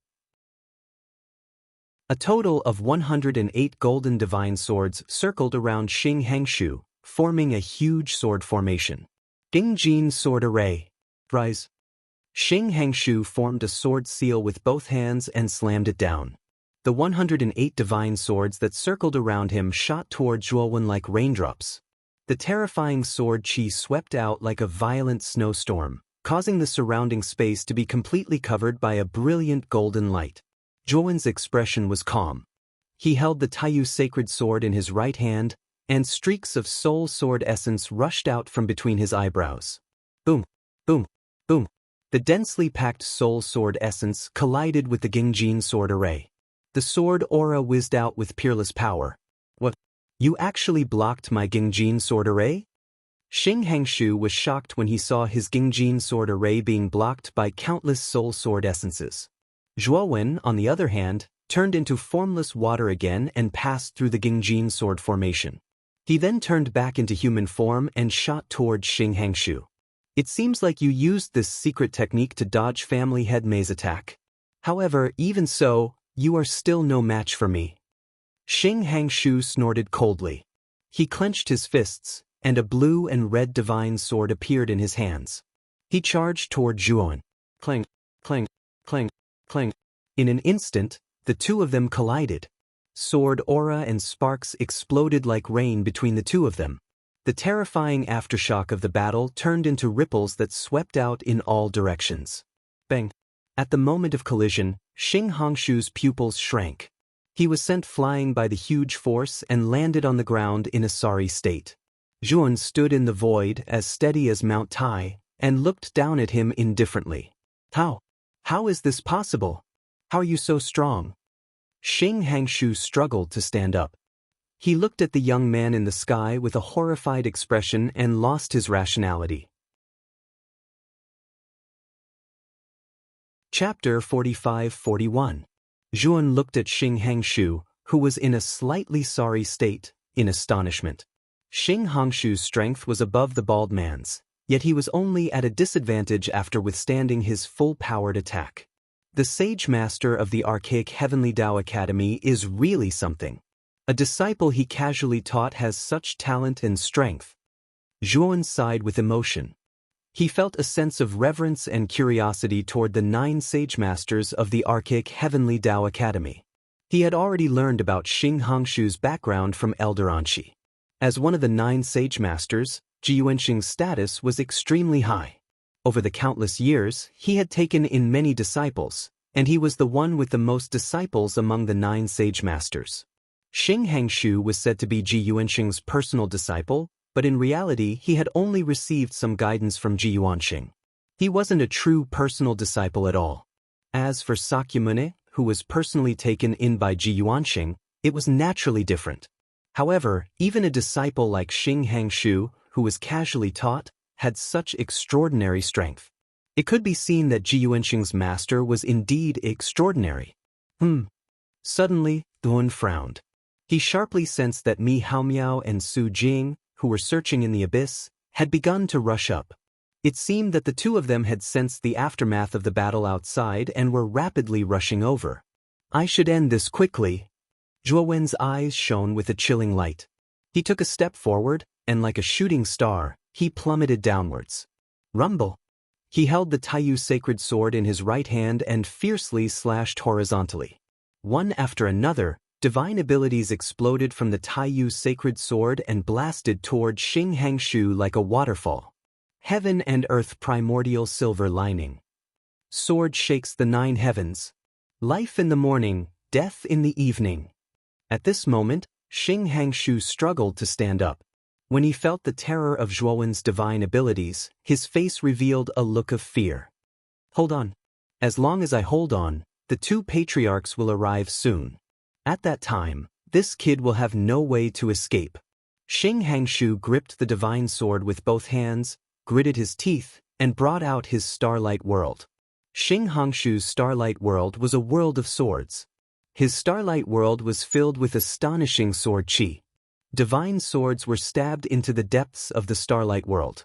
Speaker 1: A total of 108 golden divine swords circled around Xing Hangshu, forming a huge sword formation. Jingjin Sword Array. Rise. Xing Hangshu formed a sword seal with both hands and slammed it down. The 108 divine swords that circled around him shot toward Zhuowen like raindrops. The terrifying sword chi swept out like a violent snowstorm, causing the surrounding space to be completely covered by a brilliant golden light. Zhuowen's expression was calm. He held the Taiyu sacred sword in his right hand, and streaks of soul sword essence rushed out from between his eyebrows. Boom, boom, boom. The densely packed soul sword essence collided with the Jingjin sword array. The sword aura whizzed out with peerless power. What? You actually blocked my Jingjin sword array? Xing Hangshu was shocked when he saw his Jingjin sword array being blocked by countless soul sword essences. Zhuowen, on the other hand, turned into formless water again and passed through the Jingjin sword formation. He then turned back into human form and shot toward Xing Hangshu. It seems like you used this secret technique to dodge family head maze attack. However, even so, you are still no match for me. Xing Hangshu snorted coldly. He clenched his fists, and a blue and red divine sword appeared in his hands. He charged toward Zhuowen. Clang, clang, clang, clang. In an instant, the two of them collided. Sword aura and sparks exploded like rain between the two of them. The terrifying aftershock of the battle turned into ripples that swept out in all directions. Bang! At the moment of collision, Xing Hangshu's pupils shrank. He was sent flying by the huge force and landed on the ground in a sorry state. Zhuowen stood in the void as steady as Mount Tai, and looked down at him indifferently. How is this possible? How are you so strong? Xing Hangshu struggled to stand up. He looked at the young man in the sky with a horrified expression and lost his rationality. Chapter 45-41. Zhuowen looked at Xing Hangshu, who was in a slightly sorry state, in astonishment. Xing Hangshu's strength was above the bald man's, yet he was only at a disadvantage after withstanding his full-powered attack. The Sage Master of the archaic Heavenly Tao Academy is really something. A disciple he casually taught has such talent and strength. Zhuowen sighed with emotion. He felt a sense of reverence and curiosity toward the 9 Sage Masters of the archaic Heavenly Tao Academy. He had already learned about Xing Hangshu's background from Elder Anshi. As one of the 9 Sage Masters, Ji Yuanxing's status was extremely high. Over the countless years, he had taken in many disciples, and he was the one with the most disciples among the 9 Sage Masters. Xing Hangshu was said to be Ji Yuanxing's personal disciple, but in reality he had only received some guidance from Ji Yuanxing. He wasn't a true personal disciple at all. As for Sakyamuni, who was personally taken in by Ji Yuanxing, it was naturally different. However, even a disciple like Xing Hangshu, who was casually taught, had such extraordinary strength. It could be seen that Ji Yuanxing's master was indeed extraordinary. Suddenly, Duan frowned. He sharply sensed that Mi Haomiao and Su Jing, who were searching in the abyss, had begun to rush up. It seemed that the two of them had sensed the aftermath of the battle outside and were rapidly rushing over. I should end this quickly. Zhuowen's eyes shone with a chilling light. He took a step forward, and like a shooting star, he plummeted downwards. Rumble! He held the Taiyu sacred sword in his right hand and fiercely slashed horizontally. One after another, divine abilities exploded from the Taiyu sacred sword and blasted toward Xing Hangshu like a waterfall. Heaven and earth primordial silver lining. Sword shakes the 9 heavens. Life in the morning, death in the evening. At this moment, Xing Hangshu struggled to stand up. When he felt the terror of Zhuowen's divine abilities, his face revealed a look of fear. Hold on. As long as I hold on, the 2 patriarchs will arrive soon. At that time, this kid will have no way to escape. Xing Hangshu gripped the divine sword with both hands, gritted his teeth, and brought out his Starlight World. Xing Hangshu's Starlight World was a world of swords. His Starlight World was filled with astonishing sword chi. Divine swords were stabbed into the depths of the Starlight World.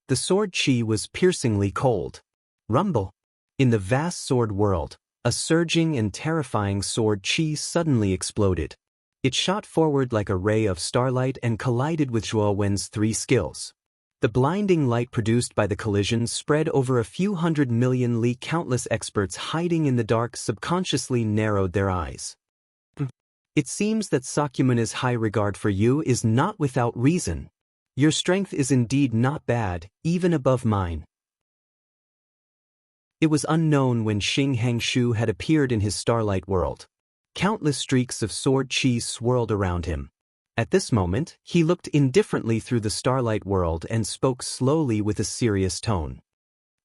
Speaker 1: The sword chi was piercingly cold. Rumble. In the vast sword world, a surging and terrifying sword chi suddenly exploded. It shot forward like a ray of starlight and collided with Zhuo Wen's 3 skills. The blinding light produced by the collision spread over a few hundred million li. Countless experts hiding in the dark subconsciously narrowed their eyes. It seems that Sakyamane's high regard for you is not without reason. Your strength is indeed not bad, even above mine. It was unknown when Xing Hangshu had appeared in his starlight world. Countless streaks of sword chi swirled around him. At this moment, he looked indifferently through the starlight world and spoke slowly with a serious tone.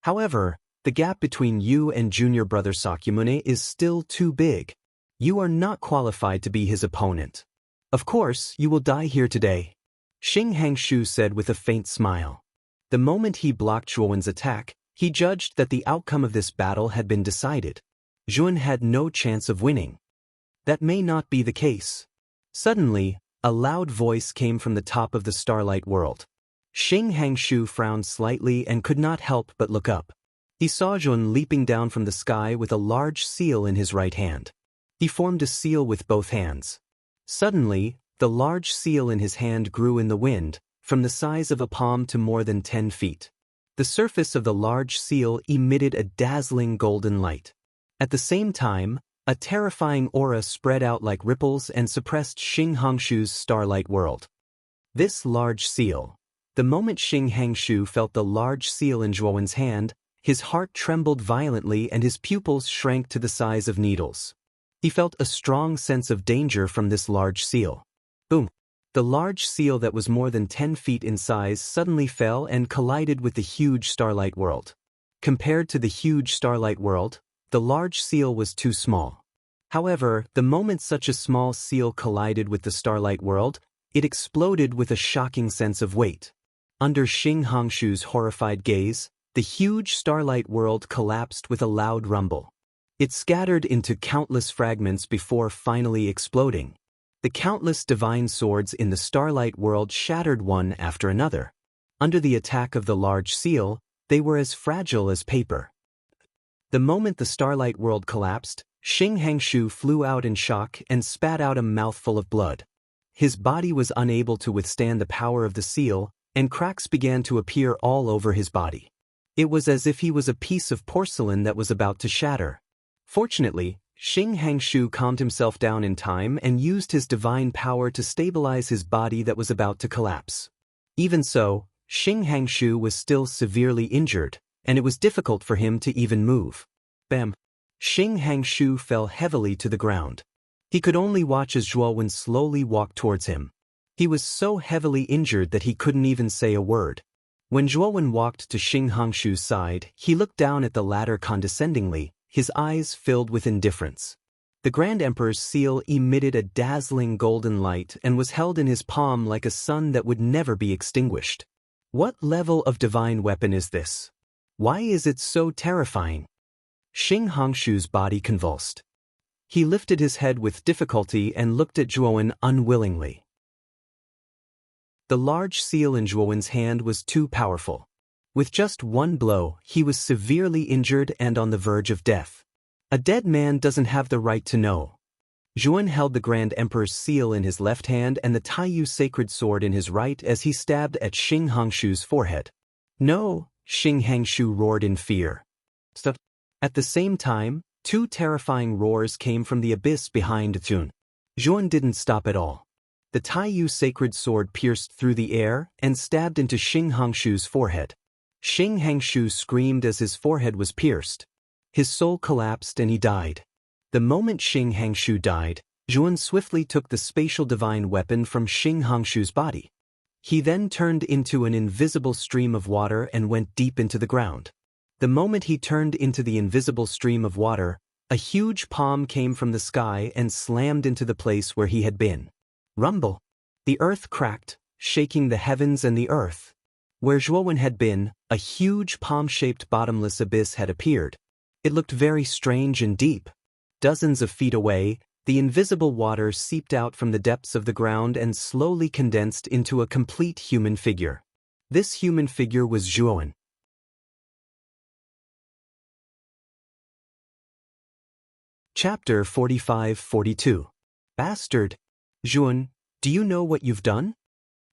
Speaker 1: However, the gap between you and junior brother Sakyamune is still too big. You are not qualified to be his opponent. Of course, you will die here today. Xing Hangshu said with a faint smile. The moment he blocked Zhuowen's attack, he judged that the outcome of this battle had been decided. Zhuowen had no chance of winning. That may not be the case. Suddenly, a loud voice came from the top of the starlight world. Xing Hangshu frowned slightly and could not help but look up. He saw Zhuowen leaping down from the sky with a large seal in his right hand. He formed a seal with both hands. Suddenly, the large seal in his hand grew in the wind, from the size of a palm to more than 10 feet. The surface of the large seal emitted a dazzling golden light. At the same time, a terrifying aura spread out like ripples and suppressed Xing Hangshu's starlight world. This large seal. The moment Xing Hangshu felt the large seal in Zhuowen's hand, his heart trembled violently and his pupils shrank to the size of needles. He felt a strong sense of danger from this large seal. Boom! The large seal that was more than 10 feet in size suddenly fell and collided with the huge starlight world. Compared to the huge starlight world, the large seal was too small. However, the moment such a small seal collided with the starlight world, it exploded with a shocking sense of weight. Under Xing Hangshu's horrified gaze, the huge starlight world collapsed with a loud rumble. It scattered into countless fragments before finally exploding. The countless divine swords in the starlight world shattered one after another. Under the attack of the large seal, they were as fragile as paper. The moment the starlight world collapsed, Xing Hangshu flew out in shock and spat out a mouthful of blood. His body was unable to withstand the power of the seal, and cracks began to appear all over his body. It was as if he was a piece of porcelain that was about to shatter. Fortunately, Xing Hangshu calmed himself down in time and used his divine power to stabilize his body that was about to collapse. Even so, Xing Hangshu was still severely injured, and it was difficult for him to even move. Bam! Xing Hangshu fell heavily to the ground. He could only watch as Zhuowen slowly walked towards him. He was so heavily injured that he couldn't even say a word. When Zhuowen walked to Xing Hangshu's side, he looked down at the latter condescendingly, his eyes filled with indifference. The Grand Emperor's seal emitted a dazzling golden light and was held in his palm like a sun that would never be extinguished. What level of divine weapon is this? Why is it so terrifying? Xing Hangshu's body convulsed. He lifted his head with difficulty and looked at Zhuowen unwillingly. The large seal in Zhuowen's hand was too powerful. With just one blow, he was severely injured and on the verge of death. A dead man doesn't have the right to know. Zhuowen held the Grand Emperor's seal in his left hand and the Taiyu sacred sword in his right as he stabbed at Xing Hangshu's forehead. No, Xing Hangshu roared in fear. Stop. At the same time, two terrifying roars came from the abyss behind Zhuowen. Zhuowen didn't stop at all. The Taiyu sacred sword pierced through the air and stabbed into Xing Hangshu's forehead. Xing Hangshu screamed as his forehead was pierced. His soul collapsed and he died. The moment Xing Hangshu died, Zhuowen swiftly took the spatial divine weapon from Xing Hangshu's body. He then turned into an invisible stream of water and went deep into the ground. The moment he turned into the invisible stream of water, a huge palm came from the sky and slammed into the place where he had been. Rumble! The earth cracked, shaking the heavens and the earth. Where Zhuowen had been, a huge palm-shaped bottomless abyss had appeared. It looked very strange and deep. Dozens of feet away, the invisible water seeped out from the depths of the ground and slowly condensed into a complete human figure. This human figure was Zhuowen. Chapter 45-42. Bastard. Zhuowen, do you know what you've done?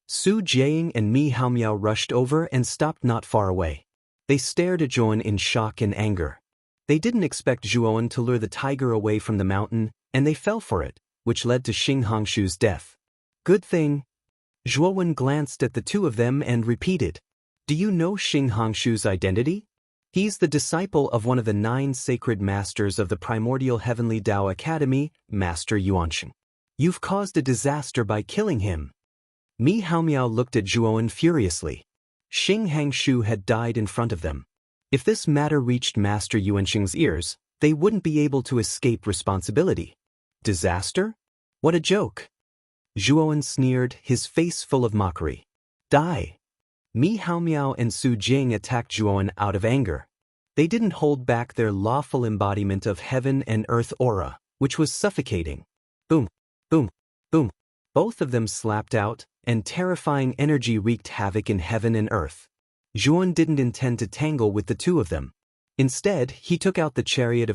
Speaker 1: Su Jiaying and Mi Haomiao rushed over and stopped not far away. They stared at Zhuowen in shock and anger. They didn't expect Zhuowen to lure the tiger away from the mountain, and they fell for it, which led to Xing Hongshu's death. Good thing. Zhuowen glanced at the two of them and repeated, "Do you know Xing Hongshu's identity? He's the disciple of one of the 9 sacred masters of the primordial heavenly Tao Academy, Master Yuansheng. You've caused a disaster by killing him." Mi Haomiao looked at Zhuowen furiously. Xing Hongshu had died in front of them. If this matter reached Master Yuansheng's ears, they wouldn't be able to escape responsibility. Disaster? What a joke! Zhuowen sneered, his face full of mockery. Die! Mi Haomiao and Su Jing attacked Zhuowen out of anger. They didn't hold back their lawful embodiment of heaven and earth aura, which was suffocating. Boom, boom, boom. Both of them slapped out, and terrifying energy wreaked havoc in heaven and earth. Zhuowen didn't intend to tangle with the two of them. Instead, he took out the chariot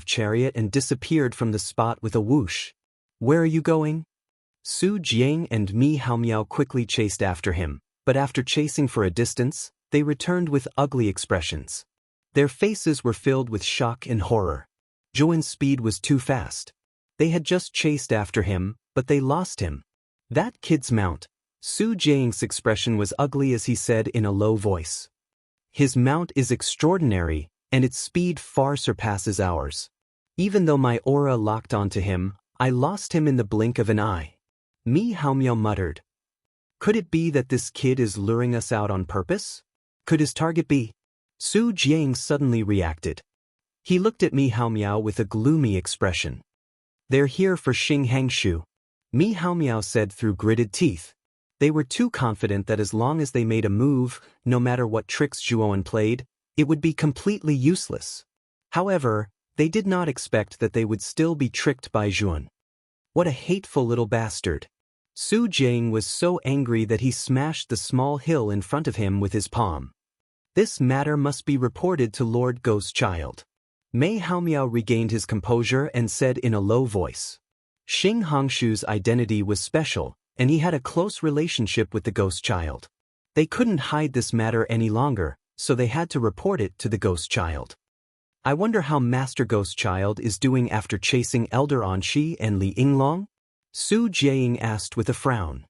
Speaker 1: and disappeared from the spot with a whoosh. Where are you going? Su Jiang and Mi Haomiao quickly chased after him, but after chasing for a distance, they returned with ugly expressions. Their faces were filled with shock and horror. Zhuowen's speed was too fast. They had just chased after him, but they lost him. That kid's mount. Su Jiang's expression was ugly as he said in a low voice. His mount is extraordinary, and its speed far surpasses ours. Even though my aura locked onto him, I lost him in the blink of an eye. Mi Haomiao muttered. Could it be that this kid is luring us out on purpose? Could his target be? Su Jiang suddenly reacted. He looked at Mi Haomiao with a gloomy expression. They're here for Xing Hongshu, Mi Haomiao said through gritted teeth. They were too confident that as long as they made a move, no matter what tricks Zhuowen played, it would be completely useless. However, they did not expect that they would still be tricked by Zhuowen. What a hateful little bastard. Su Jiang was so angry that he smashed the small hill in front of him with his palm. This matter must be reported to Lord Ghostchild. Mi Haomiao regained his composure and said in a low voice. Xing Hongshu's identity was special, and he had a close relationship with the Ghostchild. They couldn't hide this matter any longer, so they had to report it to the Ghostchild. I wonder how Master Ghostchild is doing after chasing Elder Anshi and Li Yinglong? Su Jiang asked with a frown.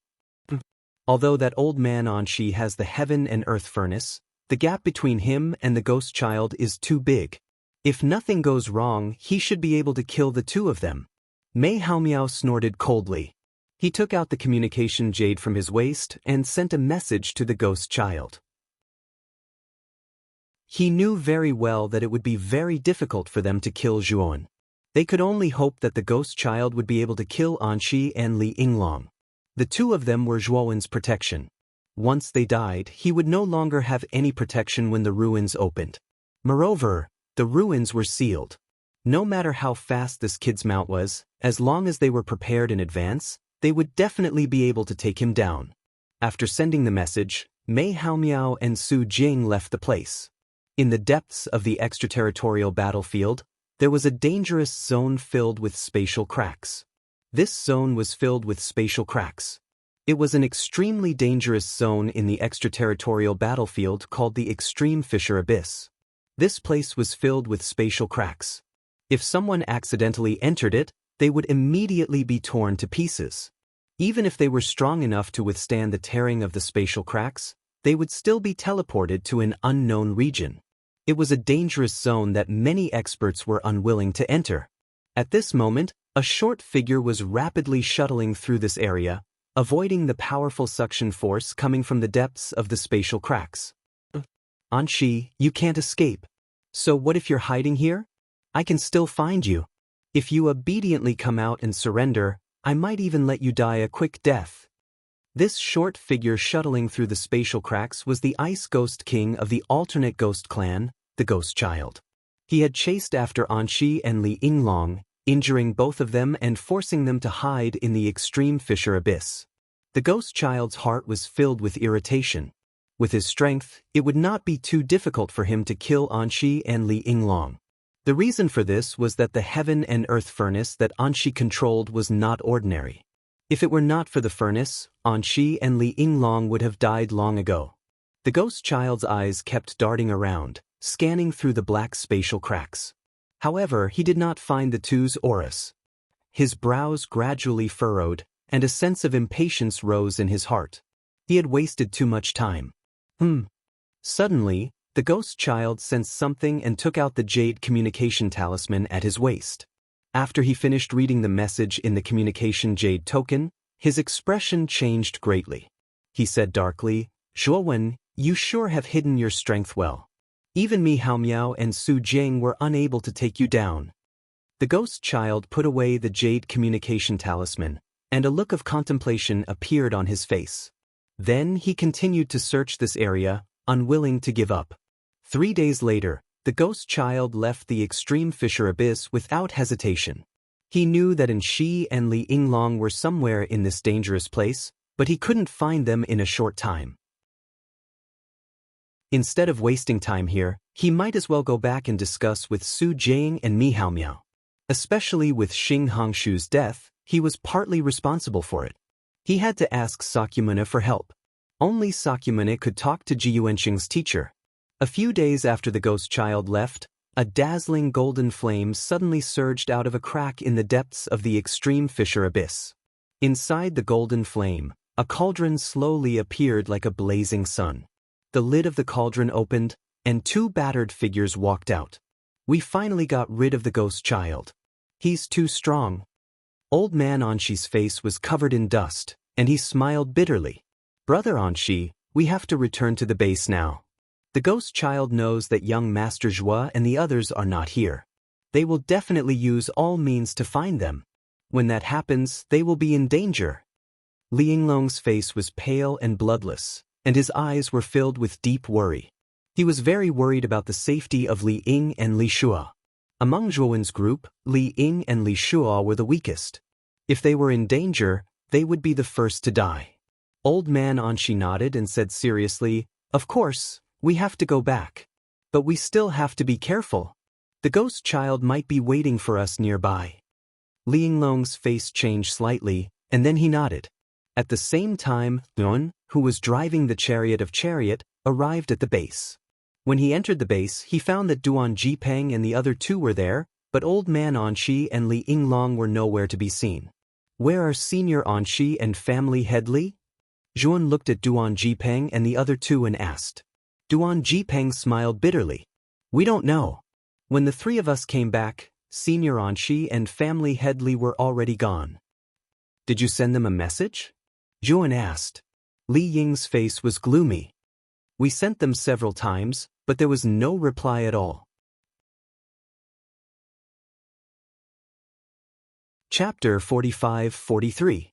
Speaker 1: Although that old man Anshi has the heaven and earth furnace, the gap between him and the Ghostchild is too big. If nothing goes wrong, he should be able to kill the two of them. Mi Haomiao snorted coldly. He took out the communication jade from his waist and sent a message to the Ghostchild. He knew very well that it would be very difficult for them to kill Zhuowen. They could only hope that the Ghostchild would be able to kill Anshi and Li Yinglong. The two of them were Zhuowen's protection. Once they died, he would no longer have any protection when the ruins opened. Moreover, the ruins were sealed. No matter how fast this kid's mount was, as long as they were prepared in advance, they would definitely be able to take him down. After sending the message, Mi Haomiao and Su Jing left the place. In the depths of the extraterritorial battlefield, there was a dangerous zone filled with spatial cracks. This zone was filled with spatial cracks. It was an extremely dangerous zone in the extraterritorial battlefield called the Extreme Fissure Abyss. This place was filled with spatial cracks. If someone accidentally entered it, they would immediately be torn to pieces. Even if they were strong enough to withstand the tearing of the spatial cracks, they would still be teleported to an unknown region. It was a dangerous zone that many experts were unwilling to enter. At this moment, a short figure was rapidly shuttling through this area, avoiding the powerful suction force coming from the depths of the spatial cracks. Anshi, you can't escape. So what if you're hiding here? I can still find you. If you obediently come out and surrender, I might even let you die a quick death. This short figure shuttling through the spatial cracks was the Ice Ghost King of the alternate ghost clan, the Ghostchild. He had chased after Anshi and Li Yinglong, injuring both of them and forcing them to hide in the Extreme Fissure Abyss. The Ghostchild's heart was filled with irritation. With his strength, it would not be too difficult for him to kill Anshi and Li Yinglong. The reason for this was that the heaven and earth furnace that Anshi controlled was not ordinary. If it were not for the furnace, Anshi and Li Yinglong would have died long ago. The ghost child's eyes kept darting around, scanning through the black spatial cracks. However, he did not find the two's auras. His brows gradually furrowed, and a sense of impatience rose in his heart. He had wasted too much time. Suddenly, the ghost child sensed something and took out the jade communication talisman at his waist. After he finished reading the message in the communication jade token, his expression changed greatly. He said darkly, "Zhuowen, you sure have hidden your strength well. Even Mi Haomiao and Su Jing were unable to take you down." The ghost child put away the jade communication talisman, and a look of contemplation appeared on his face. Then he continued to search this area, unwilling to give up. 3 days later, the ghost child left the extreme fissure abyss without hesitation. He knew that Anshi and Li Yinglong were somewhere in this dangerous place, but he couldn't find them in a short time. Instead of wasting time here, he might as well go back and discuss with Su Jing and Mi Haomiao. Especially with Xing Hongshu's death, he was partly responsible for it. He had to ask Sakyamuni for help. Only Sakyamuni could talk to Ji Yuanqing's teacher. A few days after the ghost child left, a dazzling golden flame suddenly surged out of a crack in the depths of the extreme fissure abyss. Inside the golden flame, a cauldron slowly appeared like a blazing sun. The lid of the cauldron opened, and 2 battered figures walked out. "We finally got rid of the ghost child. He's too strong." Old man Anshi's face was covered in dust, and he smiled bitterly. "Brother Anshi, we have to return to the base now. The ghost child knows that young Master Zhua and the others are not here. They will definitely use all means to find them. When that happens, they will be in danger." Li Yinglong's face was pale and bloodless, and his eyes were filled with deep worry. He was very worried about the safety of Li Ying and Li Shua. Among Zhuowen's group, Li Ying and Li Shua were the weakest. If they were in danger, they would be the first to die. Old man Anshi nodded and said seriously, "Of course, we have to go back. But we still have to be careful. The ghost child might be waiting for us nearby." Li Yinglong's face changed slightly, and then he nodded. At the same time, Yun, who was driving the chariot of chariot, arrived at the base. When he entered the base, he found that Duan Jipeng and the other 2 were there, but old man Anshi and Li Yinglong were nowhere to be seen. "Where are Senior Anshi and family head Li?" Zhuan looked at Duan Jipeng and the other 2 and asked. Duan Jipeng smiled bitterly. "We don't know. When the 3 of us came back, Senior Anshi and family head Li were already gone." "Did you send them a message?" Zhuan asked. Li Ying's face was gloomy. "We sent them several times, but there was no reply at all." Chapter 45-43.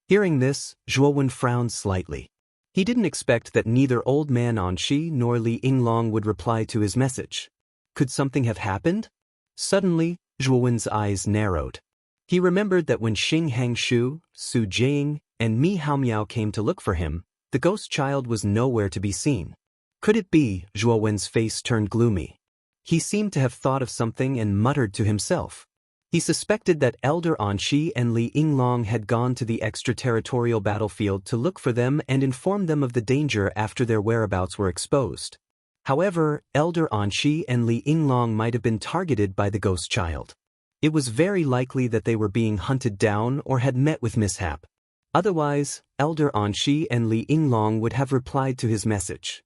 Speaker 1: Hearing this, Zhuowen frowned slightly. He didn't expect that neither old man Anshi nor Li Yinglong would reply to his message. Could something have happened? Suddenly, Zhuowen's eyes narrowed. He remembered that when Xing Hangshu, Su Jing, and Mi Haomiao came to look for him, the ghost child was nowhere to be seen. Could it be? Zhuowen's face turned gloomy. He seemed to have thought of something and muttered to himself. He suspected that Elder Anshi and Li Yinglong had gone to the extraterritorial battlefield to look for them and inform them of the danger after their whereabouts were exposed. However, Elder Anshi and Li Yinglong might have been targeted by the ghost child. It was very likely that they were being hunted down or had met with mishap. Otherwise, Elder Anshi and Li Yinglong would have replied to his message.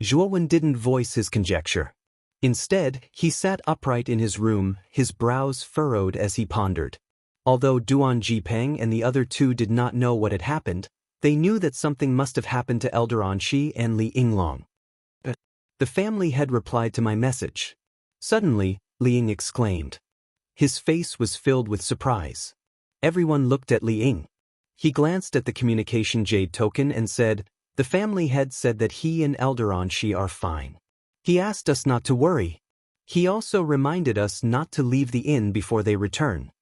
Speaker 1: Zhuowen didn't voice his conjecture. Instead, he sat upright in his room, his brows furrowed as he pondered. Although Duan Jipeng and the other 2 did not know what had happened, they knew that something must have happened to Elder Anshi and Li Yinglong. "The family had replied to my message." Suddenly, Li Ying exclaimed. His face was filled with surprise. Everyone looked at Li Ying. He glanced at the communication jade token and said, "The family head said that he and Elder Anshi are fine. He asked us not to worry. He also reminded us not to leave the inn before they return."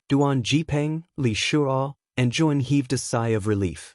Speaker 1: Duan Jipeng, Li Shua, and Zhuan heaved a sigh of relief.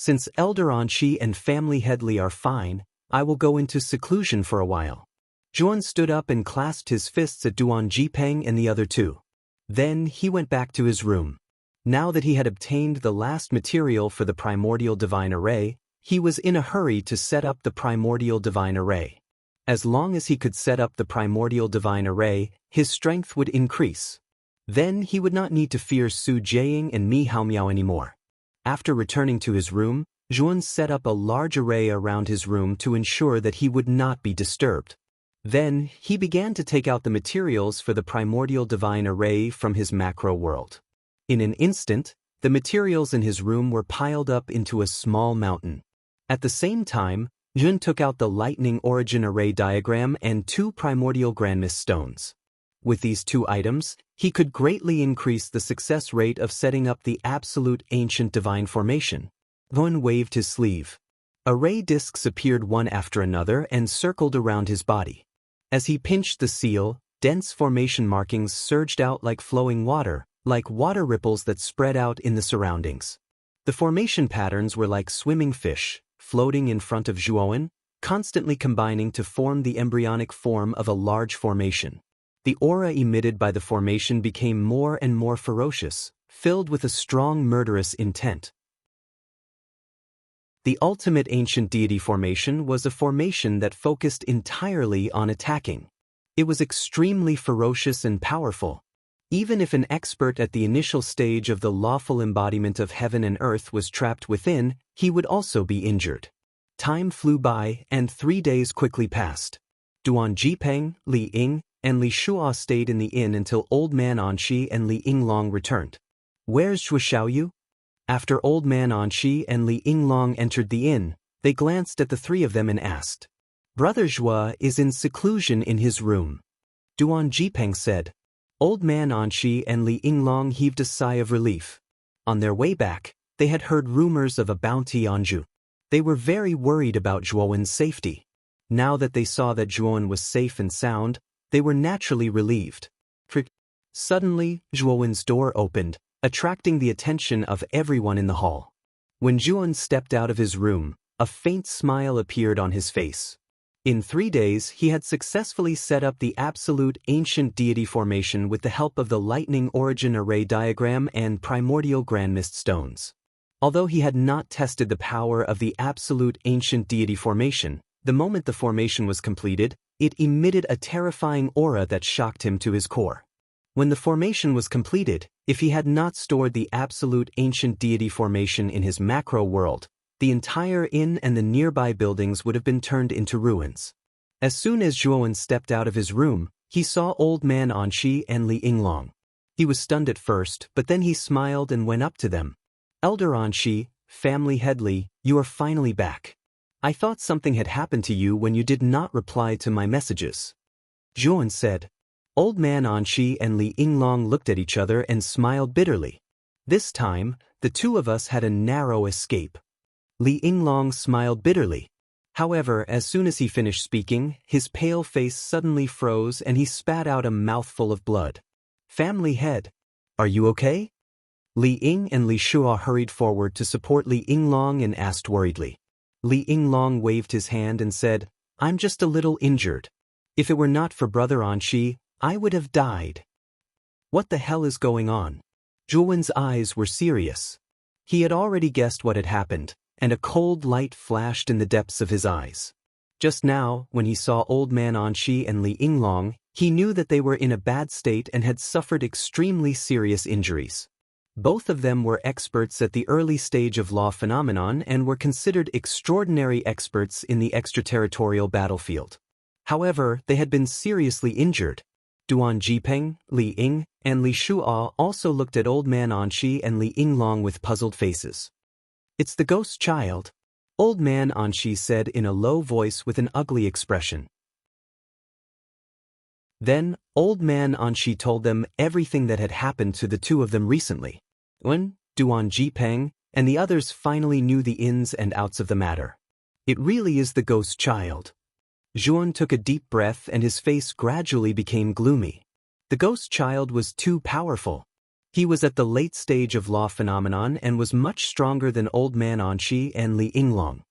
Speaker 1: Since Elder Anshi and family head Li are fine, I will go into seclusion for a while. Zhuan stood up and clasped his fists at Duan Jipeng and the other two. Then he went back to his room. Now that he had obtained the last material for the primordial divine array, he was in a hurry to set up the primordial divine array. As long as he could set up the primordial divine array, his strength would increase. Then he would not need to fear Su Jiaying and Mi Haomiao anymore. After returning to his room, Zhuan set up a large array around his room to ensure that he would not be disturbed. Then he began to take out the materials for the primordial divine array from his macro world. In an instant, the materials in his room were piled up into a small mountain. At the same time, Zhuan took out the lightning origin array diagram and 2 primordial grandmist stones. With these 2 items, he could greatly increase the success rate of setting up the absolute ancient divine formation. Zhuan waved his sleeve. Array discs appeared one after another and circled around his body. As he pinched the seal, dense formation markings surged out like flowing water, like water ripples that spread out in the surroundings. The formation patterns were like swimming fish, floating in front of Zhuan, constantly combining to form the embryonic form of a large formation. The aura emitted by the formation became more and more ferocious, filled with a strong murderous intent. The ultimate ancient deity formation was a formation that focused entirely on attacking. It was extremely ferocious and powerful. Even if an expert at the initial stage of the lawful embodiment of heaven and earth was trapped within, he would also be injured. Time flew by, and 3 days quickly passed. Duan Jipeng, Li Ying, and Li Shuo stayed in the inn until Old Man Anshi and Li Yinglong returned. "Where's Zhuo Xiaoyu?" After Old Man Anshi and Li Yinglong entered the inn, they glanced at the 3 of them and asked. "Brother Zhuo is in seclusion in his room," Duan Jipeng said. Old Man Anshi and Li Yinglong heaved a sigh of relief. On their way back, they had heard rumors of a bounty on Zhu. They were very worried about Zhuowen's safety. Now that they saw that Zhuowen was safe and sound, they were naturally relieved. Suddenly, Zhuowen's door opened, attracting the attention of everyone in the hall. When Zhuowen stepped out of his room, a faint smile appeared on his face. In 3 days, he had successfully set up the absolute ancient deity formation with the help of the lightning origin array diagram and primordial grandmist stones. Although he had not tested the power of the absolute ancient deity formation, the moment the formation was completed, it emitted a terrifying aura that shocked him to his core. When the formation was completed, if he had not stored the absolute ancient deity formation in his macro world, the entire inn and the nearby buildings would have been turned into ruins. As soon as Zhuowen stepped out of his room, he saw Old Man Anshi and Li Yinglong. He was stunned at first, but then he smiled and went up to them. "Elder Anshi, family head Li, you are finally back. I thought something had happened to you when you did not reply to my messages," Zhuowen said. Old Man Anshi and Li Yinglong looked at each other and smiled bitterly. "This time, the 2 of us had a narrow escape." Li Yinglong smiled bitterly. However, as soon as he finished speaking, his pale face suddenly froze and he spat out a mouthful of blood. "Family head, are you okay?" Li Ying and Li Shuo hurried forward to support Li Yinglong and asked worriedly. Li Yinglong waved his hand and said, "I'm just a little injured. If it were not for Brother Anshi, I would have died." "What the hell is going on?" Zhuowen's eyes were serious. He had already guessed what had happened, and a cold light flashed in the depths of his eyes. Just now, when he saw Old Man Anshi and Li Yinglong, he knew that they were in a bad state and had suffered extremely serious injuries. Both of them were experts at the early stage of law phenomenon and were considered extraordinary experts in the extraterritorial battlefield. However, they had been seriously injured. Duan Jipeng, Li Ying, and Li Shuo also looked at Old Man Anshi and Li Yinglong with puzzled faces. "It's the ghost child," Old Man Anshi said in a low voice with an ugly expression. Then, Old Man Anshi told them everything that had happened to the 2 of them recently. When Duan Jipeng and the others finally knew the ins and outs of the matter. "It really is the ghost child." Zhuowen took a deep breath and his face gradually became gloomy. The ghost child was too powerful. He was at the late stage of law phenomenon and was much stronger than Old Man Anqi and Li Yinglong.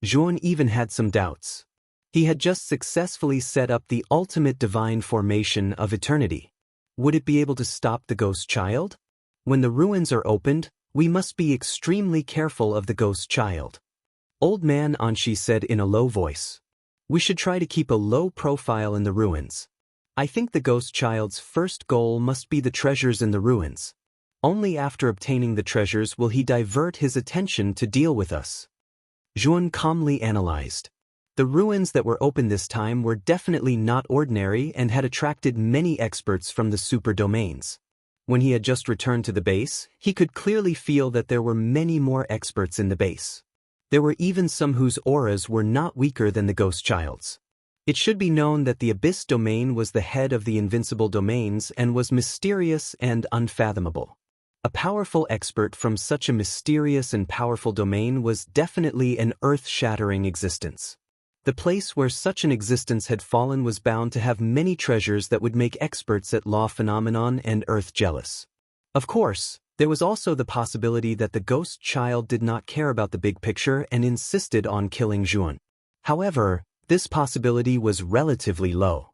Speaker 1: Zhuan even had some doubts. He had just successfully set up the ultimate divine formation of eternity. Would it be able to stop the ghost child? When the ruins are opened, we must be extremely careful of the ghost child. Old Man Anqi said in a low voice. We should try to keep a low profile in the ruins. I think the ghost child's first goal must be the treasures in the ruins. Only after obtaining the treasures will he divert his attention to deal with us. Zhuan calmly analyzed. The ruins that were open this time were definitely not ordinary and had attracted many experts from the super domains. When he had just returned to the base, he could clearly feel that there were many more experts in the base. There were even some whose auras were not weaker than the ghost child's. It should be known that the Abyss domain was the head of the invincible domains and was mysterious and unfathomable. A powerful expert from such a mysterious and powerful domain was definitely an earth-shattering existence. The place where such an existence had fallen was bound to have many treasures that would make experts at law phenomenon and earth jealous. Of course, there was also the possibility that the ghost child did not care about the big picture and insisted on killing Zhuan. However, this possibility was relatively low.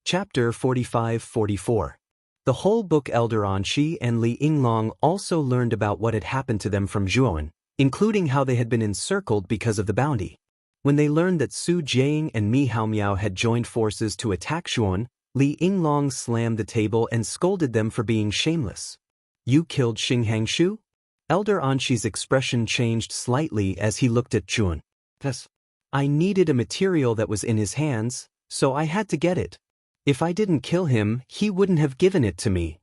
Speaker 1: Chapter 45-44. The whole book. Elder Anqi and Li Yinglong also learned about what had happened to them from Zhuan, including how they had been encircled because of the bounty. When they learned that Su Jiang and Mi Haomiao had joined forces to attack Zhuan, Li Yinglong slammed the table and scolded them for being shameless. You killed Xing Hangshu? Elder Anqi's expression changed slightly as he looked at Zhuan. Yes. I needed a material that was in his hands, so I had to get it. If I didn't kill him, he wouldn't have given it to me.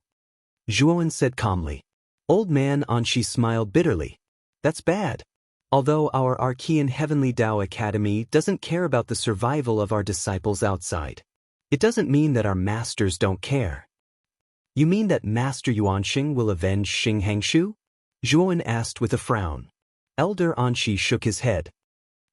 Speaker 1: Zhuan said calmly. Old Man Anqi smiled bitterly. That's bad. Although our Archean Heavenly Tao Academy doesn't care about the survival of our disciples outside, it doesn't mean that our masters don't care. You mean that Master Yuanxing will avenge Xing Hangshu? Zhuan asked with a frown. Elder Anqi shook his head.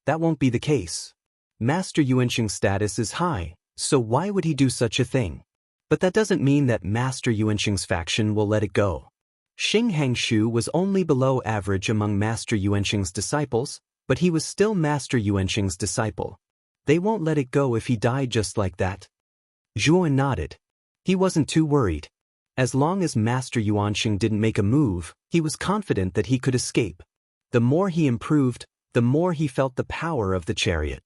Speaker 1: That won't be the case. Master Yuanxing's status is high, so why would he do such a thing? But that doesn't mean that Master Yuanxing's faction will let it go. Xing Hangshu was only below average among Master Yuanxing's disciples, but he was still Master Yuanxing's disciple. They won't let it go if he died just like that. Zhuan nodded. He wasn't too worried. As long as Master Yuanxing didn't make a move, he was confident that he could escape. The more he improved, the more he felt the power of the chariot.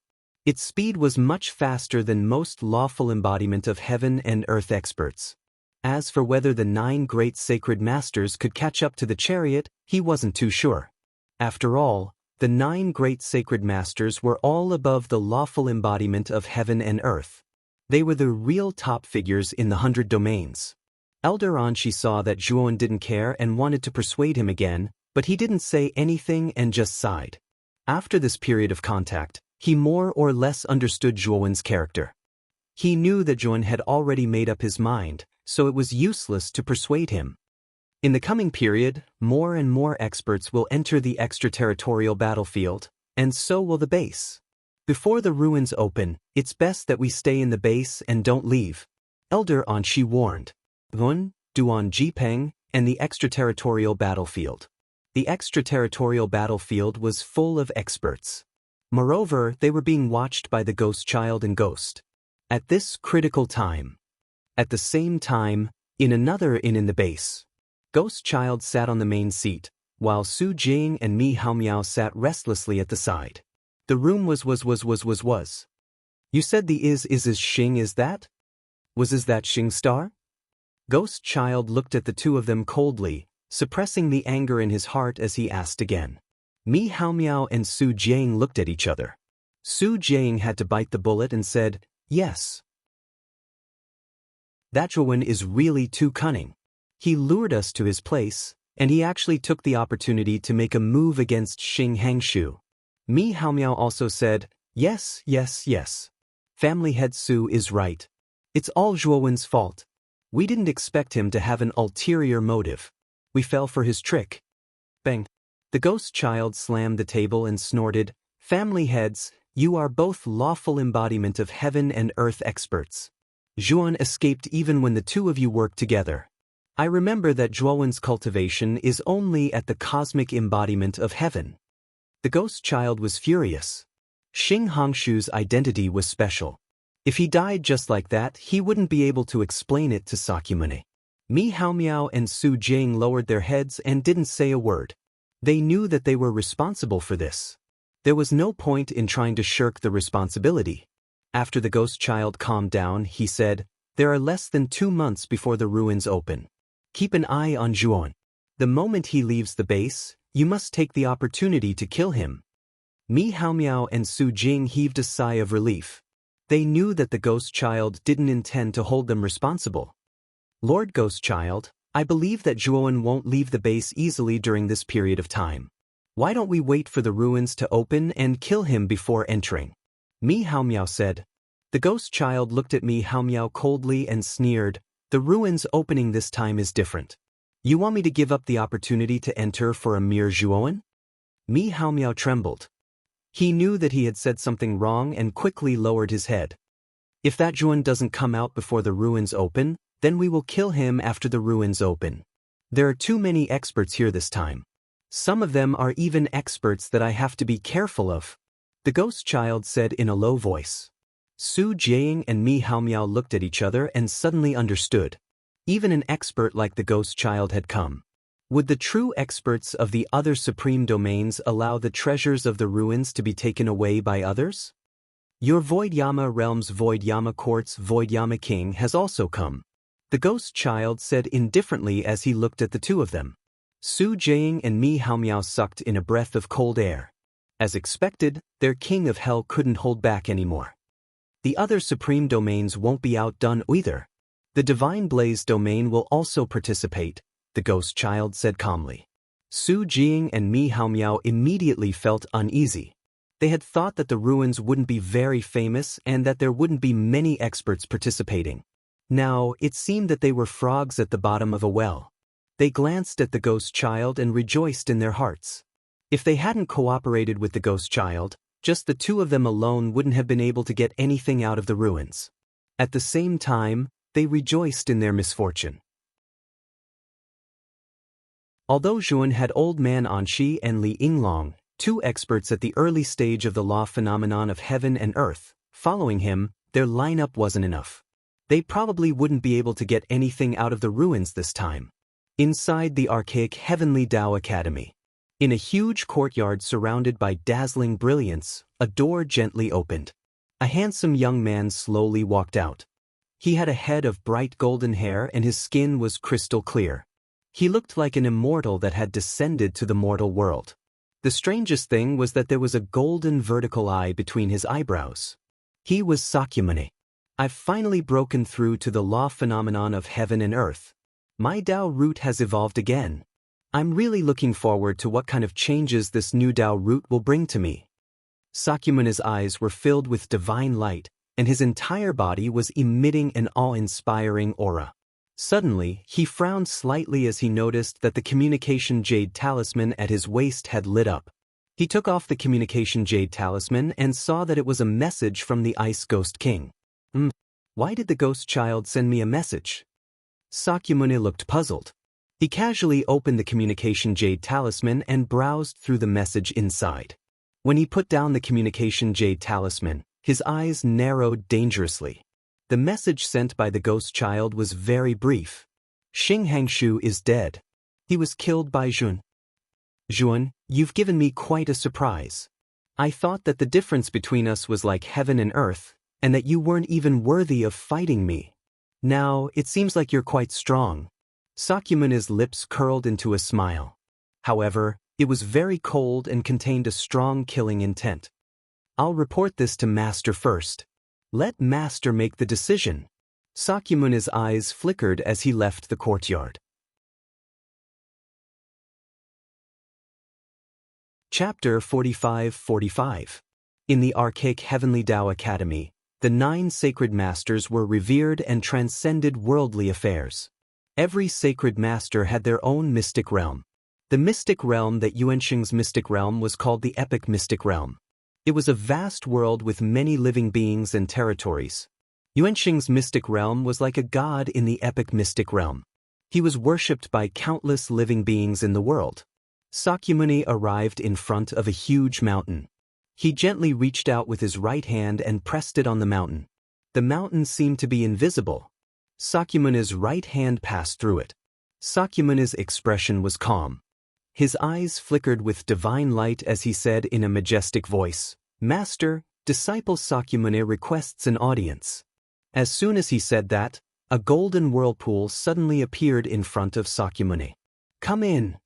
Speaker 1: Its speed was much faster than most lawful embodiment of heaven and earth experts. As for whether the 9 great sacred masters could catch up to the chariot, he wasn't too sure. After all, the 9 great sacred masters were all above the lawful embodiment of heaven and earth. They were the real top figures in the 100 domains. Elder Anqi saw that Zhuan didn't care and wanted to persuade him again, but he didn't say anything and just sighed. After this period of contact, he more or less understood Zhuan's character. He knew that Zhuan had already made up his mind, so it was useless to persuade him. In the coming period, more and more experts will enter the extraterritorial battlefield, and so will the base. Before the ruins open, it's best that we stay in the base and don't leave. Elder Anqi warned. Hun, Duan Jipeng, and the extraterritorial battlefield. The extraterritorial battlefield was full of experts. Moreover, they were being watched by the ghost child and ghost. At this critical time. At the same time, in another inn in the base. Ghost child sat on the main seat, while Su Jing and Mi Haomiao sat restlessly at the side. The room was. You said the is Xing is that? Is that Xing star? Ghost child looked at the two of them coldly, suppressing the anger in his heart as he asked again. Mi Haomiao and Su Jiang looked at each other. Su Jiang had to bite the bullet and said, yes. That Zhuan is really too cunning. He lured us to his place, and he actually took the opportunity to make a move against Xing Hangshu. Mi Haomiao also said, yes. Family head Su is right. It's all Zhuan's fault. We didn't expect him to have an ulterior motive. We fell for his trick. Bang. The ghost child slammed the table and snorted, family heads, you are both lawful embodiment of heaven and earth experts. Zhuan escaped even when the two of you worked together. I remember that Zhuowen's cultivation is only at the cosmic embodiment of heaven. The ghost child was furious. Xing Hongshu's identity was special. If he died just like that, he wouldn't be able to explain it to Sakyamuni. Mi Haomiao and Su Jing lowered their heads and didn't say a word. They knew that they were responsible for this. There was no point in trying to shirk the responsibility. After the ghost child calmed down, he said, "There are less than 2 months before the ruins open. Keep an eye on Zhuon. The moment he leaves the base, you must take the opportunity to kill him." Mi Haomiao and Su Jing heaved a sigh of relief. They knew that the ghost child didn't intend to hold them responsible. "Lord Ghost Child, I believe that Zhuon won't leave the base easily during this period of time. Why don't we wait for the ruins to open and kill him before entering?" Mi Haomiao said. The ghost child looked at Mi Haomiao coldly and sneered, "The ruins opening this time is different. You want me to give up the opportunity to enter for a mere Zhuon?" Mi Haomiao trembled. He knew that he had said something wrong and quickly lowered his head. "If that Zhuon doesn't come out before the ruins open, then we will kill him after the ruins open. There are too many experts here this time. Some of them are even experts that I have to be careful of," the ghost child said in a low voice. Su Jing and Mi Haomiao looked at each other and suddenly understood. Even an expert like the ghost child had come. Would the true experts of the other supreme domains allow the treasures of the ruins to be taken away by others? "Your Void Yama Realm's Void Yama Court's Void Yama King has also come," the ghost child said indifferently as he looked at the two of them. Su Jing and Mi Haomiao sucked in a breath of cold air. As expected, their king of hell couldn't hold back anymore. The other supreme domains won't be outdone either. The Divine Blaze domain will also participate, the ghost child said calmly. Su Jing and Mi Haomiao immediately felt uneasy. They had thought that the ruins wouldn't be very famous and that there wouldn't be many experts participating. Now, it seemed that they were frogs at the bottom of a well. They glanced at the ghost child and rejoiced in their hearts. If they hadn't cooperated with the ghost child, just the two of them alone wouldn't have been able to get anything out of the ruins. At the same time, they rejoiced in their misfortune. Although Zhuan had Old Man Anshi and Li Yinglong, two experts at the early stage of the law phenomenon of heaven and earth, following him, their lineup wasn't enough. They probably wouldn't be able to get anything out of the ruins this time. Inside the archaic Heavenly Tao Academy, in a huge courtyard surrounded by dazzling brilliance, a door gently opened. A handsome young man slowly walked out. He had a head of bright golden hair and his skin was crystal clear. He looked like an immortal that had descended to the mortal world. The strangest thing was that there was a golden vertical eye between his eyebrows. He was Sakyamuni. "I've finally broken through to the law phenomenon of heaven and earth. My Tao root has evolved again. I'm really looking forward to what kind of changes this new Tao root will bring to me." Sakyamuni's eyes were filled with divine light, and his entire body was emitting an awe-inspiring aura. Suddenly, he frowned slightly as he noticed that the communication jade talisman at his waist had lit up. He took off the communication jade talisman and saw that it was a message from the Ice Ghost King. Why did the ghost child send me a message?" Sakyamuni looked puzzled. He casually opened the communication jade talisman and browsed through the message inside. When he put down the communication jade talisman, his eyes narrowed dangerously. The message sent by the ghost child was very brief. "Xing Hangshu is dead. He was killed by Zhuan. Zhuan, you've given me quite a surprise. I thought that the difference between us was like heaven and earth, and that you weren't even worthy of fighting me. Now, it seems like you're quite strong." Sakyamuni's lips curled into a smile. However, it was very cold and contained a strong killing intent. "I'll report this to Master first. Let Master make the decision." Sakyamuni's eyes flickered as he left the courtyard. Chapter 45-45. In the archaic Heavenly Tao Academy, the 9 sacred masters were revered and transcended worldly affairs. Every sacred master had their own mystic realm. The mystic realm that Yuanxing's mystic realm was called the Epic Mystic Realm. It was a vast world with many living beings and territories. Yuanxing's mystic realm was like a god in the epic mystic realm. He was worshipped by countless living beings in the world. Sakyamuni arrived in front of a huge mountain. He gently reached out with his right hand and pressed it on the mountain. The mountain seemed to be invisible. Sakyamuni's right hand passed through it. Sakyamuni's expression was calm. His eyes flickered with divine light as he said in a majestic voice, "Master, disciple Sakyamuni requests an audience." As soon as he said that, a golden whirlpool suddenly appeared in front of Sakyamuni. "Come in."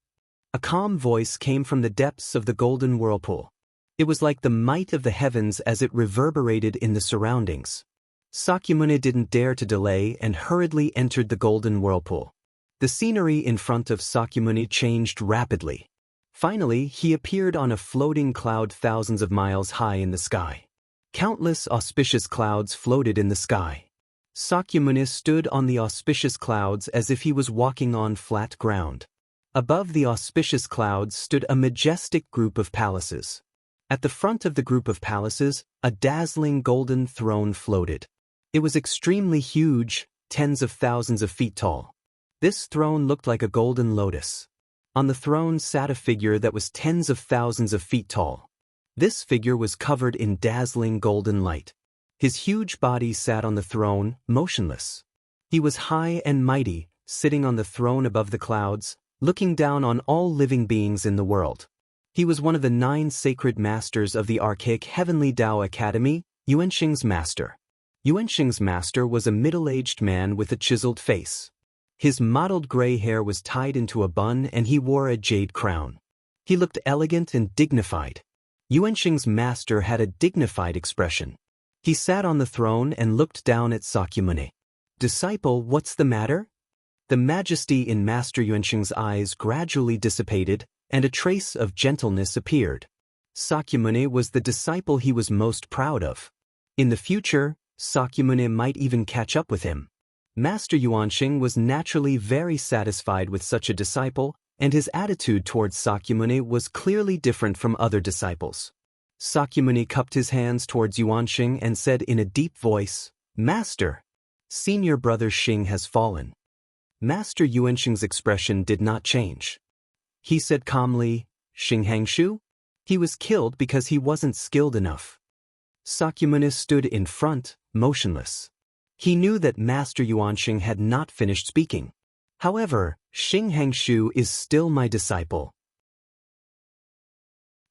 Speaker 1: A calm voice came from the depths of the golden whirlpool. It was like the might of the heavens as it reverberated in the surroundings. Sakyamuni didn't dare to delay and hurriedly entered the golden whirlpool. The scenery in front of Sakyamuni changed rapidly. Finally, he appeared on a floating cloud thousands of miles high in the sky. Countless auspicious clouds floated in the sky. Sakyamuni stood on the auspicious clouds as if he was walking on flat ground. Above the auspicious clouds stood a majestic group of palaces. At the front of the group of palaces, a dazzling golden throne floated. It was extremely huge, tens of thousands of feet tall. This throne looked like a golden lotus. On the throne sat a figure that was tens of thousands of feet tall. This figure was covered in dazzling golden light. His huge body sat on the throne, motionless. He was high and mighty, sitting on the throne above the clouds, looking down on all living beings in the world. He was one of the 9 sacred masters of the archaic Heavenly Tao Academy, Yuanxing's master. Yuanxing's master was a middle-aged man with a chiseled face. His mottled gray hair was tied into a bun and he wore a jade crown. He looked elegant and dignified. Yuanxing's master had a dignified expression. He sat on the throne and looked down at Sakyamuni. "Disciple, what's the matter?" The majesty in Master Yuanxing's eyes gradually dissipated, and a trace of gentleness appeared. Sakyamuni was the disciple he was most proud of. In the future, Sakyamuni might even catch up with him. Master Yuanxing was naturally very satisfied with such a disciple, and his attitude towards Sakyamuni was clearly different from other disciples. Sakyamuni cupped his hands towards Yuanxing and said in a deep voice, "Master, senior brother Xing has fallen." Master Yuanxing's expression did not change. He said calmly, "Xing Hangshu? He was killed because he wasn't skilled enough." Sakyamuni stood in front, motionless. He knew that Master Yuanxing had not finished speaking. "However, Xing Hangshu is still my disciple.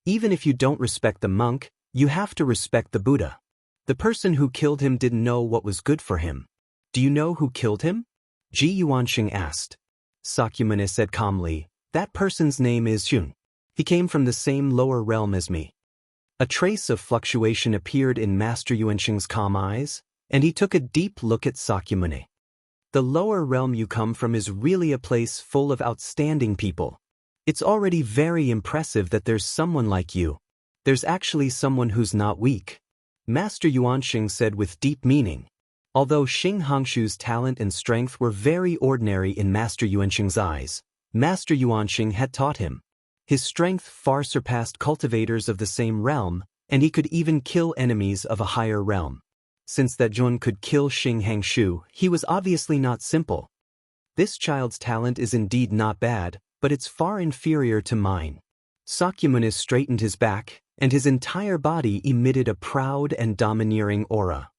Speaker 1: Even if you don't respect the monk, you have to respect the Buddha. The person who killed him didn't know what was good for him. Do you know who killed him?" Yuanxing asked. Sakyamuni said calmly, "That person's name is Xun. He came from the same lower realm as me." A trace of fluctuation appeared in Master Yuanxing's calm eyes, and he took a deep look at Sakyamuni. "The lower realm you come from is really a place full of outstanding people. It's already very impressive that there's someone like you. There's actually someone who's not weak," Master Yuanxing said with deep meaning. Although Xing Hangshu's talent and strength were very ordinary in Master Yuanxing's eyes, Master Yuanxing had taught him. His strength far surpassed cultivators of the same realm, and he could even kill enemies of a higher realm. Since that Jun could kill Xing Hangshu, he was obviously not simple. "This child's talent is indeed not bad, but it's far inferior to mine." Sakyamuni straightened his back, and his entire body emitted a proud and domineering aura.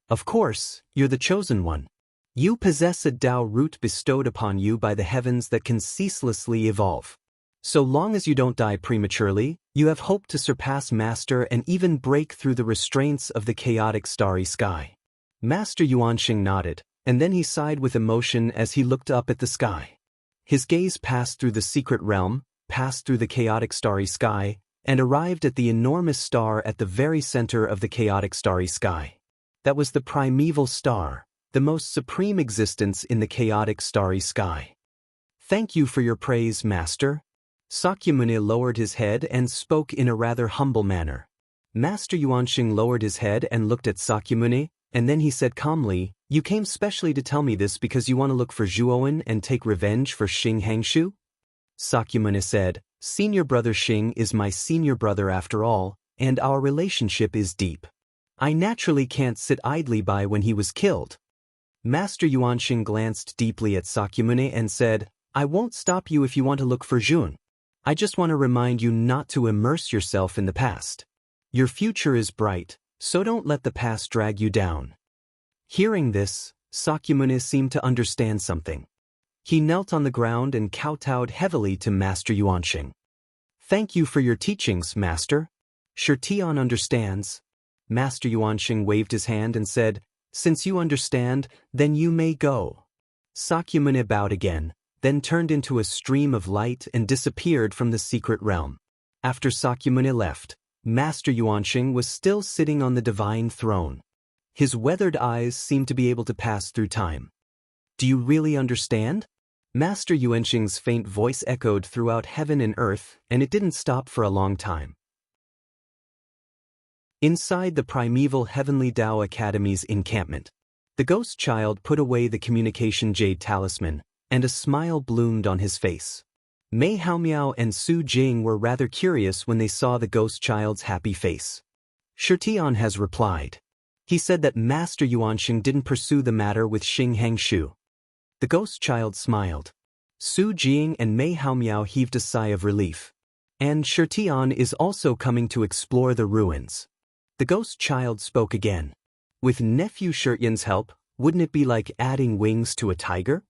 Speaker 1: "Of course, you're the chosen one. You possess a Tao root bestowed upon you by the heavens that can ceaselessly evolve. So long as you don't die prematurely, you have hope to surpass Master and even break through the restraints of the chaotic starry sky." Master Yuanxing nodded, and then he sighed with emotion as he looked up at the sky. His gaze passed through the secret realm, passed through the chaotic starry sky, and arrived at the enormous star at the very center of the chaotic starry sky. That was the primeval star, the most supreme existence in the chaotic starry sky. "Thank you for your praise, Master." Sakyamuni lowered his head and spoke in a rather humble manner. Master Yuanxing lowered his head and looked at Sakyamuni, and then he said calmly, "You came specially to tell me this because you want to look for Zhuowen and take revenge for Xing Hangshu?" Sakyamuni said, "Senior brother Xing is my senior brother after all, and our relationship is deep. I naturally can't sit idly by when he was killed. Master Yuanxing glanced deeply at Sakyamuni and said, I won't stop you if you want to look for Jun. I just want to remind you not to immerse yourself in the past. Your future is bright, so don't let the past drag you down. Hearing this, Sakyamuni seemed to understand something. He knelt on the ground and kowtowed heavily to Master Yuanxing. Thank you for your teachings, Master. Shirtian understands. Master Yuanxing waved his hand and said, Since you understand, then you may go. Sakyamuni bowed again, then turned into a stream of light and disappeared from the secret realm. After Sakyamuni left, Master Yuanxing was still sitting on the divine throne. His weathered eyes seemed to be able to pass through time. Do you really understand? Master Yuanxing's faint voice echoed throughout heaven and earth, and it didn't stop for a long time. Inside the primeval Heavenly Tao Academy's encampment, the ghost child put away the communication jade talisman, and a smile bloomed on his face. Mei Haomiao and Su Jing were rather curious when they saw the ghost child's happy face. Shirtian has replied. He said that Master Yuanxing didn't pursue the matter with Xing Hangshu. The ghost child smiled. Su Jing and Mei Haomiao heaved a sigh of relief. And Shirtian is also coming to explore the ruins. The ghost child spoke again. With nephew Shirtian's help, wouldn't it be like adding wings to a tiger?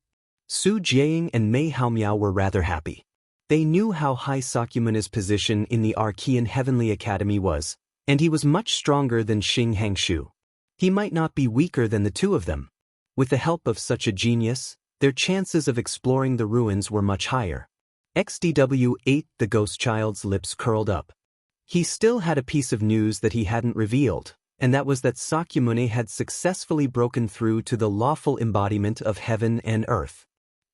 Speaker 1: Su Jing and Mei Haomiao were rather happy. They knew how high Sakyamuni's position in the Archean Heavenly Academy was, and he was much stronger than Xing Hangshu. He might not be weaker than the two of them. With the help of such a genius, their chances of exploring the ruins were much higher. XDW-8. The ghost child's lips curled up. He still had a piece of news that he hadn't revealed, and that was that Sakyamuni had successfully broken through to the lawful embodiment of heaven and earth.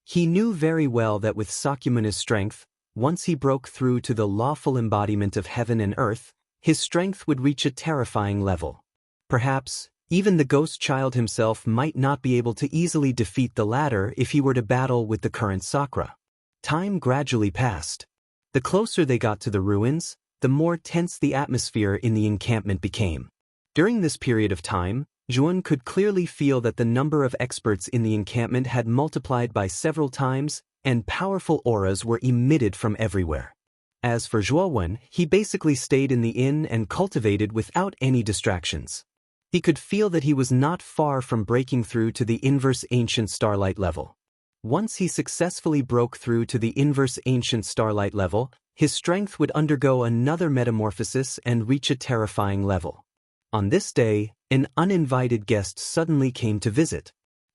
Speaker 1: He knew very well that with Sakyamuni's strength, once he broke through to the lawful embodiment of heaven and earth, his strength would reach a terrifying level. Perhaps, even the ghost child himself might not be able to easily defeat the latter if he were to battle with the current Sakra. Time gradually passed. The closer they got to the ruins, the more tense the atmosphere in the encampment became. During this period of time, Zhuan could clearly feel that the number of experts in the encampment had multiplied by several times, and powerful auras were emitted from everywhere. As for Zhuowen, he basically stayed in the inn and cultivated without any distractions. He could feel that he was not far from breaking through to the inverse ancient starlight level. Once he successfully broke through to the inverse ancient starlight level, his strength would undergo another metamorphosis and reach a terrifying level. On this day, an uninvited guest suddenly came to visit.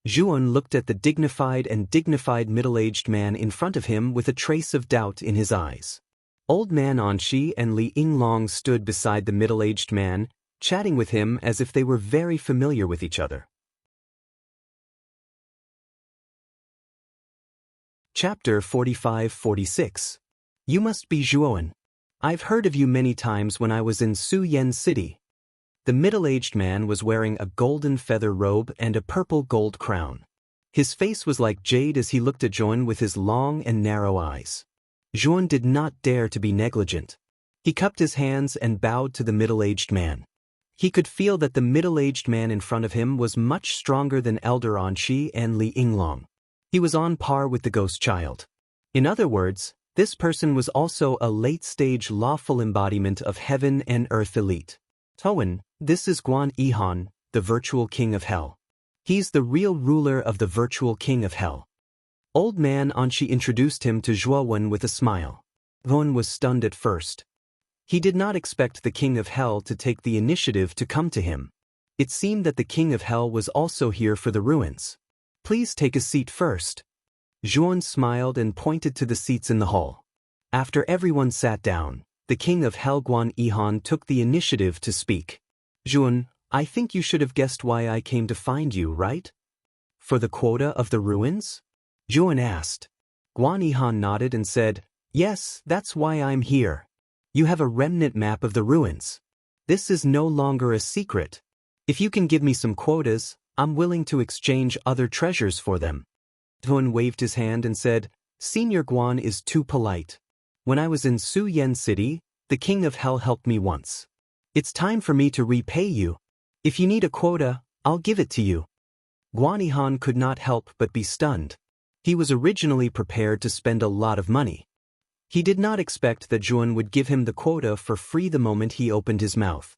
Speaker 1: Zhuan looked at the dignified middle-aged man in front of him with a trace of doubt in his eyes. Old man Anxi and Li Yinglong stood beside the middle-aged man, chatting with him as if they were very familiar with each other. Chapter 45-46. You must be Zhuowen. I've heard of you many times when I was in Su Yen City. The middle-aged man was wearing a golden feather robe and a purple gold crown. His face was like jade as he looked at Zhuan with his long and narrow eyes. Zhuan did not dare to be negligent. He cupped his hands and bowed to the middle-aged man. He could feel that the middle-aged man in front of him was much stronger than Elder Anxi and Li Yinglong. He was on par with the ghost child. In other words, this person was also a late-stage lawful embodiment of heaven and earth elite. Towen, this is Guan Yihan, the virtual king of hell. He's the real ruler of the virtual king of hell. Old man Anxi introduced him to Zhuowen with a smile. Zhuowen was stunned at first. He did not expect the king of hell to take the initiative to come to him. It seemed that the king of hell was also here for the ruins. Please take a seat first. Zhuowen smiled and pointed to the seats in the hall. After everyone sat down, the king of hell Guan Yihan took the initiative to speak. Zhuowen, I think you should have guessed why I came to find you, right? For the quota of the ruins? Zhuowen asked. Guan Yihan nodded and said, Yes, that's why I'm here. You have a remnant map of the ruins. This is no longer a secret. If you can give me some quotas, I'm willing to exchange other treasures for them. Zhuowen waved his hand and said, Senior Guan is too polite. When I was in Su Yen City, the king of hell helped me once. It's time for me to repay you. If you need a quota, I'll give it to you. Guan Yihan could not help but be stunned. He was originally prepared to spend a lot of money. He did not expect that Zhuan would give him the quota for free the moment he opened his mouth.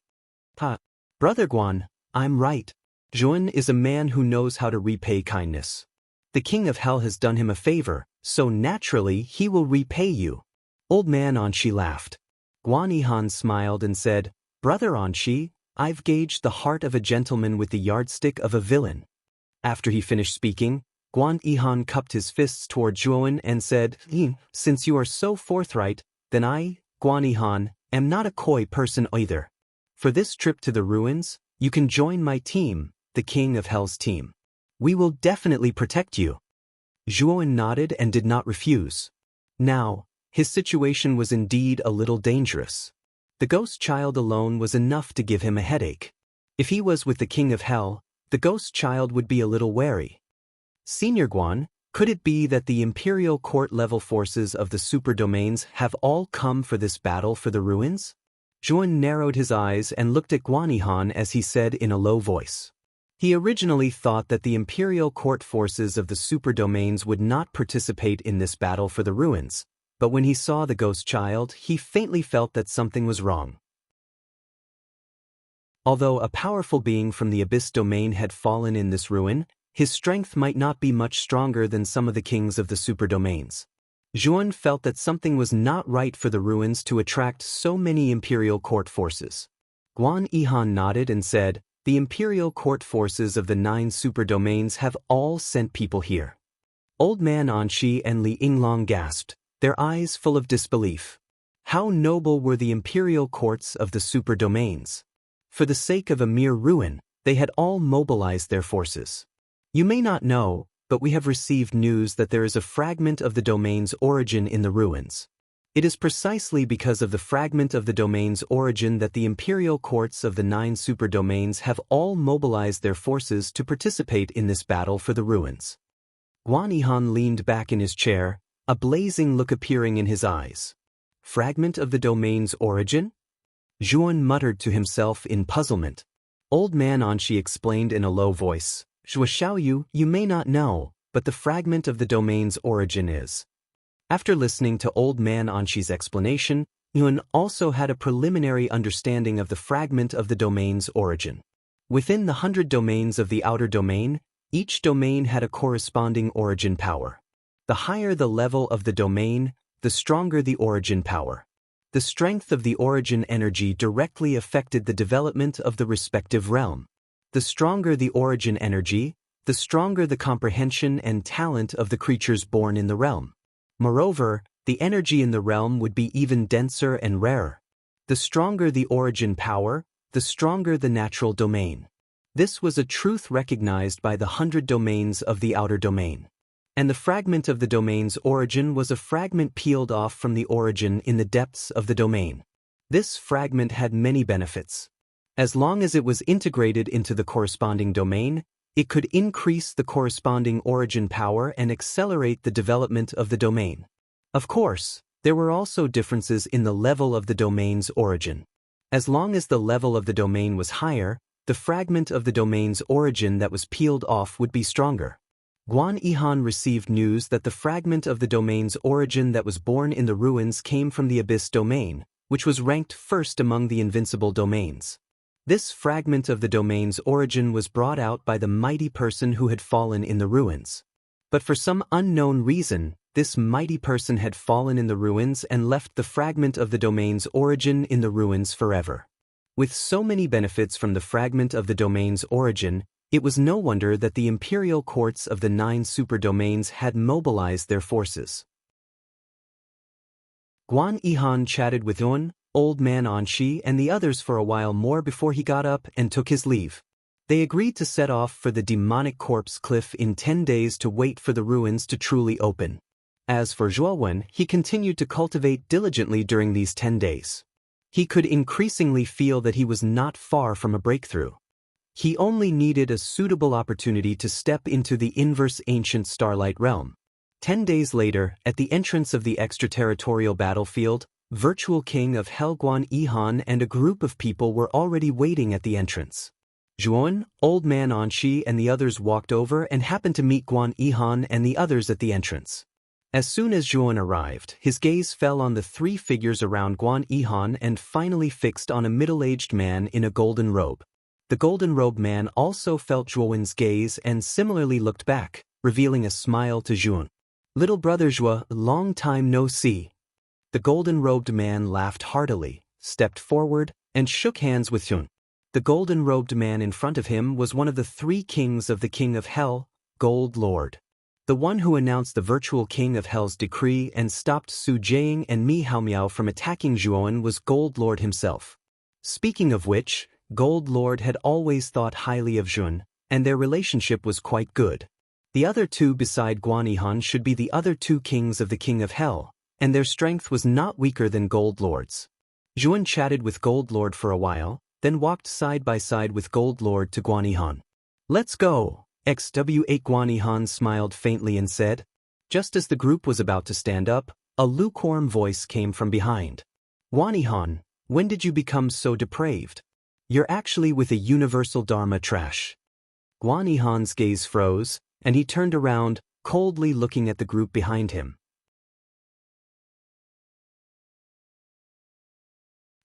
Speaker 1: Brother Guan, I'm right. Zhuan is a man who knows how to repay kindness. The king of hell has done him a favor, so naturally he will repay you. Old man Anshi laughed. Guan Yihan smiled and said, Brother Anshi, I've gauged the heart of a gentleman with the yardstick of a villain. After he finished speaking, Guan Yihan cupped his fists toward Zhuan and said, Since you are so forthright, then I, Guan Yihan, am not a coy person either. For this trip to the ruins, you can join my team, the King of Hell's team. We will definitely protect you. Zhuan nodded and did not refuse. Now, his situation was indeed a little dangerous. The ghost child alone was enough to give him a headache. If he was with the King of Hell, the ghost child would be a little wary. Senior Guan, could it be that the Imperial Court-level forces of the super domains have all come for this battle for the ruins? Zhuan narrowed his eyes and looked at Guan Yihan as he said in a low voice. He originally thought that the Imperial Court forces of the super domains would not participate in this battle for the ruins, but when he saw the ghost child, he faintly felt that something was wrong. Although a powerful being from the Abyss domain had fallen in this ruin, his strength might not be much stronger than some of the kings of the super domains. Zhuan felt that something was not right for the ruins to attract so many Imperial Court forces. Guan Yihan nodded and said, The Imperial Court forces of the 9 super domains have all sent people here. Old man Anshi and Li Yinglong gasped, their eyes full of disbelief. How noble were the Imperial Courts of the super domains! For the sake of a mere ruin, they had all mobilized their forces. You may not know, but we have received news that there is a fragment of the domain's origin in the ruins. It is precisely because of the fragment of the domain's origin that the Imperial Courts of the 9 super domains have all mobilized their forces to participate in this battle for the ruins. Guan Yihan leaned back in his chair, a blazing look appearing in his eyes. Fragment of the domain's origin? Zhuan muttered to himself in puzzlement. Old man Anshi explained in a low voice, Xiaoyu, you may not know, but the fragment of the domain's origin is. After listening to Old Man Anshi's explanation, Yuan also had a preliminary understanding of the fragment of the domain's origin. Within the 100 domains of the outer domain, each domain had a corresponding origin power. The higher the level of the domain, the stronger the origin power. The strength of the origin energy directly affected the development of the respective realm. The stronger the origin energy, the stronger the comprehension and talent of the creatures born in the realm. Moreover, the energy in the realm would be even denser and rarer. The stronger the origin power, the stronger the natural domain. This was a truth recognized by the 100 domains of the outer domain. And the fragment of the domain's origin was a fragment peeled off from the origin in the depths of the domain. This fragment had many benefits. As long as it was integrated into the corresponding domain, it could increase the corresponding origin power and accelerate the development of the domain. Of course, there were also differences in the level of the domain's origin. As long as the level of the domain was higher, the fragment of the domain's origin that was peeled off would be stronger. Guan Yihan received news that the fragment of the domain's origin that was born in the ruins came from the Abyss domain, which was ranked first among the invincible domains. This fragment of the domain's origin was brought out by the mighty person who had fallen in the ruins. But for some unknown reason, this mighty person had fallen in the ruins and left the fragment of the domain's origin in the ruins forever. With so many benefits from the fragment of the domain's origin, it was no wonder that the Imperial Courts of the 9 super domains had mobilized their forces. Guan Yihan chatted with Yuan, Old Man Anshi and the others for a while more before he got up and took his leave. They agreed to set off for the demonic corpse cliff in 10 days to wait for the ruins to truly open. As for Zhuowen, he continued to cultivate diligently during these 10 days. He could increasingly feel that he was not far from a breakthrough. He only needed a suitable opportunity to step into the inverse ancient starlight realm. 10 days later, at the entrance of the extraterritorial battlefield, Virtual King of Hell Guan Yihan and a group of people were already waiting at the entrance. Zhuan, old man Anshi and the others walked over and happened to meet Guan Yihan and the others at the entrance. As soon as Zhuan arrived, his gaze fell on the three figures around Guan Yihan and finally fixed on a middle-aged man in a golden robe. The golden-robed man also felt Zhuan's gaze and similarly looked back, revealing a smile to Zhuan. "Little brother Zhua, long time no see." The golden-robed man laughed heartily, stepped forward, and shook hands with Zhuan. The golden-robed man in front of him was one of the three kings of the King of Hell, Gold Lord. The one who announced the virtual King of Hell's decree and stopped Su Jiang and Mi Haomiao from attacking Zhuan was Gold Lord himself. Speaking of which, Gold Lord had always thought highly of Zhuan, and their relationship was quite good. The other two beside Guan Yihan should be the other two kings of the King of Hell, and their strength was not weaker than Gold Lord's. Zhuan chatted with Gold Lord for a while, then walked side by side with Gold Lord to Guan Yihan. "Let's go." XW8 Guan Yihan smiled faintly and said. Just as the group was about to stand up, a lukewarm voice came from behind. "Guan Yihan, when did you become so depraved? You're actually with a universal Dharma trash." Guan Yihan's gaze froze, and he turned around, coldly looking at the group behind him.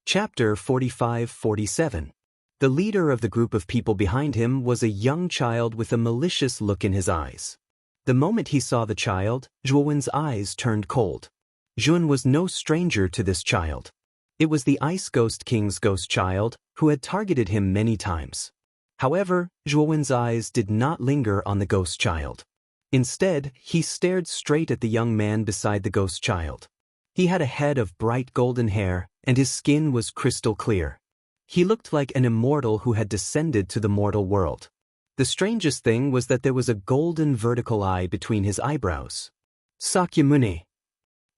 Speaker 1: Chapter 45-47. The leader of the group of people behind him was a young child with a malicious look in his eyes. The moment he saw the child, Zhuan's eyes turned cold. Zhuan was no stranger to this child. It was the Ice Ghost King's ghost child, who had targeted him many times. However, Zhuan's eyes did not linger on the ghost child. Instead, he stared straight at the young man beside the ghost child. He had a head of bright golden hair, and his skin was crystal clear. He looked like an immortal who had descended to the mortal world. The strangest thing was that there was a golden vertical eye between his eyebrows. "Sakyamuni."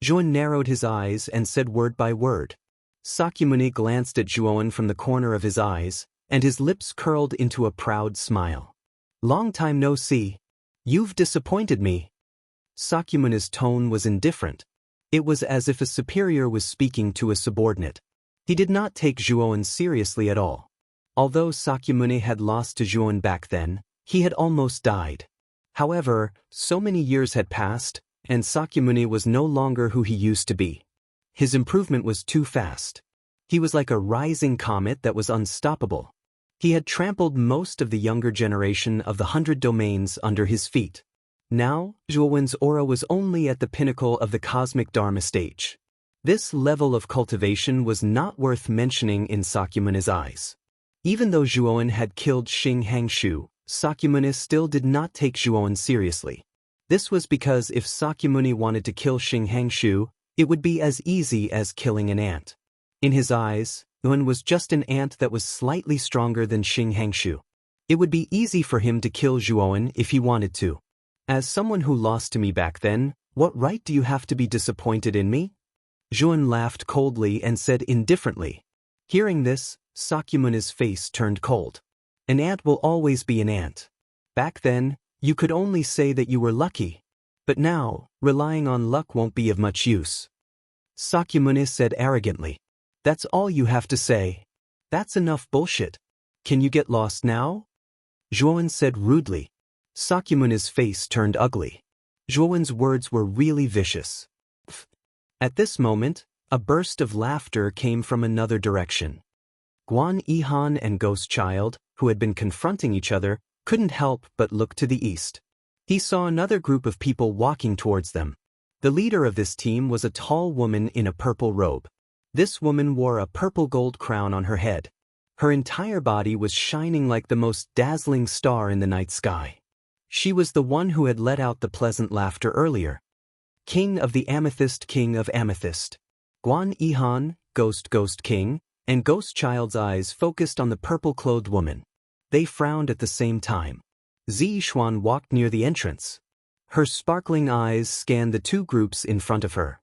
Speaker 1: Zhuan narrowed his eyes and said word by word. Sakyamuni glanced at Zhuan from the corner of his eyes, and his lips curled into a proud smile. "Long time no see. You've disappointed me." Sakyamuni's tone was indifferent. It was as if a superior was speaking to a subordinate. He did not take Zhuan seriously at all. Although Sakyamuni had lost to Zhuan back then, he had almost died. However, so many years had passed, and Sakyamuni was no longer who he used to be. His improvement was too fast. He was like a rising comet that was unstoppable. He had trampled most of the younger generation of the 100 domains under his feet. Now, Zhuan's aura was only at the pinnacle of the cosmic Dharma stage. This level of cultivation was not worth mentioning in Sakyamuni's eyes. Even though Zhuan had killed Xing Hangshu, Sakyamuni still did not take Zhuan seriously. This was because if Sakyamuni wanted to kill Xing Hangshu, it would be as easy as killing an ant. In his eyes, Zhuan was just an ant that was slightly stronger than Xing Hangshu. It would be easy for him to kill Zhuan if he wanted to. "As someone who lost to me back then, what right do you have to be disappointed in me?" Zhuan laughed coldly and said indifferently. Hearing this, Sakyamuni's face turned cold. "An ant will always be an ant. Back then, you could only say that you were lucky. But now, relying on luck won't be of much use." Sakyamuni said arrogantly. "That's all you have to say. That's enough bullshit. Can you get lost now?" Zhuan said rudely. Sakyamuni's face turned ugly. Zhuan's words were really vicious. At this moment, a burst of laughter came from another direction. Guan Yihan and Ghost Child, who had been confronting each other, couldn't help but look to the east. He saw another group of people walking towards them. The leader of this team was a tall woman in a purple robe. This woman wore a purple gold crown on her head. Her entire body was shining like the most dazzling star in the night sky. She was the one who had let out the pleasant laughter earlier. King of the Amethyst, King of Amethyst. Guan Yihan, Ghost King, and Ghost Child's eyes focused on the purple-clothed woman. They frowned at the same time. Zixuan walked near the entrance. Her sparkling eyes scanned the two groups in front of her.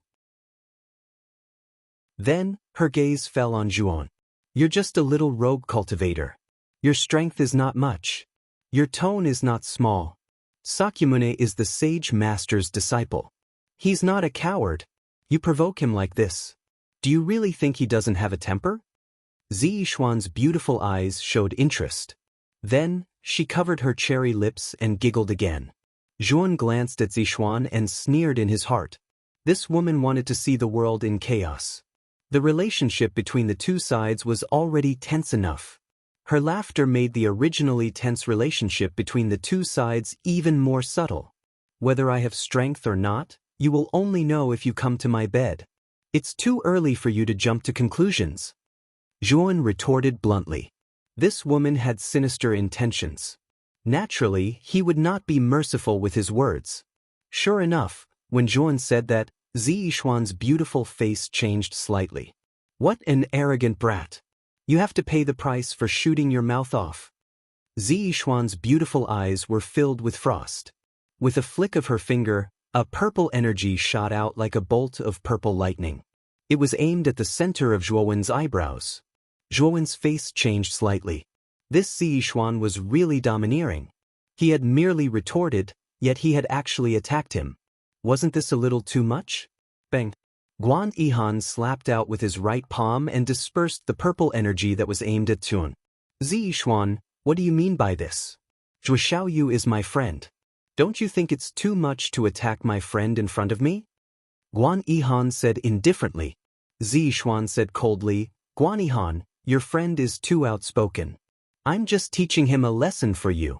Speaker 1: Then, her gaze fell on Zhuan. "You're just a little rogue cultivator. Your strength is not much. Your tone is not small. Sakyamuni is the sage master's disciple. He's not a coward. You provoke him like this. Do you really think he doesn't have a temper?" Zixuan's beautiful eyes showed interest. Then, she covered her cherry lips and giggled again. Zhuan glanced at Zixuan and sneered in his heart. This woman wanted to see the world in chaos. The relationship between the two sides was already tense enough. Her laughter made the originally tense relationship between the two sides even more subtle. Whether I have strength or not, you will only know if you come to my bed. It's too early for you to jump to conclusions. Zhuan retorted bluntly. This woman had sinister intentions. Naturally, he would not be merciful with his words. Sure enough, when Zhuan said that, Zixuan's beautiful face changed slightly. What an arrogant brat. You have to pay the price for shooting your mouth off. Zixuan's beautiful eyes were filled with frost. With a flick of her finger, a purple energy shot out like a bolt of purple lightning. It was aimed at the center of Zhuowen's eyebrows. Zhuowen's face changed slightly. This Zixuan was really domineering. He had merely retorted, yet he had actually attacked him. Wasn't this a little too much? Bang! Guan Yihan slapped out with his right palm and dispersed the purple energy that was aimed at Zhuan. Zixuan, what do you mean by this? Zhu Xiaoyu is my friend. Don't you think it's too much to attack my friend in front of me? Guan Yihan said indifferently. Zixuan said coldly, Guan Yihan, your friend is too outspoken. I'm just teaching him a lesson for you.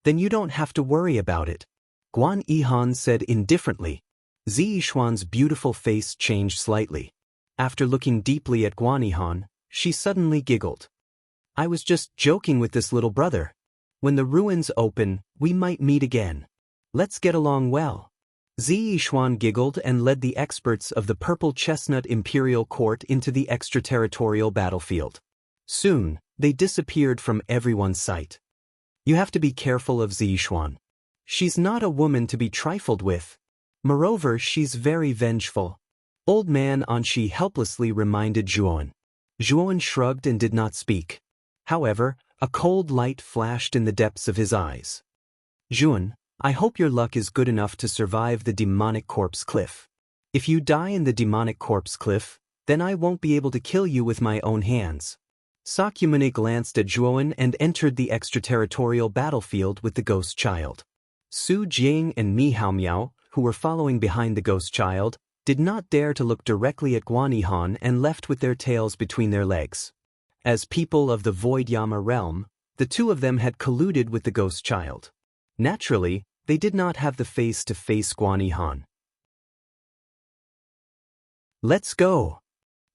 Speaker 1: Then you don't have to worry about it. Guan Yihan said indifferently. Zixuan's beautiful face changed slightly. After looking deeply at Guan Yihan, she suddenly giggled. I was just joking with this little brother. When the ruins open, we might meet again. Let's get along well. Zixuan giggled and led the experts of the Purple Chestnut Imperial Court into the extraterritorial battlefield. Soon, they disappeared from everyone's sight. You have to be careful of Zixuan. She's not a woman to be trifled with. Moreover, she's very vengeful. Old man Anshi helplessly reminded Zhuan. Zhuan shrugged and did not speak. However, a cold light flashed in the depths of his eyes. Zhuan, I hope your luck is good enough to survive the demonic corpse cliff. If you die in the demonic corpse cliff, then I won't be able to kill you with my own hands. Sakyamuni glanced at Zhuan and entered the extraterritorial battlefield with the ghost child. Su Jing and Mi Haomiao, who were following behind the ghost child, did not dare to look directly at Guan Yihan and left with their tails between their legs. As people of the Void Yama realm, the two of them had colluded with the ghost child. Naturally, they did not have the face to face Guan Yihan. Let's go.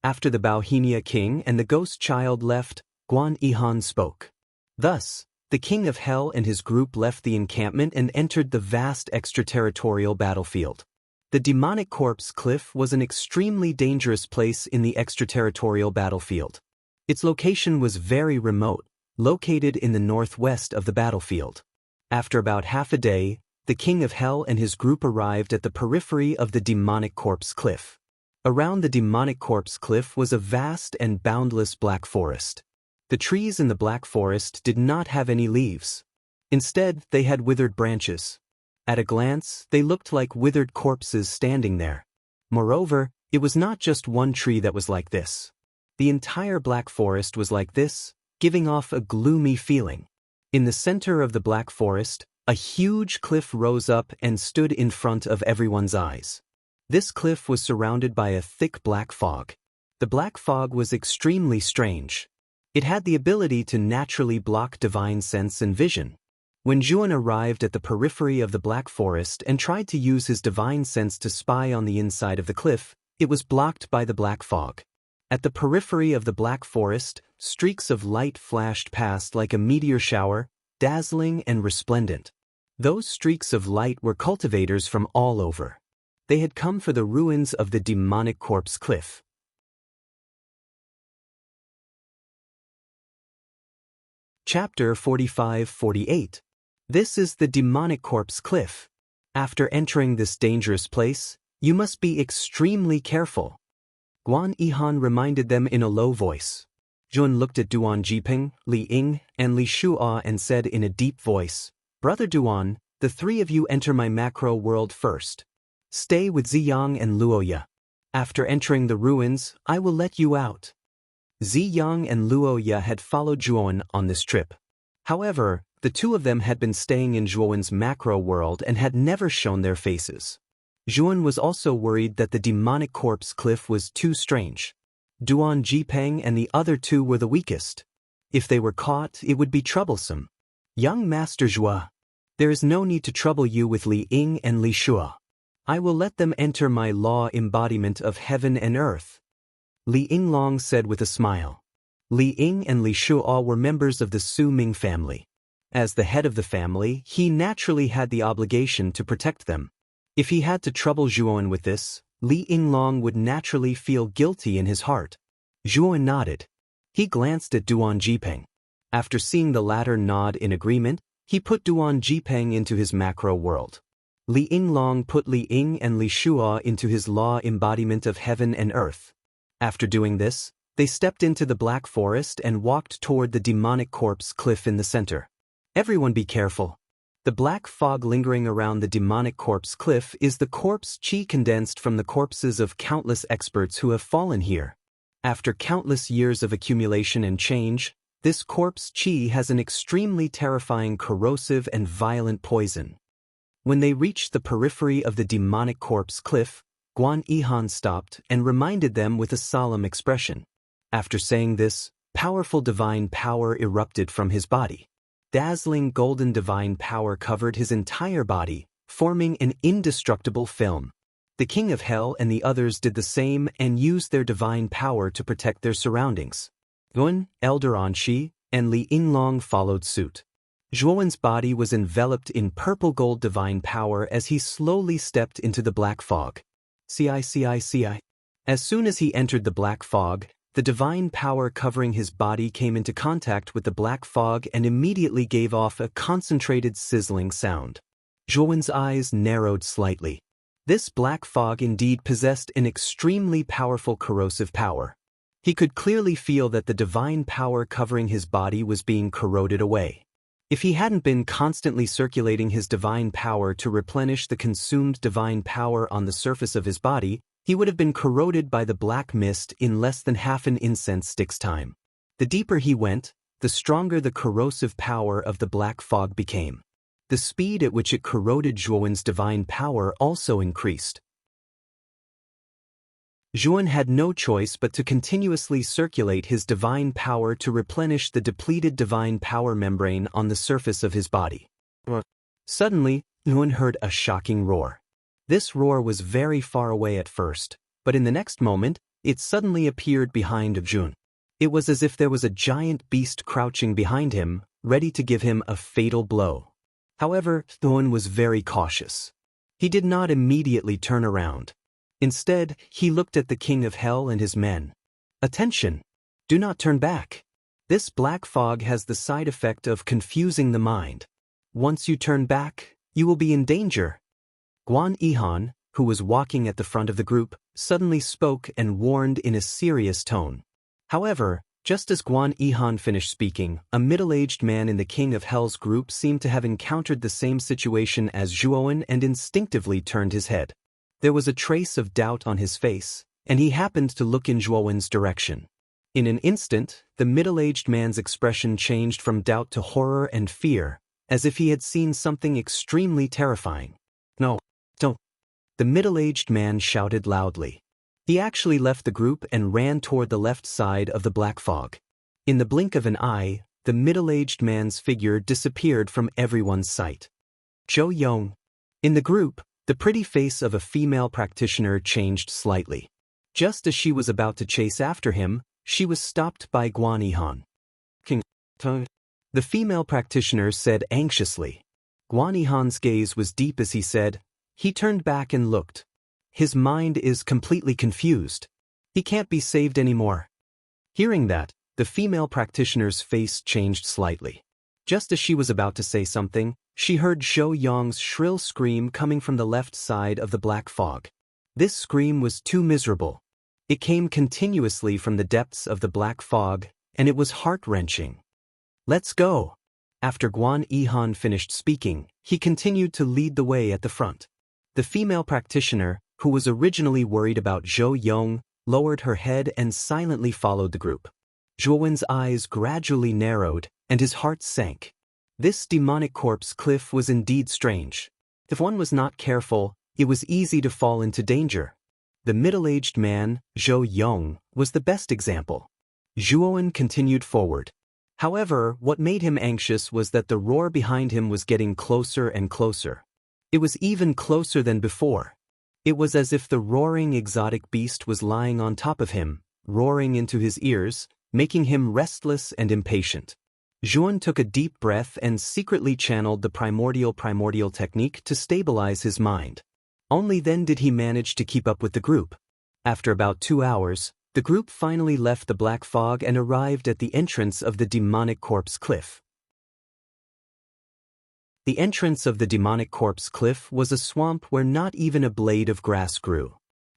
Speaker 1: After the Bohemia king and the ghost child left, Guan Yihan spoke. Thus, the king of hell and his group left the encampment and entered the vast extraterritorial battlefield. The demonic corpse cliff was an extremely dangerous place in the extraterritorial battlefield. Its location was very remote, located in the northwest of the battlefield. After about half a day, the king of hell and his group arrived at the periphery of the demonic corpse cliff. Around the demonic corpse cliff was a vast and boundless black forest. The trees in the black forest did not have any leaves. Instead, they had withered branches. At a glance, they looked like withered corpses standing there. Moreover, it was not just one tree that was like this. The entire black forest was like this, giving off a gloomy feeling. In the center of the black forest, a huge cliff rose up and stood in front of everyone's eyes. This cliff was surrounded by a thick black fog. The black fog was extremely strange. It had the ability to naturally block divine sense and vision. When Zhuan arrived at the periphery of the black forest and tried to use his divine sense to spy on the inside of the cliff, it was blocked by the black fog. At the periphery of the black forest, streaks of light flashed past like a meteor shower, dazzling and resplendent. Those streaks of light were cultivators from all over. They had come for the ruins of the demonic corpse cliff. Chapter 45-48. This is the demonic corpse cliff. After entering this dangerous place, you must be extremely careful. Guan Yihan reminded them in a low voice. Zhuan looked at Duan Jiping, Li Ying, and Li Shu'a and said in a deep voice, Brother Duan, the three of you enter my macro world first. Stay with Ziyang and Luoya. After entering the ruins, I will let you out. Ziyang and Luoya had followed Zhuan on this trip. However, the two of them had been staying in Zhuowen's macro world and had never shown their faces. Zhuowen was also worried that the demonic corpse cliff was too strange. Duan Jipeng and the other two were the weakest. If they were caught, it would be troublesome. Young Master Zhua, there is no need to trouble you with Li Ying and Li Shua. I will let them enter my law embodiment of heaven and earth. Li Yinglong said with a smile. Li Ying and Li Shua were members of the Su Ming family. As the head of the family, he naturally had the obligation to protect them. If he had to trouble Zhuowen with this, Li Yinglong would naturally feel guilty in his heart. Zhuowen nodded. He glanced at Duan Jipeng. After seeing the latter nod in agreement, he put Duan Jipeng into his macro world. Li Yinglong put Li Ying and Li Shua into his law embodiment of heaven and earth. After doing this, they stepped into the black forest and walked toward the demonic corpse cliff in the center. Everyone be careful. The black fog lingering around the demonic corpse cliff is the corpse chi condensed from the corpses of countless experts who have fallen here. After countless years of accumulation and change, this corpse chi has an extremely terrifying corrosive and violent poison. When they reached the periphery of the demonic corpse cliff, Guan Yihan stopped and reminded them with a solemn expression. After saying this, powerful divine power erupted from his body. Dazzling golden divine power covered his entire body, forming an indestructible film. The King of Hell and the others did the same and used their divine power to protect their surroundings. Guan, Elder Anshi, and Li Yinglong followed suit. Zhuowen's body was enveloped in purple gold divine power as he slowly stepped into the black fog. CI. As soon as he entered the black fog, the divine power covering his body came into contact with the black fog and immediately gave off a concentrated sizzling sound. Zhuowen's eyes narrowed slightly. This black fog indeed possessed an extremely powerful corrosive power. He could clearly feel that the divine power covering his body was being corroded away. If he hadn't been constantly circulating his divine power to replenish the consumed divine power on the surface of his body, he would have been corroded by the black mist in less than half an incense stick's time. The deeper he went, the stronger the corrosive power of the black fog became. The speed at which it corroded Zhuowen's divine power also increased. Zhuowen had no choice but to continuously circulate his divine power to replenish the depleted divine power membrane on the surface of his body. Suddenly, Zhuowen heard a shocking roar. This roar was very far away at first, but in the next moment, it suddenly appeared behind Zhuowen. It was as if there was a giant beast crouching behind him, ready to give him a fatal blow. However, Zhuowen was very cautious. He did not immediately turn around. Instead, he looked at the King of Hell and his men. Attention! Do not turn back. This black fog has the side effect of confusing the mind. Once you turn back, you will be in danger. Guan Yihan, who was walking at the front of the group, suddenly spoke and warned in a serious tone. However, just as Guan Yihan finished speaking, a middle-aged man in the King of Hell's group seemed to have encountered the same situation as Zhuowen and instinctively turned his head. There was a trace of doubt on his face, and he happened to look in Zhuowen's direction. In an instant, the middle-aged man's expression changed from doubt to horror and fear, as if he had seen something extremely terrifying. No, don't. The middle-aged man shouted loudly. He actually left the group and ran toward the left side of the black fog. In the blink of an eye, the middle-aged man's figure disappeared from everyone's sight. Zhou Yong. In the group, the pretty face of a female practitioner changed slightly. Just as she was about to chase after him, she was stopped by Guan Yihan. King. The female practitioner said anxiously. Guan Yihan's gaze was deep as he said. He turned back and looked. His mind is completely confused. He can't be saved anymore. Hearing that, the female practitioner's face changed slightly. Just as she was about to say something, she heard Zhou Yong's shrill scream coming from the left side of the black fog. This scream was too miserable. It came continuously from the depths of the black fog, and it was heart-wrenching. Let's go. After Guan Yihan finished speaking, he continued to lead the way at the front. The female practitioner, who was originally worried about Zhou Yong, lowered her head and silently followed the group. Zhuowen's eyes gradually narrowed, and his heart sank. This demonic corpse cliff was indeed strange. If one was not careful, it was easy to fall into danger. The middle-aged man, Zhou Yong, was the best example. Zhuowen continued forward. However, what made him anxious was that the roar behind him was getting closer and closer. It was even closer than before. It was as if the roaring exotic beast was lying on top of him, roaring into his ears, making him restless and impatient. Zhuan took a deep breath and secretly channeled the primordial technique to stabilize his mind. Only then did he manage to keep up with the group. After about 2 hours, the group finally left the black fog and arrived at the entrance of the demonic corpse cliff. The entrance of the demonic corpse cliff was a swamp where not even a blade of grass grew.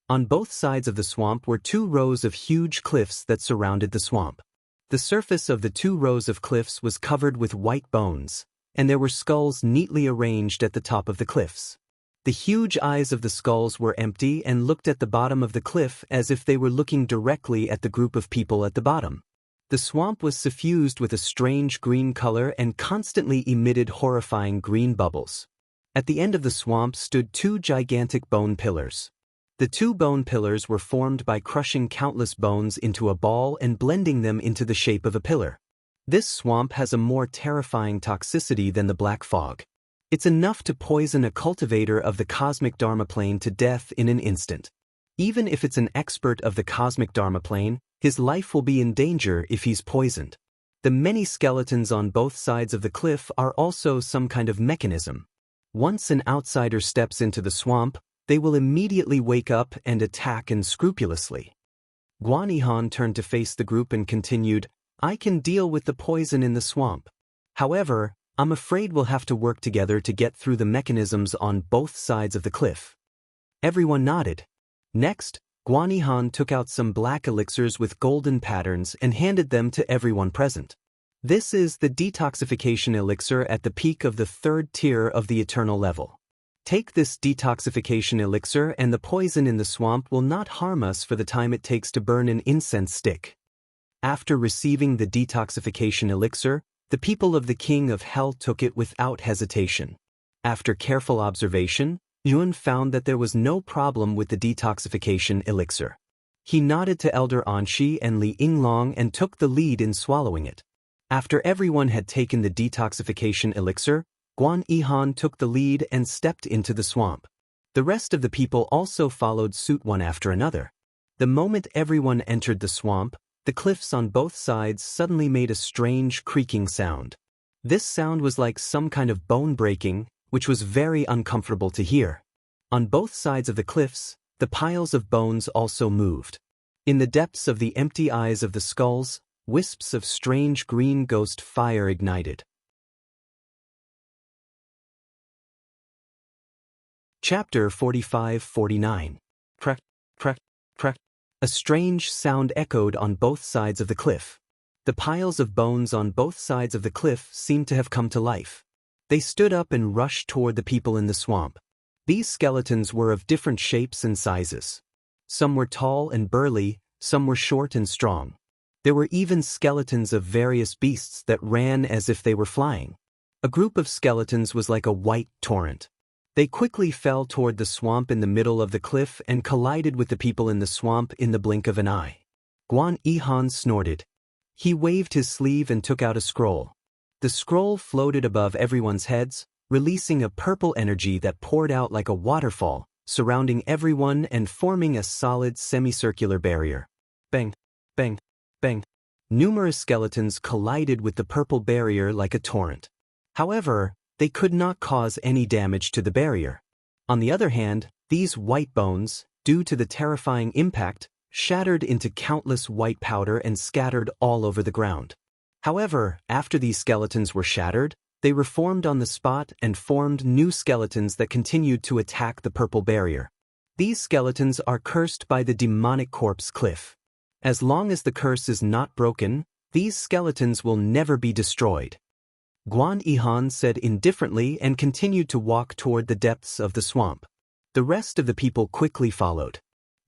Speaker 1: On both sides of the swamp were 2 rows of huge cliffs that surrounded the swamp. The surface of the 2 rows of cliffs was covered with white bones, and there were skulls neatly arranged at the top of the cliffs. The huge eyes of the skulls were empty and looked at the bottom of the cliff as if they were looking directly at the group of people at the bottom. The swamp was suffused with a strange green color and constantly emitted horrifying green bubbles. At the end of the swamp stood 2 gigantic bone pillars. The 2 bone pillars were formed by crushing countless bones into a ball and blending them into the shape of a pillar. This swamp has a more terrifying toxicity than the black fog. It's enough to poison a cultivator of the cosmic Dharma plane to death in an instant. Even if it's an expert of the cosmic Dharma plane, his life will be in danger if he's poisoned. The many skeletons on both sides of the cliff are also some kind of mechanism. Once an outsider steps into the swamp, they will immediately wake up and attack unscrupulously. Guan Yihan turned to face the group and continued, "I can deal with the poison in the swamp. However, I'm afraid we'll have to work together to get through the mechanisms on both sides of the cliff." Everyone nodded. Next, Guan Yihan took out some black elixirs with golden patterns and handed them to everyone present. This is the detoxification elixir at the peak of the 3rd tier of the eternal level. Take this detoxification elixir and the poison in the swamp will not harm us for the time it takes to burn an incense stick. After receiving the detoxification elixir, the people of the King of Hell took it without hesitation. After careful observation, Yuan found that there was no problem with the detoxification elixir. He nodded to Elder Anshi and Li Yinglong and took the lead in swallowing it. After everyone had taken the detoxification elixir, Guan Yihan took the lead and stepped into the swamp. The rest of the people also followed suit one after another. The moment everyone entered the swamp, the cliffs on both sides suddenly made a strange creaking sound. This sound was like some kind of bone breaking, which was very uncomfortable to hear. On both sides of the cliffs, the piles of bones also moved. In the depths of the empty eyes of the skulls, wisps of strange green ghost fire ignited. Chapter 45-49. Crack, crack, crack. A strange sound echoed on both sides of the cliff. The piles of bones on both sides of the cliff seemed to have come to life. They stood up and rushed toward the people in the swamp. These skeletons were of different shapes and sizes. Some were tall and burly, some were short and strong. There were even skeletons of various beasts that ran as if they were flying. A group of skeletons was like a white torrent. They quickly fell toward the swamp in the middle of the cliff and collided with the people in the swamp in the blink of an eye. Guan Yihan snorted. He waved his sleeve and took out a scroll. The scroll floated above everyone's heads, releasing a purple energy that poured out like a waterfall, surrounding everyone and forming a solid semicircular barrier. Bang, bang, bang. Numerous skeletons collided with the purple barrier like a torrent. However, they could not cause any damage to the barrier. On the other hand, these white bones, due to the terrifying impact, shattered into countless white powder and scattered all over the ground. However, after these skeletons were shattered, they reformed on the spot and formed new skeletons that continued to attack the purple barrier. These skeletons are cursed by the demonic corpse cliff. As long as the curse is not broken, these skeletons will never be destroyed. Guan Yihan said indifferently and continued to walk toward the depths of the swamp. The rest of the people quickly followed.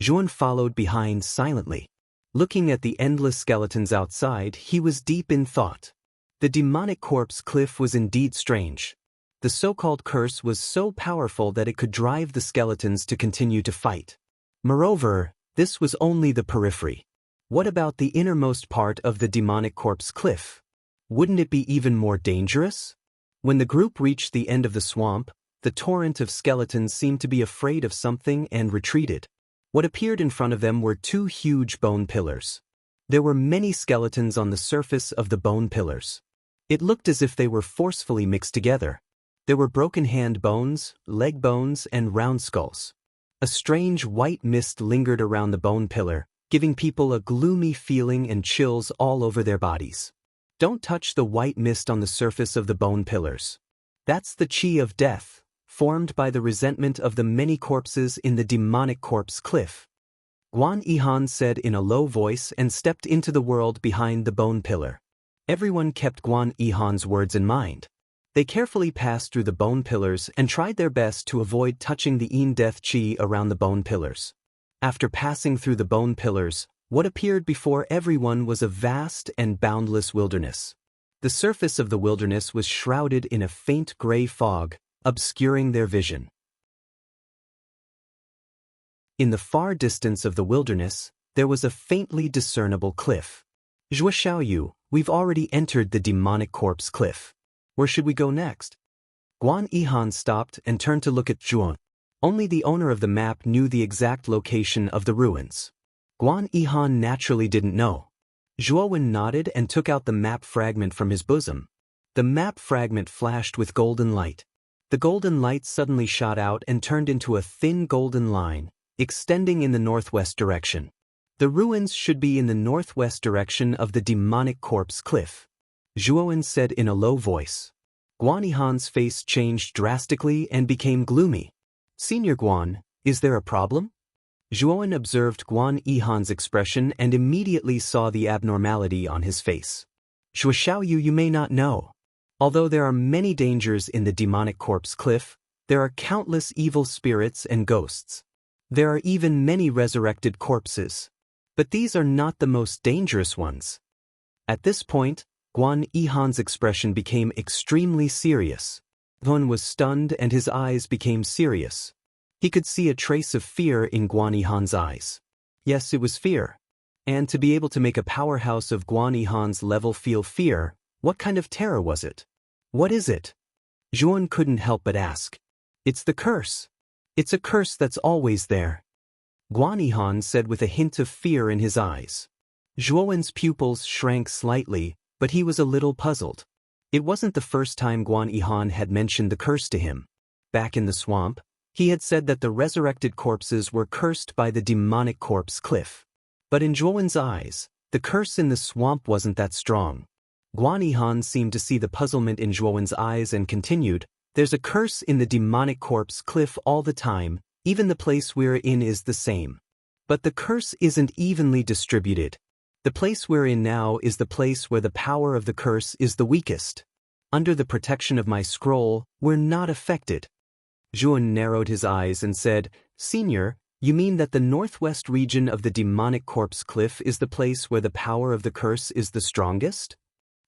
Speaker 1: Zhuan followed behind silently. Looking at the endless skeletons outside, he was deep in thought. The demonic corpse cliff was indeed strange. The so-called curse was so powerful that it could drive the skeletons to continue to fight. Moreover, this was only the periphery. What about the innermost part of the demonic corpse cliff? Wouldn't it be even more dangerous? When the group reached the end of the swamp, the torrent of skeletons seemed to be afraid of something and retreated. What appeared in front of them were two huge bone pillars. There were many skeletons on the surface of the bone pillars. It looked as if they were forcefully mixed together. There were broken hand bones, leg bones, and round skulls. A strange white mist lingered around the bone pillar, giving people a gloomy feeling and chills all over their bodies. Don't touch the white mist on the surface of the bone pillars. That's the chi of death, formed by the resentment of the many corpses in the demonic corpse cliff. Guan Yihan said in a low voice and stepped into the world behind the bone pillar. Everyone kept Guan Yihan's words in mind. They carefully passed through the bone pillars and tried their best to avoid touching the Yin death chi around the bone pillars. After passing through the bone pillars, what appeared before everyone was a vast and boundless wilderness. The surface of the wilderness was shrouded in a faint gray fog, obscuring their vision. In the far distance of the wilderness, there was a faintly discernible cliff. Zhuo Xiaoyu, we've already entered the demonic corpse cliff. Where should we go next? Guan Yihan stopped and turned to look at Zhuo. Only the owner of the map knew the exact location of the ruins. Guan Yihan naturally didn't know. Zhuowen nodded and took out the map fragment from his bosom. The map fragment flashed with golden light. The golden light suddenly shot out and turned into a thin golden line, extending in the northwest direction. The ruins should be in the northwest direction of the demonic corpse cliff. Zhuowen said in a low voice. Guan Yihan's face changed drastically and became gloomy. Senior Guan, is there a problem? Zhuowen observed Guan Yihan's expression and immediately saw the abnormality on his face. Zhuo Xiaoyu, you may not know. Although there are many dangers in the demonic corpse cliff, there are countless evil spirits and ghosts. There are even many resurrected corpses. But these are not the most dangerous ones. At this point, Guan Yihan's expression became extremely serious. Guan was stunned and his eyes became serious. He could see a trace of fear in Guan Yihan's eyes. Yes, it was fear. And to be able to make a powerhouse of Guan Yihan's level feel fear, what kind of terror was it? What is it? Zhuowen couldn't help but ask. It's the curse. It's a curse that's always there. Guan Yihan said with a hint of fear in his eyes. Zhuowen's pupils shrank slightly, but he was a little puzzled. It wasn't the first time Guan Yihan had mentioned the curse to him. Back in the swamp, he had said that the resurrected corpses were cursed by the demonic corpse cliff. But in Zhuowen's eyes, the curse in the swamp wasn't that strong. Guan Yihan seemed to see the puzzlement in Zhuowen's eyes and continued, there's a curse in the demonic corpse cliff all the time, even the place we're in is the same. But the curse isn't evenly distributed. The place we're in now is the place where the power of the curse is the weakest. Under the protection of my scroll, we're not affected. Zhuowen narrowed his eyes and said, Senior, you mean that the northwest region of the demonic corpse cliff is the place where the power of the curse is the strongest?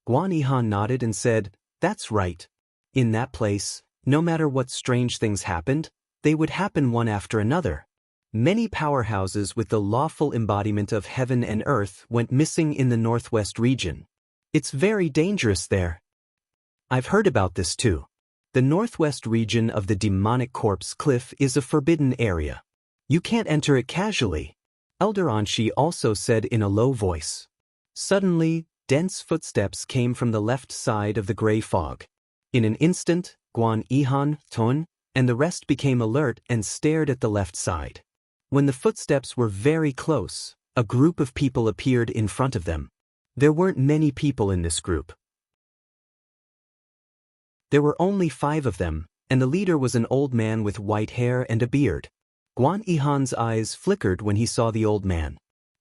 Speaker 1: Guan Yihan nodded and said, That's right. In that place, no matter what strange things happened, they would happen one after another. Many powerhouses with the lawful embodiment of heaven and earth went missing in the northwest region. It's very dangerous there. I've heard about this too. The northwest region of the demonic corpse cliff is a forbidden area. You can't enter it casually. Elder Anshi also said in a low voice. Suddenly, dense footsteps came from the left side of the gray fog. In an instant, Guan Yihan, Ton, and the rest became alert and stared at the left side. When the footsteps were very close, a group of people appeared in front of them. There weren't many people in this group. There were only 5 of them, and the leader was an old man with white hair and a beard. Guan Yihan's eyes flickered when he saw the old man.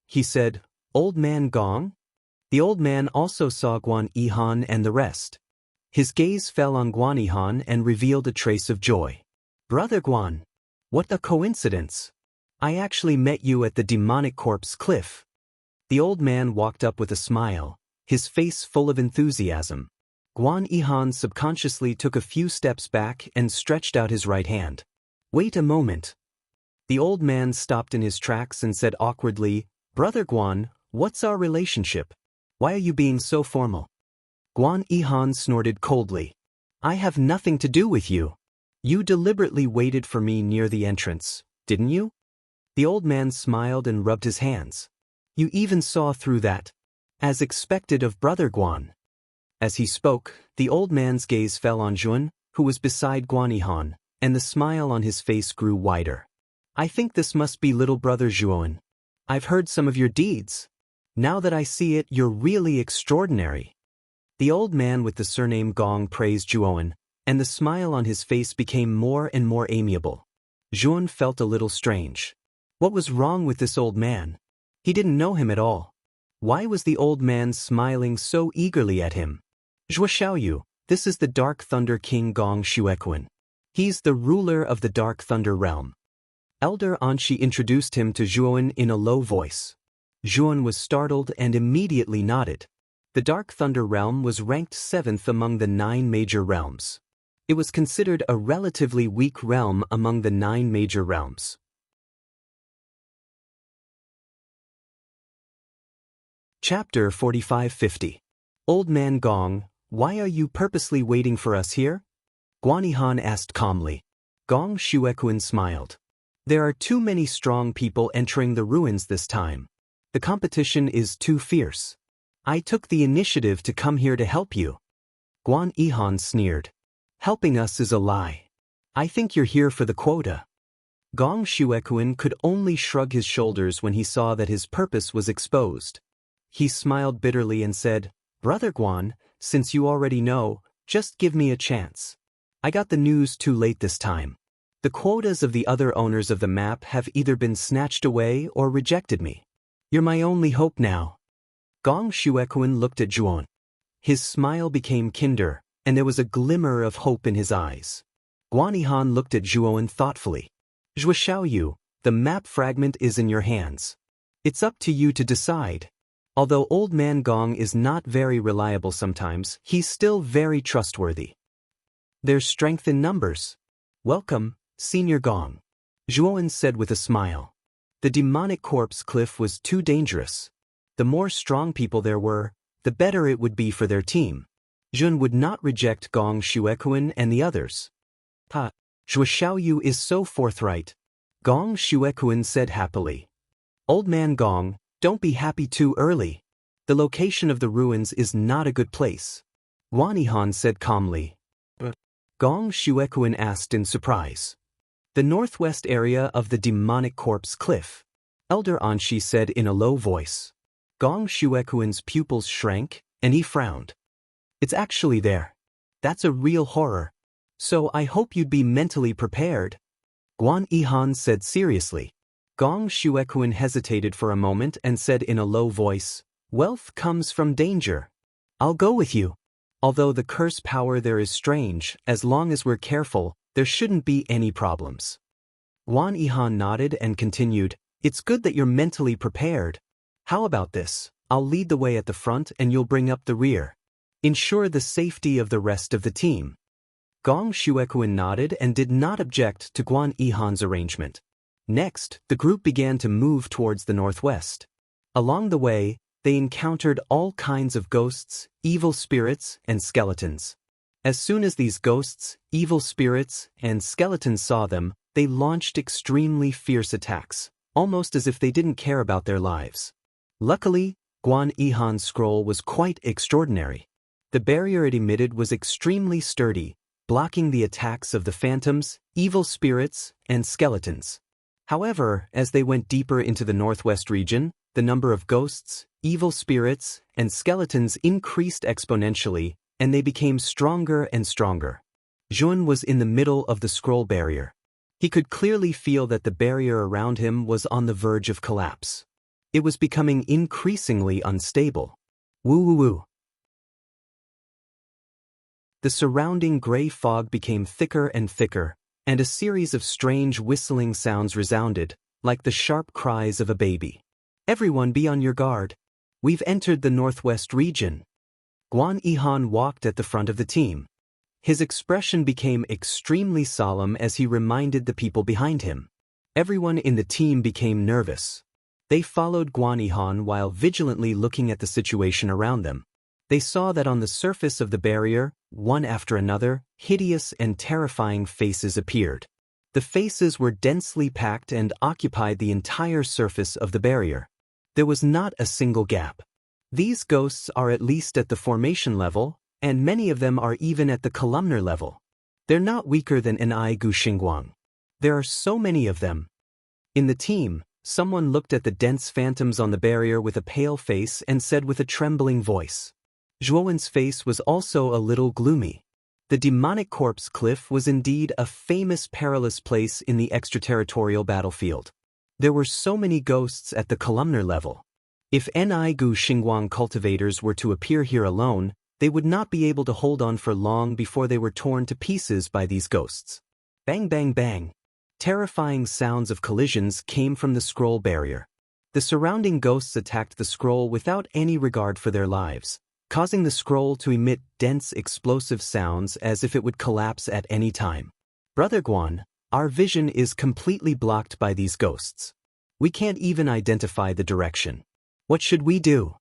Speaker 1: He said, Old man Gong? The old man also saw Guan Yihan and the rest. His gaze fell on Guan Yihan and revealed a trace of joy. Brother Guan, what a coincidence! I actually met you at the demonic corpse cliff. The old man walked up with a smile, his face full of enthusiasm. Guan Yihan subconsciously took a few steps back and stretched out his right hand. Wait a moment. The old man stopped in his tracks and said awkwardly, Brother Guan, what's our relationship? Why are you being so formal? Guan Yihan snorted coldly. I have nothing to do with you. You deliberately waited for me near the entrance, didn't you? The old man smiled and rubbed his hands. You even saw through that. As expected of Brother Guan. As he spoke, the old man's gaze fell on Zhuan, who was beside Guan Yihan, and the smile on his face grew wider. I think this must be little brother Zhuan. I've heard some of your deeds. Now that I see it, you're really extraordinary. The old man with the surname Gong praised Zhuan, and the smile on his face became more and more amiable. Zhuan felt a little strange. What was wrong with this old man? He didn't know him at all. Why was the old man smiling so eagerly at him? Zhuo Xiaoyu, this is the Dark Thunder King Gong Xuequan. He's the ruler of the Dark Thunder realm. Elder Anshi introduced him to Zhuan in a low voice. Zhuan was startled and immediately nodded. The Dark Thunder realm was ranked 7th among the 9 major realms. It was considered a relatively weak realm among the 9 major realms. Chapter 4550. Old Man Gong, why are you purposely waiting for us here? Guan Yihan asked calmly. Gong Xuequan smiled. There are too many strong people entering the ruins this time. The competition is too fierce. I took the initiative to come here to help you. Guan Yihan sneered. Helping us is a lie. I think you're here for the quota. Gong Xuequan could only shrug his shoulders when he saw that his purpose was exposed. He smiled bitterly and said, Brother Guan, since you already know, just give me a chance. I got the news too late this time. The quotas of the other owners of the map have either been snatched away or rejected me. You're my only hope now. Gong Xuequan looked at Zhuan. His smile became kinder, and there was a glimmer of hope in his eyes. Guan Yihan looked at Zhuan thoughtfully. Zhuo Xiaoyu, the map fragment is in your hands. It's up to you to decide. Although Old Man Gong is not very reliable sometimes, he's still very trustworthy. There's strength in numbers. Welcome, Senior Gong. Zhuan said with a smile. The demonic corpse cliff was too dangerous. The more strong people there were, the better it would be for their team. Zhuan would not reject Gong Xuequan and the others. Ha! Zhuo Xiaoyu is so forthright. Gong Xuequan said happily. Old Man Gong, don't be happy too early. The location of the ruins is not a good place. Guan Yihan said calmly. But Gong Xuequan asked in surprise. The northwest area of the demonic corpse cliff. Elder Anshi said in a low voice. Gong Xuequan's pupils shrank, and he frowned. It's actually there. That's a real horror. So I hope you'd be mentally prepared. Guan Yihan said seriously. Gong Xuequan hesitated for a moment and said in a low voice, Wealth comes from danger. I'll go with you. Although the curse power there is strange, as long as we're careful, there shouldn't be any problems. Guan Yihan nodded and continued, It's good that you're mentally prepared. How about this? I'll lead the way at the front and you'll bring up the rear. Ensure the safety of the rest of the team. Gong Xuequan nodded and did not object to Guan Yihan's arrangement. Next, the group began to move towards the northwest. Along the way, they encountered all kinds of ghosts, evil spirits, and skeletons. As soon as these ghosts, evil spirits, and skeletons saw them, they launched extremely fierce attacks, almost as if they didn't care about their lives. Luckily, Guan Yihan's scroll was quite extraordinary. The barrier it emitted was extremely sturdy, blocking the attacks of the phantoms, evil spirits, and skeletons. However, as they went deeper into the northwest region, the number of ghosts, evil spirits, and skeletons increased exponentially, and they became stronger and stronger. Zhuan was in the middle of the scroll barrier. He could clearly feel that the barrier around him was on the verge of collapse. It was becoming increasingly unstable. Woo-woo-woo. The surrounding gray fog became thicker and thicker, and a series of strange whistling sounds resounded, like the sharp cries of a baby. Everyone be on your guard. We've entered the northwest region. Guan Yihan walked at the front of the team. His expression became extremely solemn as he reminded the people behind him. Everyone in the team became nervous. They followed Guan Yihan while vigilantly looking at the situation around them. They saw that on the surface of the barrier, one after another, hideous and terrifying faces appeared. The faces were densely packed and occupied the entire surface of the barrier. There was not a single gap. These ghosts are at least at the formation level, and many of them are even at the columnar level. They're not weaker than Enai Gu Xingguang. There are so many of them. In the team, someone looked at the dense phantoms on the barrier with a pale face and said with a trembling voice. Zhuowen's face was also a little gloomy. The demonic corpse cliff was indeed a famous perilous place in the extraterritorial battlefield. There were so many ghosts at the columnar level. If Enai Gu Xingguang cultivators were to appear here alone, they would not be able to hold on for long before they were torn to pieces by these ghosts. Bang bang bang. Terrifying sounds of collisions came from the scroll barrier. The surrounding ghosts attacked the scroll without any regard for their lives, causing the scroll to emit dense explosive sounds as if it would collapse at any time. Brother Guan, our vision is completely blocked by these ghosts. We can't even identify the direction. What should we do?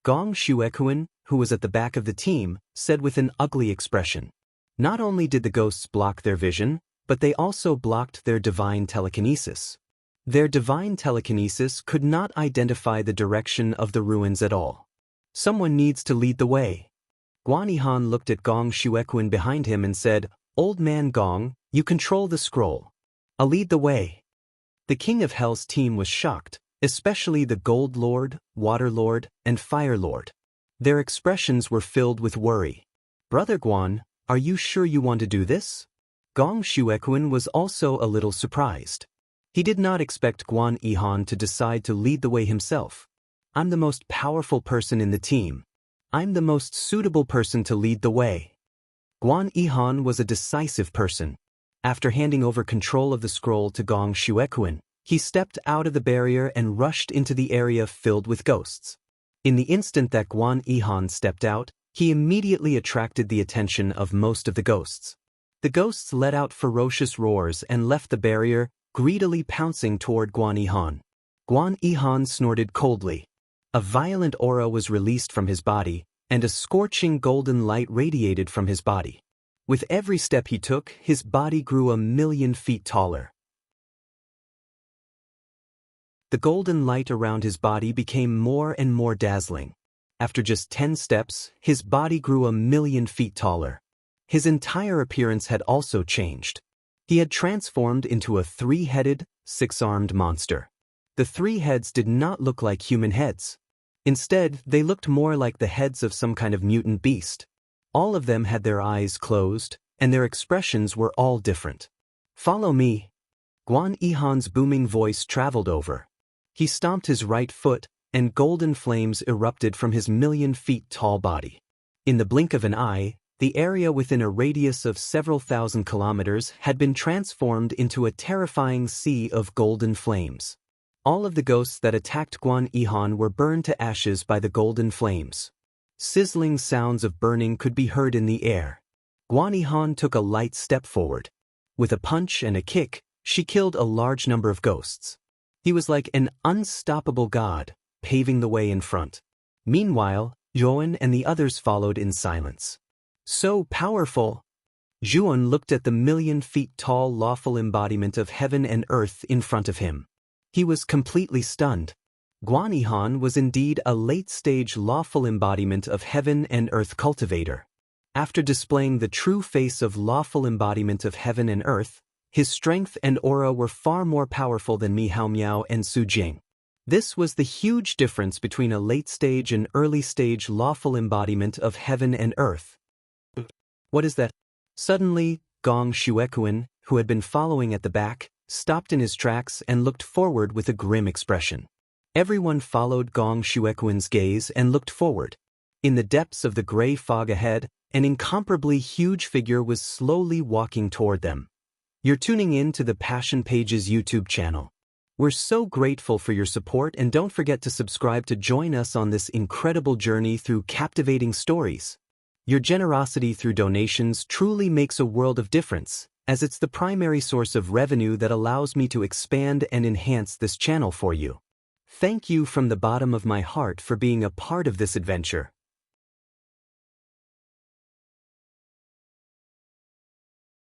Speaker 1: Gong Xuekuan, who was at the back of the team, said with an ugly expression. Not only did the ghosts block their vision, but they also blocked their divine telekinesis. Their divine telekinesis could not identify the direction of the ruins at all. Someone needs to lead the way. Guan Yihan looked at Gong Xuekuan behind him and said, Old man Gong, you control the scroll. I'll lead the way. The King of Hell's team was shocked, especially the Gold Lord, Water Lord, and Fire Lord. Their expressions were filled with worry. Brother Guan, are you sure you want to do this? Gong Xuekuan was also a little surprised. He did not expect Guan Yihan to decide to lead the way himself. I'm the most powerful person in the team. I'm the most suitable person to lead the way. Guan Yihan was a decisive person. After handing over control of the scroll to Gong Xuekuan, he stepped out of the barrier and rushed into the area filled with ghosts. In the instant that Guan Yihan stepped out, he immediately attracted the attention of most of the ghosts. The ghosts let out ferocious roars and left the barrier, greedily pouncing toward Guan Yihan. Guan Yihan snorted coldly. A violent aura was released from his body, and a scorching golden light radiated from his body. With every step he took, his body grew 1,000,000 feet taller. The golden light around his body became more and more dazzling. After just 10 steps, his body grew 1,000,000 feet taller. His entire appearance had also changed. He had transformed into a 3-headed, 6-armed monster. The 3 heads did not look like human heads. Instead, they looked more like the heads of some kind of mutant beast. All of them had their eyes closed, and their expressions were all different. Follow me. Guan Yihan's booming voice traveled over. He stomped his right foot, and golden flames erupted from his 1,000,000 feet tall body. In the blink of an eye, the area within a radius of several thousand kilometers had been transformed into a terrifying sea of golden flames. All of the ghosts that attacked Guan Yihan were burned to ashes by the golden flames. Sizzling sounds of burning could be heard in the air. Guan Yihan took a light step forward. With a punch and a kick, she killed a large number of ghosts. He was like an unstoppable god, paving the way in front. Meanwhile, Zhuowen and the others followed in silence. So powerful! Zhuowen looked at the 1,000,000 feet tall lawful embodiment of heaven and earth in front of him. He was completely stunned. Guan Yihan was indeed a late-stage lawful embodiment of heaven and earth cultivator. After displaying the true face of lawful embodiment of heaven and earth, his strength and aura were far more powerful than Mi Hao Miao and Su Jing. This was the huge difference between a late-stage and early-stage lawful embodiment of heaven and earth. What is that? Suddenly, Gong Xuekuan, who had been following at the back, stopped in his tracks and looked forward with a grim expression. Everyone followed Gong Xuekuan's gaze and looked forward. In the depths of the gray fog ahead, an incomparably huge figure was slowly walking toward them. You're tuning in to the Passion Pages YouTube channel. We're so grateful for your support, and don't forget to subscribe to join us on this incredible journey through captivating stories. Your generosity through donations truly makes a world of difference, as it's the primary source of revenue that allows me to expand and enhance this channel for you. Thank you from the bottom of my heart for being a part of this adventure.